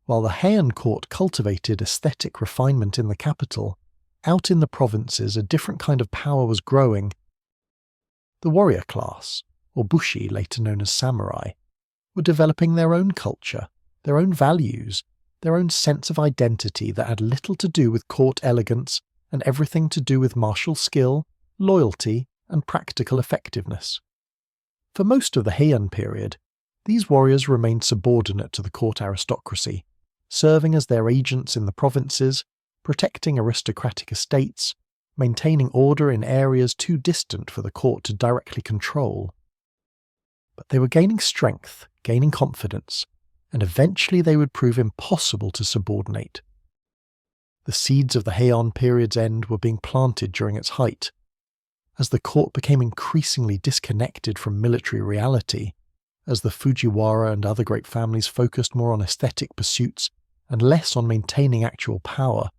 While the Heian court cultivated aesthetic refinement in the capital, out in the provinces a different kind of power was growing. The warrior class, or bushi, later known as samurai, were developing their own culture, their own values, their own sense of identity that had little to do with court elegance and everything to do with martial skill, loyalty, and practical effectiveness. For most of the Heian period, these warriors remained subordinate to the court aristocracy, serving as their agents in the provinces, protecting aristocratic estates, maintaining order in areas too distant for the court to directly control. But they were gaining strength, gaining confidence, and eventually they would prove impossible to subordinate. The seeds of the Heian period's end were being planted during its height. As the court became increasingly disconnected from military reality, as the Fujiwara and other great families focused more on aesthetic pursuits and less on maintaining actual power,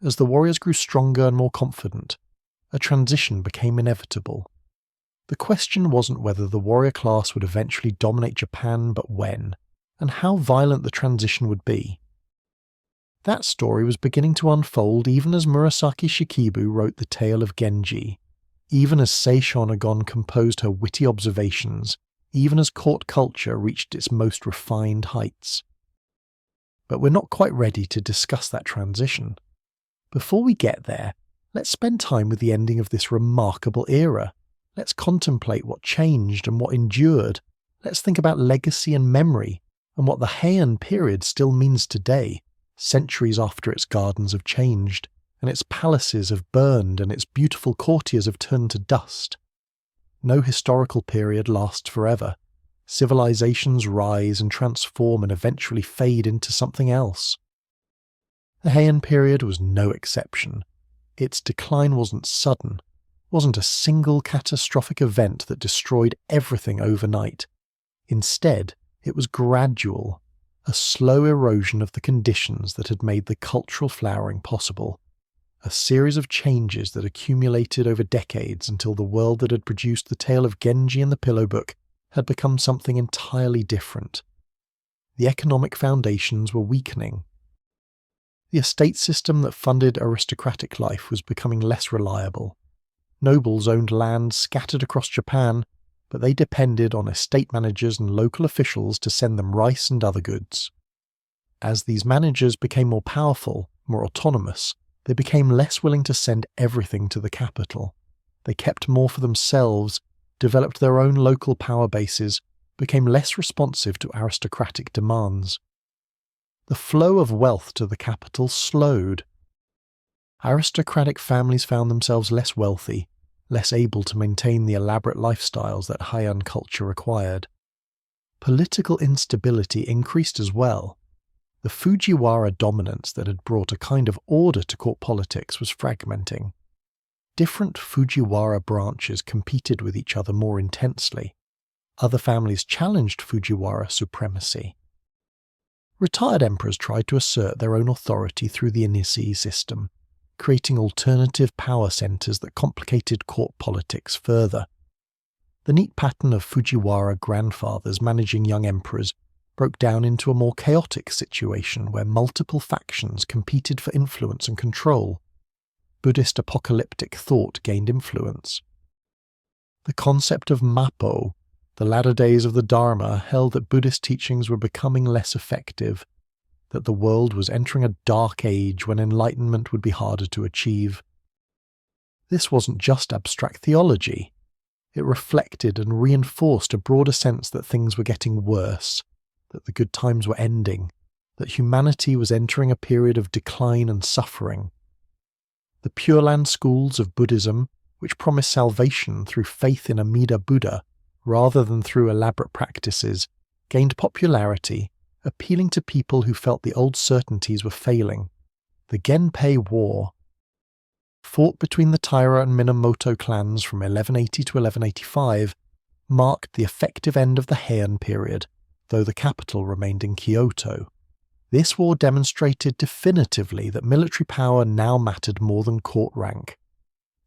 as the warriors grew stronger and more confident, a transition became inevitable. The question wasn't whether the warrior class would eventually dominate Japan, but when, and how violent the transition would be. That story was beginning to unfold even as Murasaki Shikibu wrote the tale of Genji, even as Sei Shonagon composed her witty observations, even as court culture reached its most refined heights. But we're not quite ready to discuss that transition. Before we get there, let's spend time with the ending of this remarkable era. Let's contemplate what changed and what endured. Let's think about legacy and memory, and what the Heian period still means today, centuries after its gardens have changed, and its palaces have burned, and its beautiful courtiers have turned to dust. No historical period lasts forever. Civilizations rise and transform and eventually fade into something else. The Heian period was no exception. Its decline wasn't sudden, wasn't a single catastrophic event that destroyed everything overnight. Instead, it was gradual, a slow erosion of the conditions that had made the cultural flowering possible, a series of changes that accumulated over decades until the world that had produced the tale of Genji and the Pillow Book had become something entirely different. The economic foundations were weakening. The estate system that funded aristocratic life was becoming less reliable. Nobles owned land scattered across Japan, but they depended on estate managers and local officials to send them rice and other goods. As these managers became more powerful, more autonomous, they became less willing to send everything to the capital. They kept more for themselves, developed their own local power bases, became less responsive to aristocratic demands. The flow of wealth to the capital slowed. Aristocratic families found themselves less wealthy, less able to maintain the elaborate lifestyles that Heian culture required. Political instability increased as well. The Fujiwara dominance that had brought a kind of order to court politics was fragmenting. Different Fujiwara branches competed with each other more intensely. Other families challenged Fujiwara supremacy. Retired emperors tried to assert their own authority through the Inisi system, creating alternative power centres that complicated court politics further. The neat pattern of Fujiwara grandfathers managing young emperors broke down into a more chaotic situation where multiple factions competed for influence and control. Buddhist apocalyptic thought gained influence. The concept of Mappo, the latter days of the Dharma, held that Buddhist teachings were becoming less effective, that the world was entering a dark age when enlightenment would be harder to achieve. This wasn't just abstract theology. It reflected and reinforced a broader sense that things were getting worse, that the good times were ending, that humanity was entering a period of decline and suffering. The Pure Land schools of Buddhism, which promise salvation through faith in Amida Buddha rather than through elaborate practices, gained popularity, appealing to people who felt the old certainties were failing. The Genpei War, fought between the Taira and Minamoto clans from 1180 to 1185, marked the effective end of the Heian period, though the capital remained in Kyoto. This war demonstrated definitively that military power now mattered more than court rank,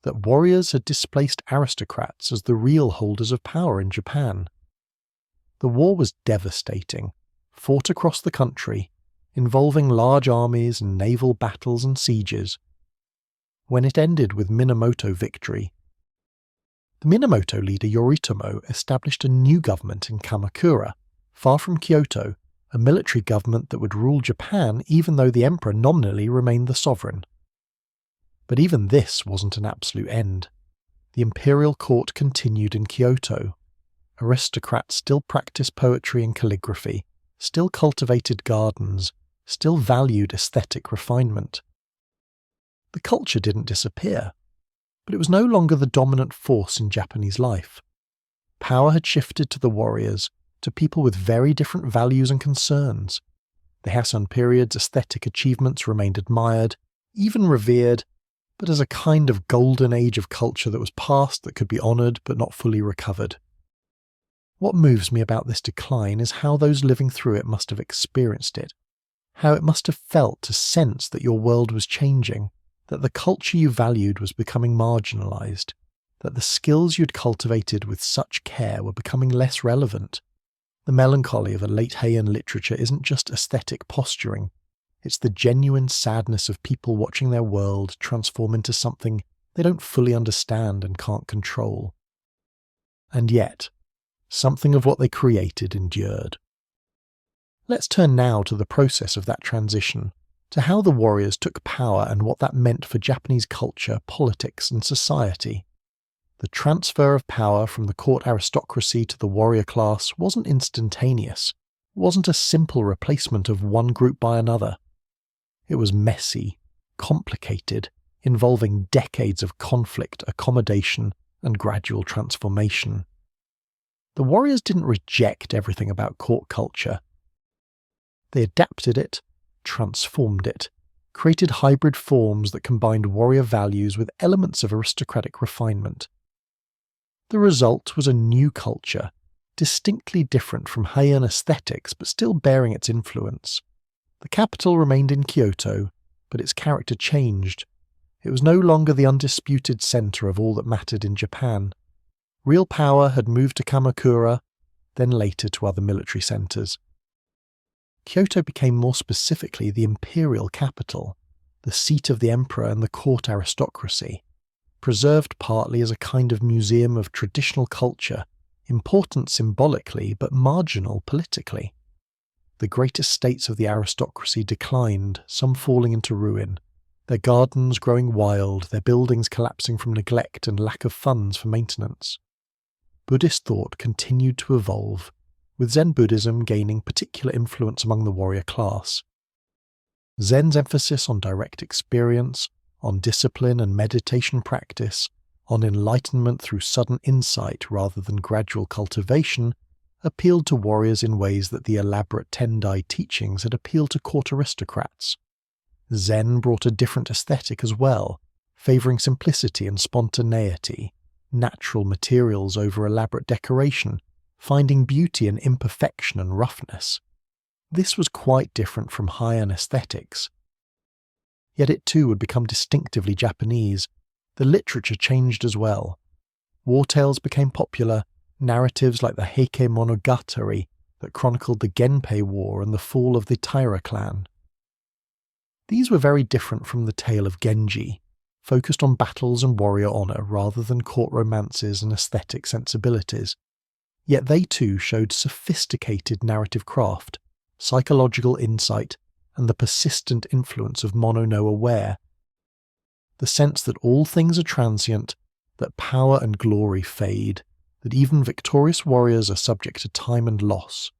that warriors had displaced aristocrats as the real holders of power in Japan. The war was devastating, fought across the country, involving large armies and naval battles and sieges. When it ended with Minamoto victory, the Minamoto leader Yoritomo established a new government in Kamakura, far from Kyoto, a military government that would rule Japan even though the emperor nominally remained the sovereign. But even this wasn't an absolute end. The imperial court continued in Kyoto. Aristocrats still practiced poetry and calligraphy, still cultivated gardens, still valued aesthetic refinement. The culture didn't disappear, but it was no longer the dominant force in Japanese life. Power had shifted to the warriors, to people with very different values and concerns. The Heian Period's aesthetic achievements remained admired, even revered, but as a kind of golden age of culture that was past that could be honoured but not fully recovered. What moves me about this decline is how those living through it must have experienced it, how it must have felt to sense that your world was changing, that the culture you valued was becoming marginalised, that the skills you'd cultivated with such care were becoming less relevant. The melancholy of a late Heian literature isn't just aesthetic posturing, it's the genuine sadness of people watching their world transform into something they don't fully understand and can't control. And yet, something of what they created endured. Let's turn now to the process of that transition, to how the warriors took power and what that meant for Japanese culture, politics, and society. The transfer of power from the court aristocracy to the warrior class wasn't instantaneous, wasn't a simple replacement of one group by another. It was messy, complicated, involving decades of conflict, accommodation, and gradual transformation. The warriors didn't reject everything about court culture. They adapted it, transformed it, created hybrid forms that combined warrior values with elements of aristocratic refinement. The result was a new culture, distinctly different from Heian aesthetics but still bearing its influence. The capital remained in Kyoto, but its character changed. It was no longer the undisputed centre of all that mattered in Japan. Real power had moved to Kamakura, then later to other military centres. Kyoto became more specifically the imperial capital, the seat of the emperor and the court aristocracy, preserved partly as a kind of museum of traditional culture, important symbolically but marginal politically. The great estates of the aristocracy declined, some falling into ruin, their gardens growing wild, their buildings collapsing from neglect and lack of funds for maintenance. Buddhist thought continued to evolve, with Zen Buddhism gaining particular influence among the warrior class. Zen's emphasis on direct experience, on discipline and meditation practice, on enlightenment through sudden insight rather than gradual cultivation, appealed to warriors in ways that the elaborate Tendai teachings had appealed to court aristocrats. Zen brought a different aesthetic as well, favouring simplicity and spontaneity, natural materials over elaborate decoration, finding beauty in imperfection and roughness. This was quite different from Heian aesthetics. Yet it too would become distinctively Japanese. The literature changed as well. War tales became popular, narratives like the Heike Monogatari that chronicled the Genpei War and the fall of the Taira clan. These were very different from the tale of Genji, focused on battles and warrior honour rather than court romances and aesthetic sensibilities. Yet they too showed sophisticated narrative craft, psychological insight, and the persistent influence of Mono no Aware. The sense that all things are transient, that power and glory fade, that even victorious warriors are subject to time and loss.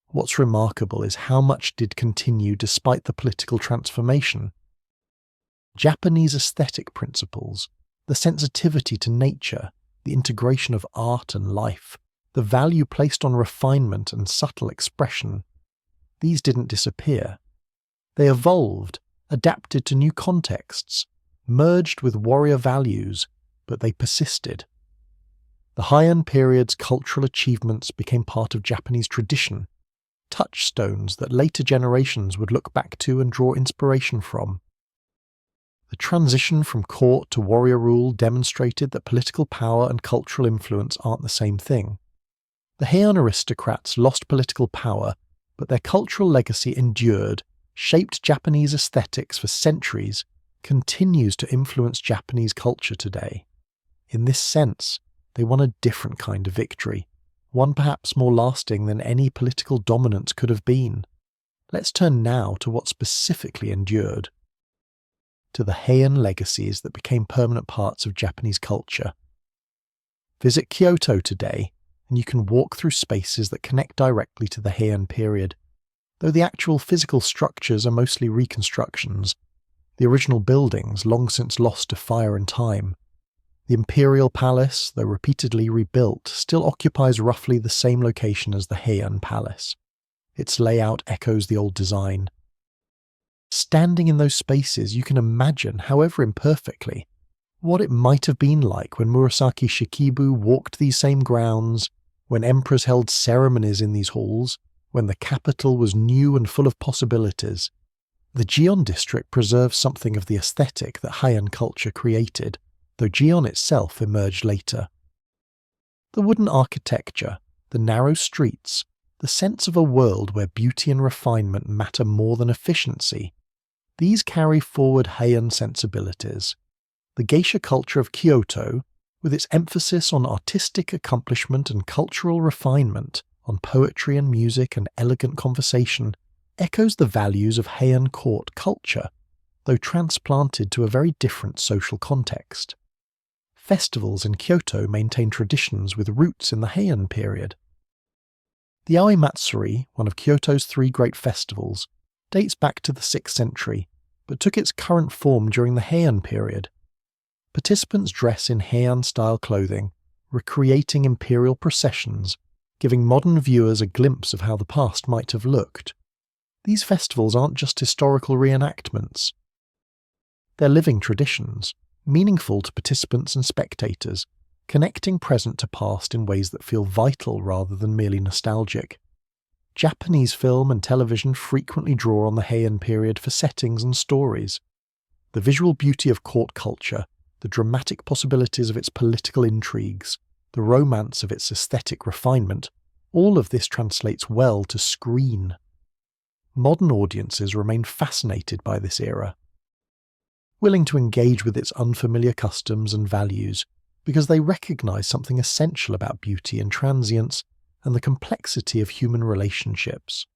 What's remarkable is how much did continue despite the political transformation. Japanese aesthetic principles, the sensitivity to nature, the integration of art and life, the value placed on refinement and subtle expression, these didn't disappear. They evolved, adapted to new contexts, merged with warrior values, but they persisted. The Heian period's cultural achievements became part of Japanese tradition, touchstones that later generations would look back to and draw inspiration from. The transition from court to warrior rule demonstrated that political power and cultural influence aren't the same thing. The Heian aristocrats lost political power, but their cultural legacy endured, shaped Japanese aesthetics for centuries, continues to influence Japanese culture today. In this sense, they won a different kind of victory, one perhaps more lasting than any political dominance could have been. Let's turn now to what specifically endured. To the Heian legacies that became permanent parts of Japanese culture. Visit Kyoto today, and you can walk through spaces that connect directly to the Heian period. Though the actual physical structures are mostly reconstructions, the original buildings long since lost to fire and time. The Imperial Palace, though repeatedly rebuilt, still occupies roughly the same location as the Heian Palace. Its layout echoes the old design. Standing in those spaces, you can imagine, however imperfectly, what it might have been like when Murasaki Shikibu walked these same grounds, when emperors held ceremonies in these halls, when the capital was new and full of possibilities. The Gion district preserves something of the aesthetic that Heian culture created, though Gion itself emerged later. The wooden architecture, the narrow streets, the sense of a world where beauty and refinement matter more than efficiency, these carry forward Heian sensibilities. The geisha culture of Kyoto, with its emphasis on artistic accomplishment and cultural refinement, on poetry and music and elegant conversation, echoes the values of Heian court culture, though transplanted to a very different social context. Festivals in Kyoto maintain traditions with roots in the Heian period. The Aoi Matsuri, one of Kyoto's 3 great festivals, dates back to the 6th century, but took its current form during the Heian period. Participants dress in Heian-style clothing, recreating imperial processions, giving modern viewers a glimpse of how the past might have looked. These festivals aren't just historical reenactments. They're living traditions, meaningful to participants and spectators, connecting present to past in ways that feel vital rather than merely nostalgic. Japanese film and television frequently draw on the Heian period for settings and stories. The visual beauty of court culture, the dramatic possibilities of its political intrigues, the romance of its aesthetic refinement, all of this translates well to screen. Modern audiences remain fascinated by this era, willing to engage with its unfamiliar customs and values because they recognize something essential about beauty and transience and the complexity of human relationships.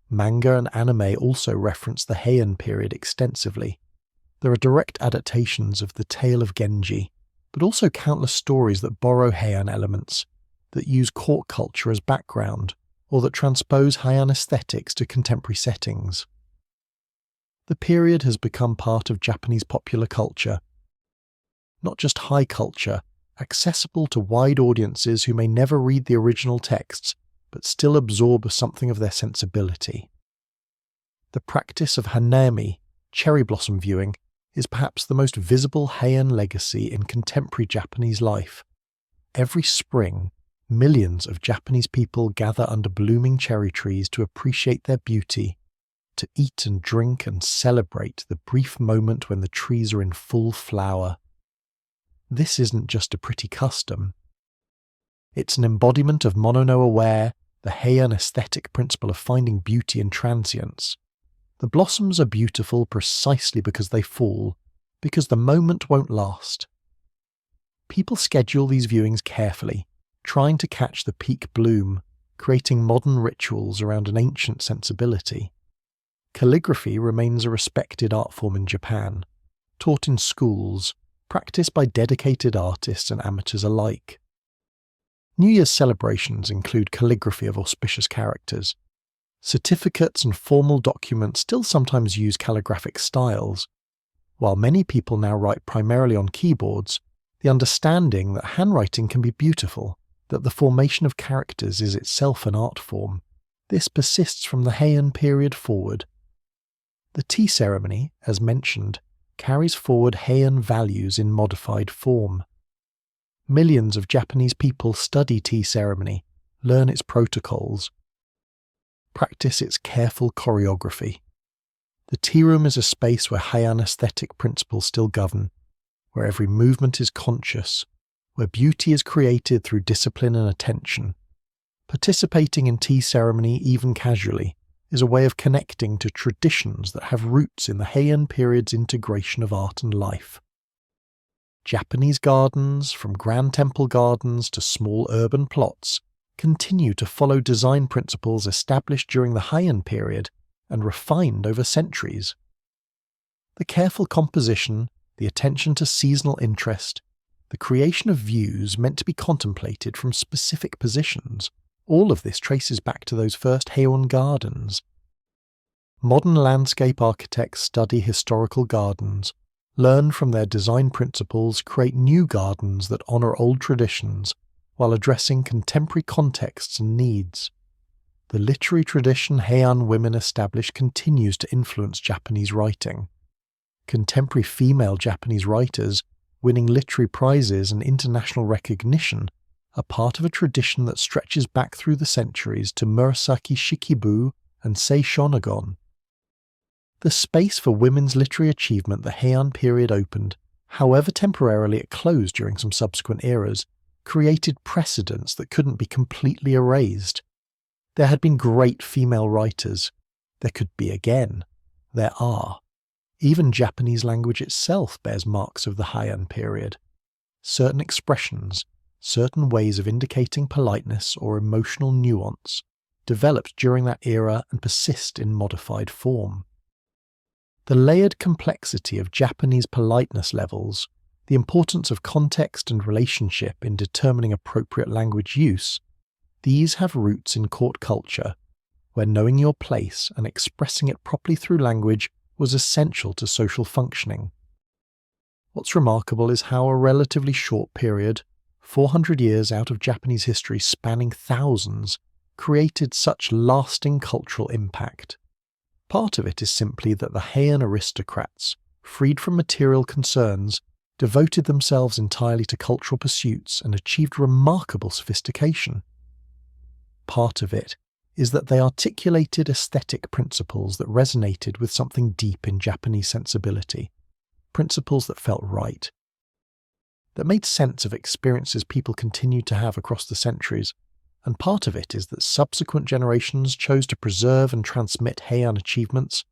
Manga and anime also reference the Heian period extensively. There are direct adaptations of the tale of Genji, but also countless stories that borrow Heian elements, that use court culture as background, or that transpose Heian aesthetics to contemporary settings. The period has become part of Japanese popular culture, not just high culture, accessible to wide audiences who may never read the original texts, but still absorb something of their sensibility. The practice of hanami, cherry blossom viewing, is perhaps the most visible Heian legacy in contemporary Japanese life. Every spring, millions of Japanese people gather under blooming cherry trees to appreciate their beauty, to eat and drink and celebrate the brief moment when the trees are in full flower. This isn't just a pretty custom. It's an embodiment of mono-no-aware, the Heian aesthetic principle of finding beauty in transience. The blossoms are beautiful precisely because they fall, because the moment won't last. People schedule these viewings carefully, trying to catch the peak bloom, creating modern rituals around an ancient sensibility. Calligraphy remains a respected art form in Japan, taught in schools, practiced by dedicated artists and amateurs alike. New Year's celebrations include calligraphy of auspicious characters. Certificates and formal documents still sometimes use calligraphic styles. While many people now write primarily on keyboards, the understanding that handwriting can be beautiful, that the formation of characters is itself an art form, this persists from the Heian period forward. The tea ceremony, as mentioned, carries forward Heian values in modified form. Millions of Japanese people study tea ceremony, learn its protocols, practice its careful choreography. The tea room is a space where Heian aesthetic principles still govern, where every movement is conscious, where beauty is created through discipline and attention. Participating in tea ceremony, even casually, is a way of connecting to traditions that have roots in the Heian period's integration of art and life. Japanese gardens, from grand temple gardens to small urban plots, continue to follow design principles established during the Heian period and refined over centuries. The careful composition, the attention to seasonal interest, the creation of views meant to be contemplated from specific positions, all of this traces back to those first Heian gardens. Modern landscape architects study historical gardens, learn from their design principles, create new gardens that honour old traditions, while addressing contemporary contexts and needs. The literary tradition Heian women established continues to influence Japanese writing. Contemporary female Japanese writers, winning literary prizes and international recognition, are part of a tradition that stretches back through the centuries to Murasaki Shikibu and Sei Shonagon. The space for women's literary achievement the Heian period opened, however temporarily it closed during some subsequent eras, created precedents that couldn't be completely erased. There had been great female writers. There could be again. There are. Even Japanese language itself bears marks of the Heian period. Certain expressions, certain ways of indicating politeness or emotional nuance, developed during that era and persist in modified form. The layered complexity of Japanese politeness levels, the importance of context and relationship in determining appropriate language use, these have roots in court culture, where knowing your place and expressing it properly through language was essential to social functioning. What's remarkable is how a relatively short period, 400 years out of Japanese history spanning thousands, created such lasting cultural impact. Part of it is simply that the Heian aristocrats, freed from material concerns, devoted themselves entirely to cultural pursuits and achieved remarkable sophistication. Part of it is that they articulated aesthetic principles that resonated with something deep in Japanese sensibility, principles that felt right, that made sense of experiences people continued to have across the centuries, and part of it is that subsequent generations chose to preserve and transmit Heian achievements,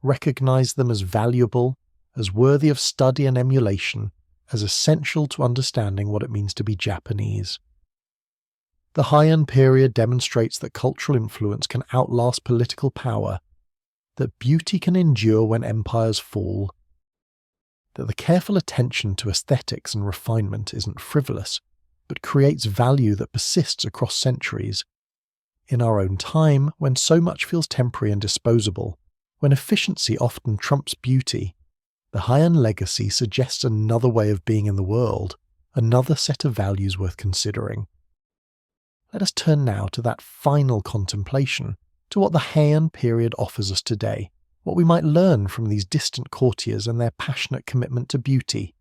recognize them as valuable, as worthy of study and emulation, as essential to understanding what it means to be Japanese. The Heian period demonstrates that cultural influence can outlast political power, that beauty can endure when empires fall, that the careful attention to aesthetics and refinement isn't frivolous, but creates value that persists across centuries. In our own time, when so much feels temporary and disposable, when efficiency often trumps beauty, the Heian legacy suggests another way of being in the world, another set of values worth considering. Let us turn now to that final contemplation, to what the Heian period offers us today, what we might learn from these distant courtiers and their passionate commitment to beauty.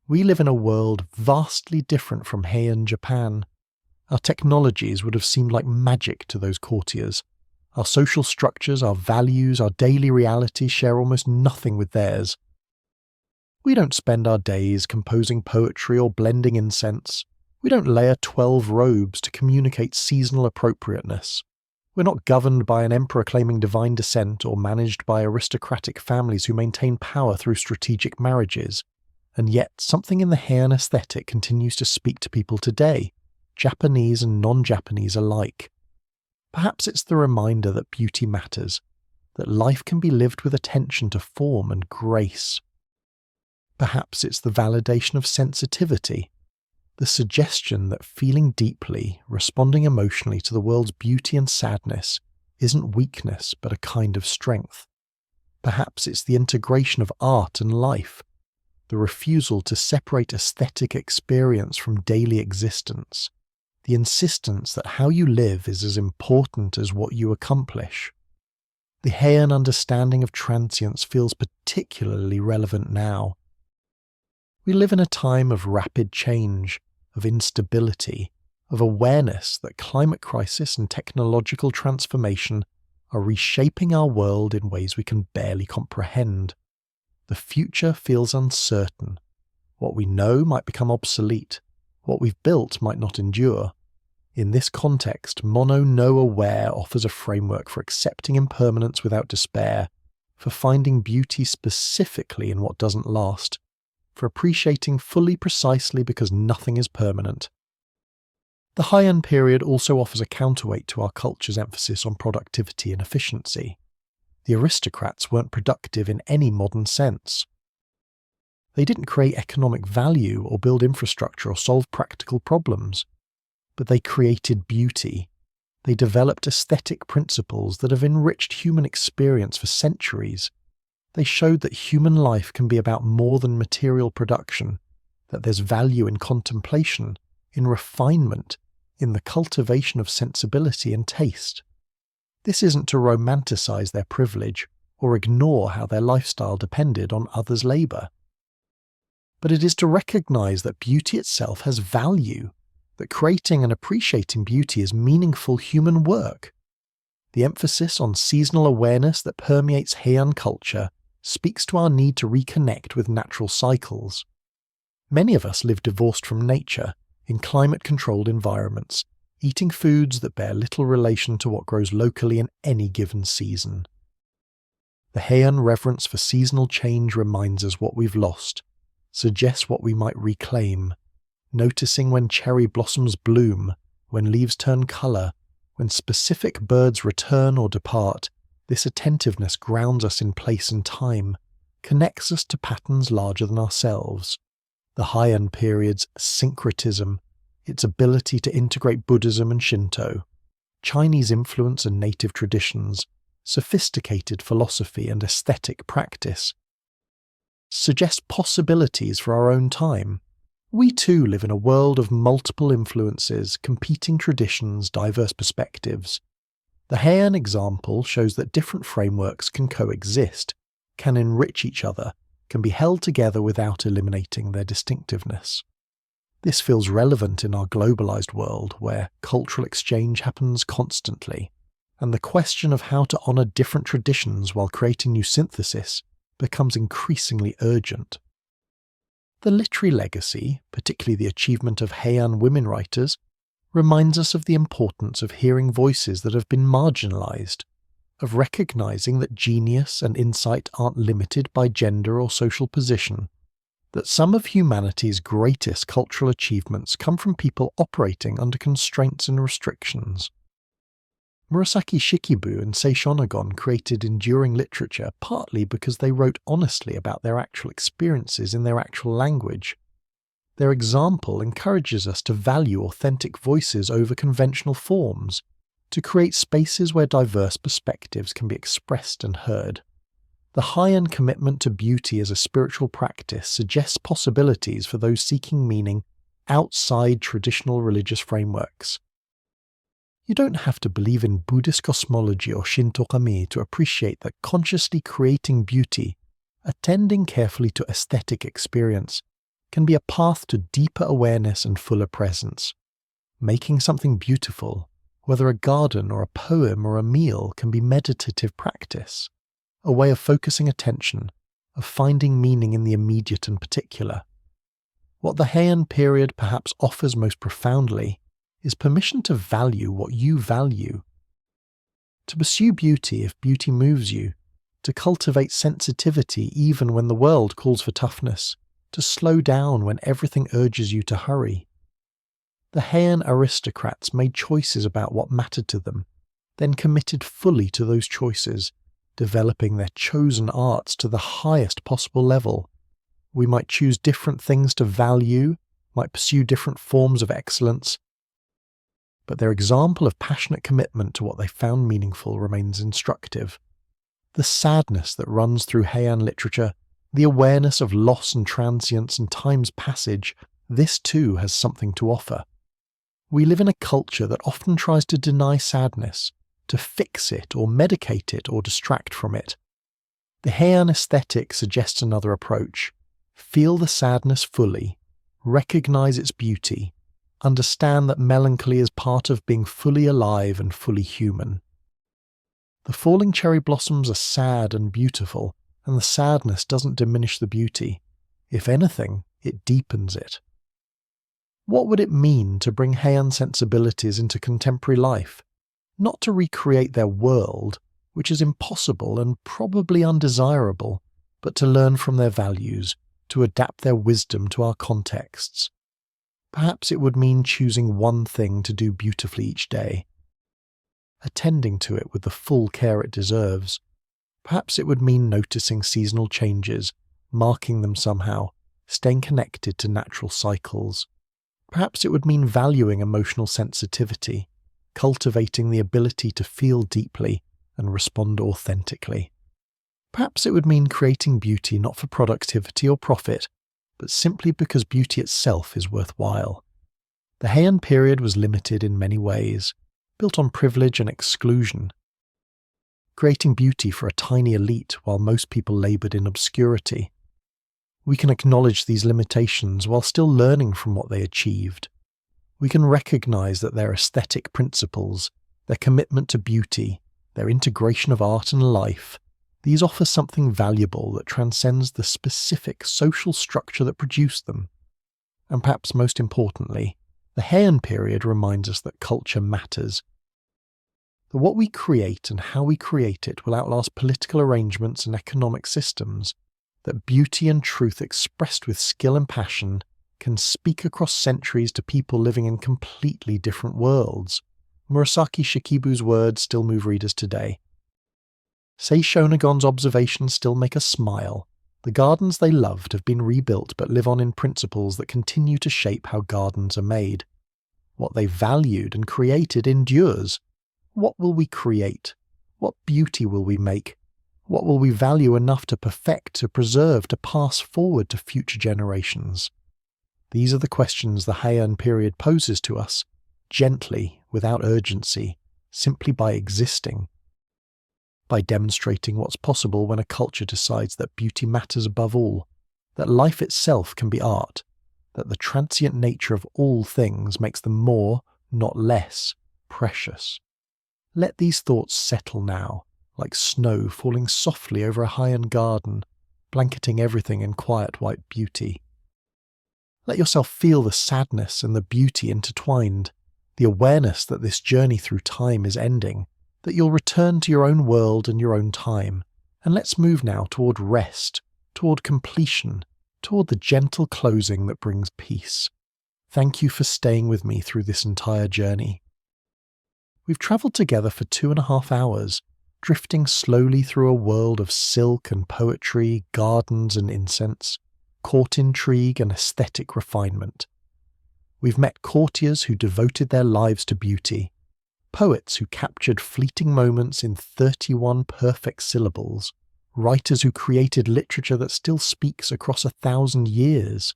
We live in a world vastly different from Heian Japan. Our technologies would have seemed like magic to those courtiers. Our social structures, our values, our daily reality share almost nothing with theirs. We don't spend our days composing poetry or blending incense. We don't layer 12 robes to communicate seasonal appropriateness. We're not governed by an emperor claiming divine descent or managed by aristocratic families who maintain power through strategic marriages. And yet, something in the Heian aesthetic continues to speak to people today, Japanese and non-Japanese alike. Perhaps it's the reminder that beauty matters, that life can be lived with attention to form and grace. Perhaps it's the validation of sensitivity, the suggestion that feeling deeply, responding emotionally to the world's beauty and sadness isn't weakness but a kind of strength. Perhaps it's the integration of art and life, the refusal to separate aesthetic experience from daily existence, the insistence that how you live is as important as what you accomplish. The Heian understanding of transience feels particularly relevant now. We live in a time of rapid change, of instability, of awareness that climate crisis and technological transformation are reshaping our world in ways we can barely comprehend. The future feels uncertain. What we know might become obsolete. What we've built might not endure. In this context, Mono No Aware offers a framework for accepting impermanence without despair, for finding beauty specifically in what doesn't last, for appreciating fully precisely because nothing is permanent. The Heian period also offers a counterweight to our culture's emphasis on productivity and efficiency. The aristocrats weren't productive in any modern sense. They didn't create economic value or build infrastructure or solve practical problems, but they created beauty. They developed aesthetic principles that have enriched human experience for centuries. They showed that human life can be about more than material production, that there's value in contemplation, in refinement, in the cultivation of sensibility and taste. This isn't to romanticize their privilege or ignore how their lifestyle depended on others' labor, but it is to recognize that beauty itself has value, that creating and appreciating beauty is meaningful human work. The emphasis on seasonal awareness that permeates Heian culture speaks to our need to reconnect with natural cycles. Many of us live divorced from nature, in climate-controlled environments, eating foods that bear little relation to what grows locally in any given season. The Heian reverence for seasonal change reminds us what we've lost, suggests what we might reclaim, noticing when cherry blossoms bloom, when leaves turn colour, when specific birds return or depart. This attentiveness grounds us in place and time, connects us to patterns larger than ourselves. The Heian period's syncretism, its ability to integrate Buddhism and Shinto, Chinese influence and native traditions, sophisticated philosophy and aesthetic practice, suggests possibilities for our own time. We too live in a world of multiple influences, competing traditions, diverse perspectives. The Heian example shows that different frameworks can coexist, can enrich each other, can be held together without eliminating their distinctiveness. This feels relevant in our globalized world, where cultural exchange happens constantly, and the question of how to honor different traditions while creating new synthesis becomes increasingly urgent. The literary legacy, particularly the achievement of Heian women writers, reminds us of the importance of hearing voices that have been marginalized, of recognizing that genius and insight aren't limited by gender or social position, that some of humanity's greatest cultural achievements come from people operating under constraints and restrictions. Murasaki Shikibu and Seishonagon created enduring literature partly because they wrote honestly about their actual experiences in their actual language. Their example encourages us to value authentic voices over conventional forms, to create spaces where diverse perspectives can be expressed and heard. The Heian commitment to beauty as a spiritual practice suggests possibilities for those seeking meaning outside traditional religious frameworks. You don't have to believe in Buddhist cosmology or Shinto kami to appreciate that consciously creating beauty, attending carefully to aesthetic experience, can be a path to deeper awareness and fuller presence. Making something beautiful, whether a garden or a poem or a meal, can be meditative practice, a way of focusing attention, of finding meaning in the immediate and particular. What the Heian period perhaps offers most profoundly is permission to value what you value, to pursue beauty if beauty moves you, to cultivate sensitivity even when the world calls for toughness, to slow down when everything urges you to hurry. The Heian aristocrats made choices about what mattered to them, then committed fully to those choices, developing their chosen arts to the highest possible level. We might choose different things to value, might pursue different forms of excellence, but their example of passionate commitment to what they found meaningful remains instructive. The sadness that runs through Heian literature, the awareness of loss and transience and time's passage, this too has something to offer. We live in a culture that often tries to deny sadness, to fix it or medicate it or distract from it. The Heian aesthetic suggests another approach. Feel the sadness fully, recognize its beauty, understand that melancholy is part of being fully alive and fully human. The falling cherry blossoms are sad and beautiful, and the sadness doesn't diminish the beauty. If anything, it deepens it. What would it mean to bring Heian sensibilities into contemporary life? Not to recreate their world, which is impossible and probably undesirable, but to learn from their values, to adapt their wisdom to our contexts. Perhaps it would mean choosing one thing to do beautifully each day, attending to it with the full care it deserves. Perhaps it would mean noticing seasonal changes, marking them somehow, staying connected to natural cycles. Perhaps it would mean valuing emotional sensitivity, cultivating the ability to feel deeply and respond authentically. Perhaps it would mean creating beauty not for productivity or profit, but simply because beauty itself is worthwhile. The Heian period was limited in many ways, built on privilege and exclusion, creating beauty for a tiny elite while most people laboured in obscurity. We can acknowledge these limitations while still learning from what they achieved. We can recognise that their aesthetic principles, their commitment to beauty, their integration of art and life, these offer something valuable that transcends the specific social structure that produced them. And perhaps most importantly, the Heian period reminds us that culture matters. That what we create and how we create it will outlast political arrangements and economic systems. That beauty and truth expressed with skill and passion can speak across centuries to people living in completely different worlds. Murasaki Shikibu's words still move readers today. Sei Shonagon's observations still make us smile. The gardens they loved have been rebuilt but live on in principles that continue to shape how gardens are made. What they valued and created endures. What will we create? What beauty will we make? What will we value enough to perfect, to preserve, to pass forward to future generations? These are the questions the Heian period poses to us, gently, without urgency, simply by existing. By demonstrating what's possible when a culture decides that beauty matters above all, that life itself can be art, that the transient nature of all things makes them more, not less, precious. Let these thoughts settle now, like snow falling softly over a Heian garden, blanketing everything in quiet white beauty. Let yourself feel the sadness and the beauty intertwined, the awareness that this journey through time is ending, that you'll return to your own world and your own time, and let's move now toward rest, toward completion, toward the gentle closing that brings peace. Thank you for staying with me through this entire journey. We've travelled together for 2.5 hours, drifting slowly through a world of silk and poetry, gardens and incense, court intrigue and aesthetic refinement. We've met courtiers who devoted their lives to beauty, poets who captured fleeting moments in 31 perfect syllables, writers who created literature that still speaks across 1,000 years.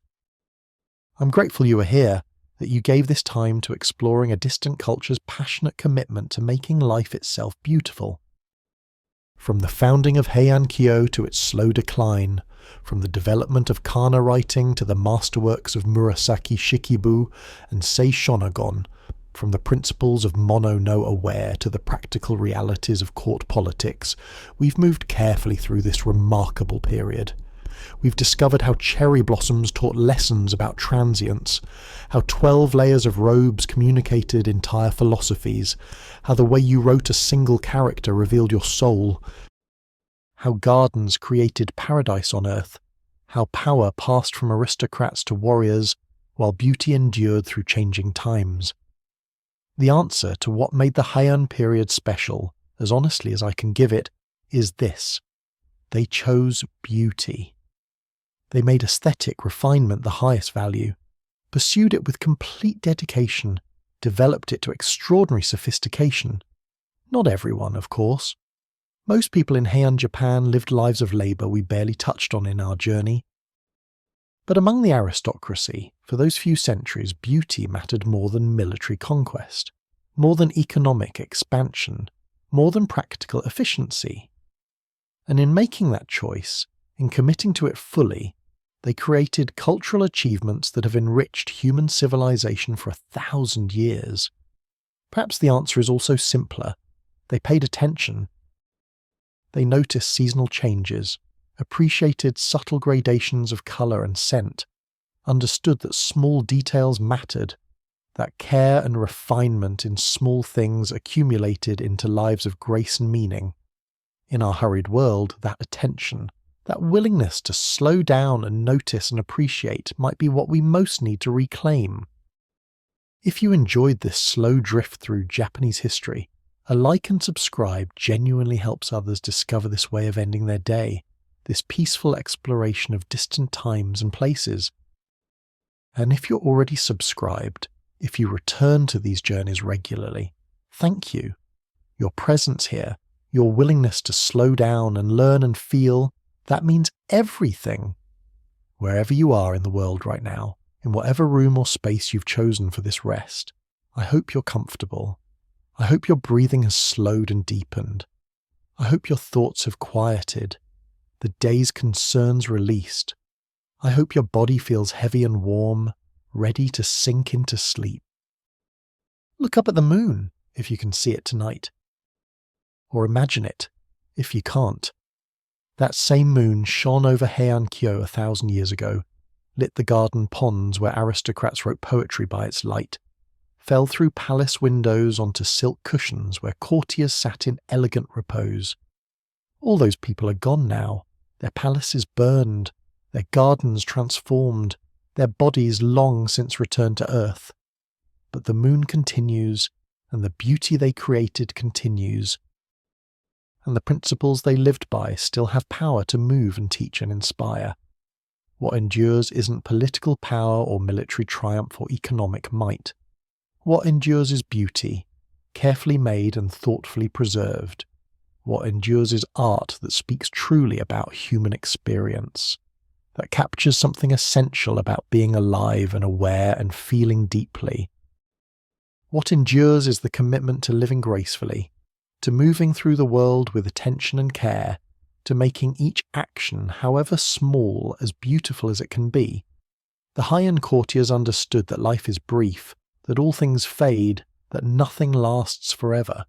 I'm grateful you were here, that you gave this time to exploring a distant culture's passionate commitment to making life itself beautiful. From the founding of Heian Kyo to its slow decline, from the development of Kana writing to the masterworks of Murasaki Shikibu and Sei Shonagon, from the principles of Mono no Aware to the practical realities of court politics, we've moved carefully through this remarkable period. We've discovered how cherry blossoms taught lessons about transience, how 12 layers of robes communicated entire philosophies, how the way you wrote a single character revealed your soul, how gardens created paradise on earth, how power passed from aristocrats to warriors, while beauty endured through changing times. The answer to what made the Heian period special, as honestly as I can give it, is this. They chose beauty. They made aesthetic refinement the highest value, pursued it with complete dedication, developed it to extraordinary sophistication. Not everyone, of course. Most people in Heian Japan lived lives of labour we barely touched on in our journey. But among the aristocracy, for those few centuries, beauty mattered more than military conquest, more than economic expansion, more than practical efficiency. And in making that choice, in committing to it fully, They created cultural achievements that have enriched human civilization for 1,000 years. Perhaps the answer is also simpler. They paid attention. They noticed seasonal changes, appreciated subtle gradations of colour and scent, understood that small details mattered, that care and refinement in small things accumulated into lives of grace and meaning. In our hurried world, that attention, that willingness to slow down and notice and appreciate might be what we most need to reclaim. If you enjoyed this slow drift through Japanese history, a like and subscribe genuinely helps others discover this way of ending their day, this peaceful exploration of distant times and places. And if you're already subscribed, if you return to these journeys regularly, thank you. Your presence here, your willingness to slow down and learn and feel, that means everything. Wherever you are in the world right now, in whatever room or space you've chosen for this rest, I hope you're comfortable. I hope your breathing has slowed and deepened. I hope your thoughts have quieted, the day's concerns released. I hope your body feels heavy and warm, ready to sink into sleep. Look up at the moon, if you can see it tonight. Or imagine it, if you can't. That same moon shone over Heian 1,000 years ago, lit the garden ponds where aristocrats wrote poetry by its light, fell through palace windows onto silk cushions where courtiers sat in elegant repose. All those people are gone now, their palaces burned, their gardens transformed, their bodies long since returned to earth. But the moon continues, and the beauty they created continues. And the principles they lived by still have power to move and teach and inspire. What endures isn't political power or military triumph or economic might. What endures is beauty, carefully made and thoughtfully preserved. What endures is art that speaks truly about human experience, that captures something essential about being alive and aware and feeling deeply. What endures is the commitment to living gracefully, to moving through the world with attention and care, to making each action, however small, as beautiful as it can be. The Heian courtiers understood that life is brief, that all things fade, that nothing lasts forever.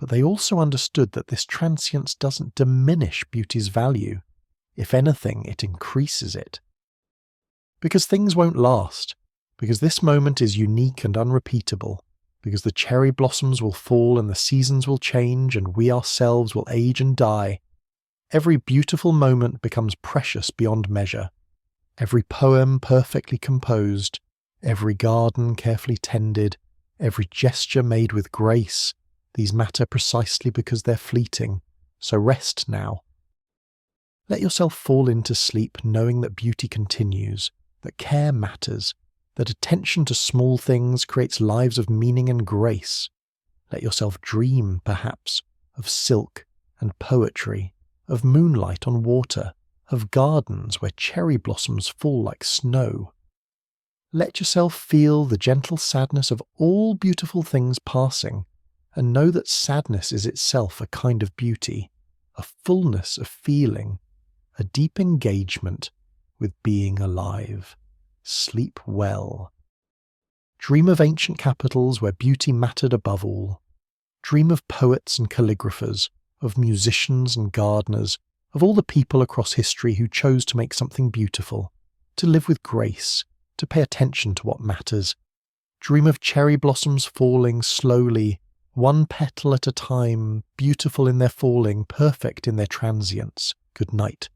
But they also understood that this transience doesn't diminish beauty's value. If anything, it increases it. Because things won't last, because this moment is unique and unrepeatable, because the cherry blossoms will fall and the seasons will change and we ourselves will age and die. Every beautiful moment becomes precious beyond measure. Every poem perfectly composed, every garden carefully tended, every gesture made with grace, these matter precisely because they're fleeting, so rest now. Let yourself fall into sleep knowing that beauty continues, that care matters, that attention to small things creates lives of meaning and grace. Let yourself dream, perhaps, of silk and poetry, of moonlight on water, of gardens where cherry blossoms fall like snow. Let yourself feel the gentle sadness of all beautiful things passing, and know that sadness is itself a kind of beauty, a fullness of feeling, a deep engagement with being alive. Sleep well. Dream of ancient capitals where beauty mattered above all. Dream of poets and calligraphers, of musicians and gardeners, of all the people across history who chose to make something beautiful, to live with grace, to pay attention to what matters. Dream of cherry blossoms falling slowly, one petal at a time, beautiful in their falling, perfect in their transience. Good night.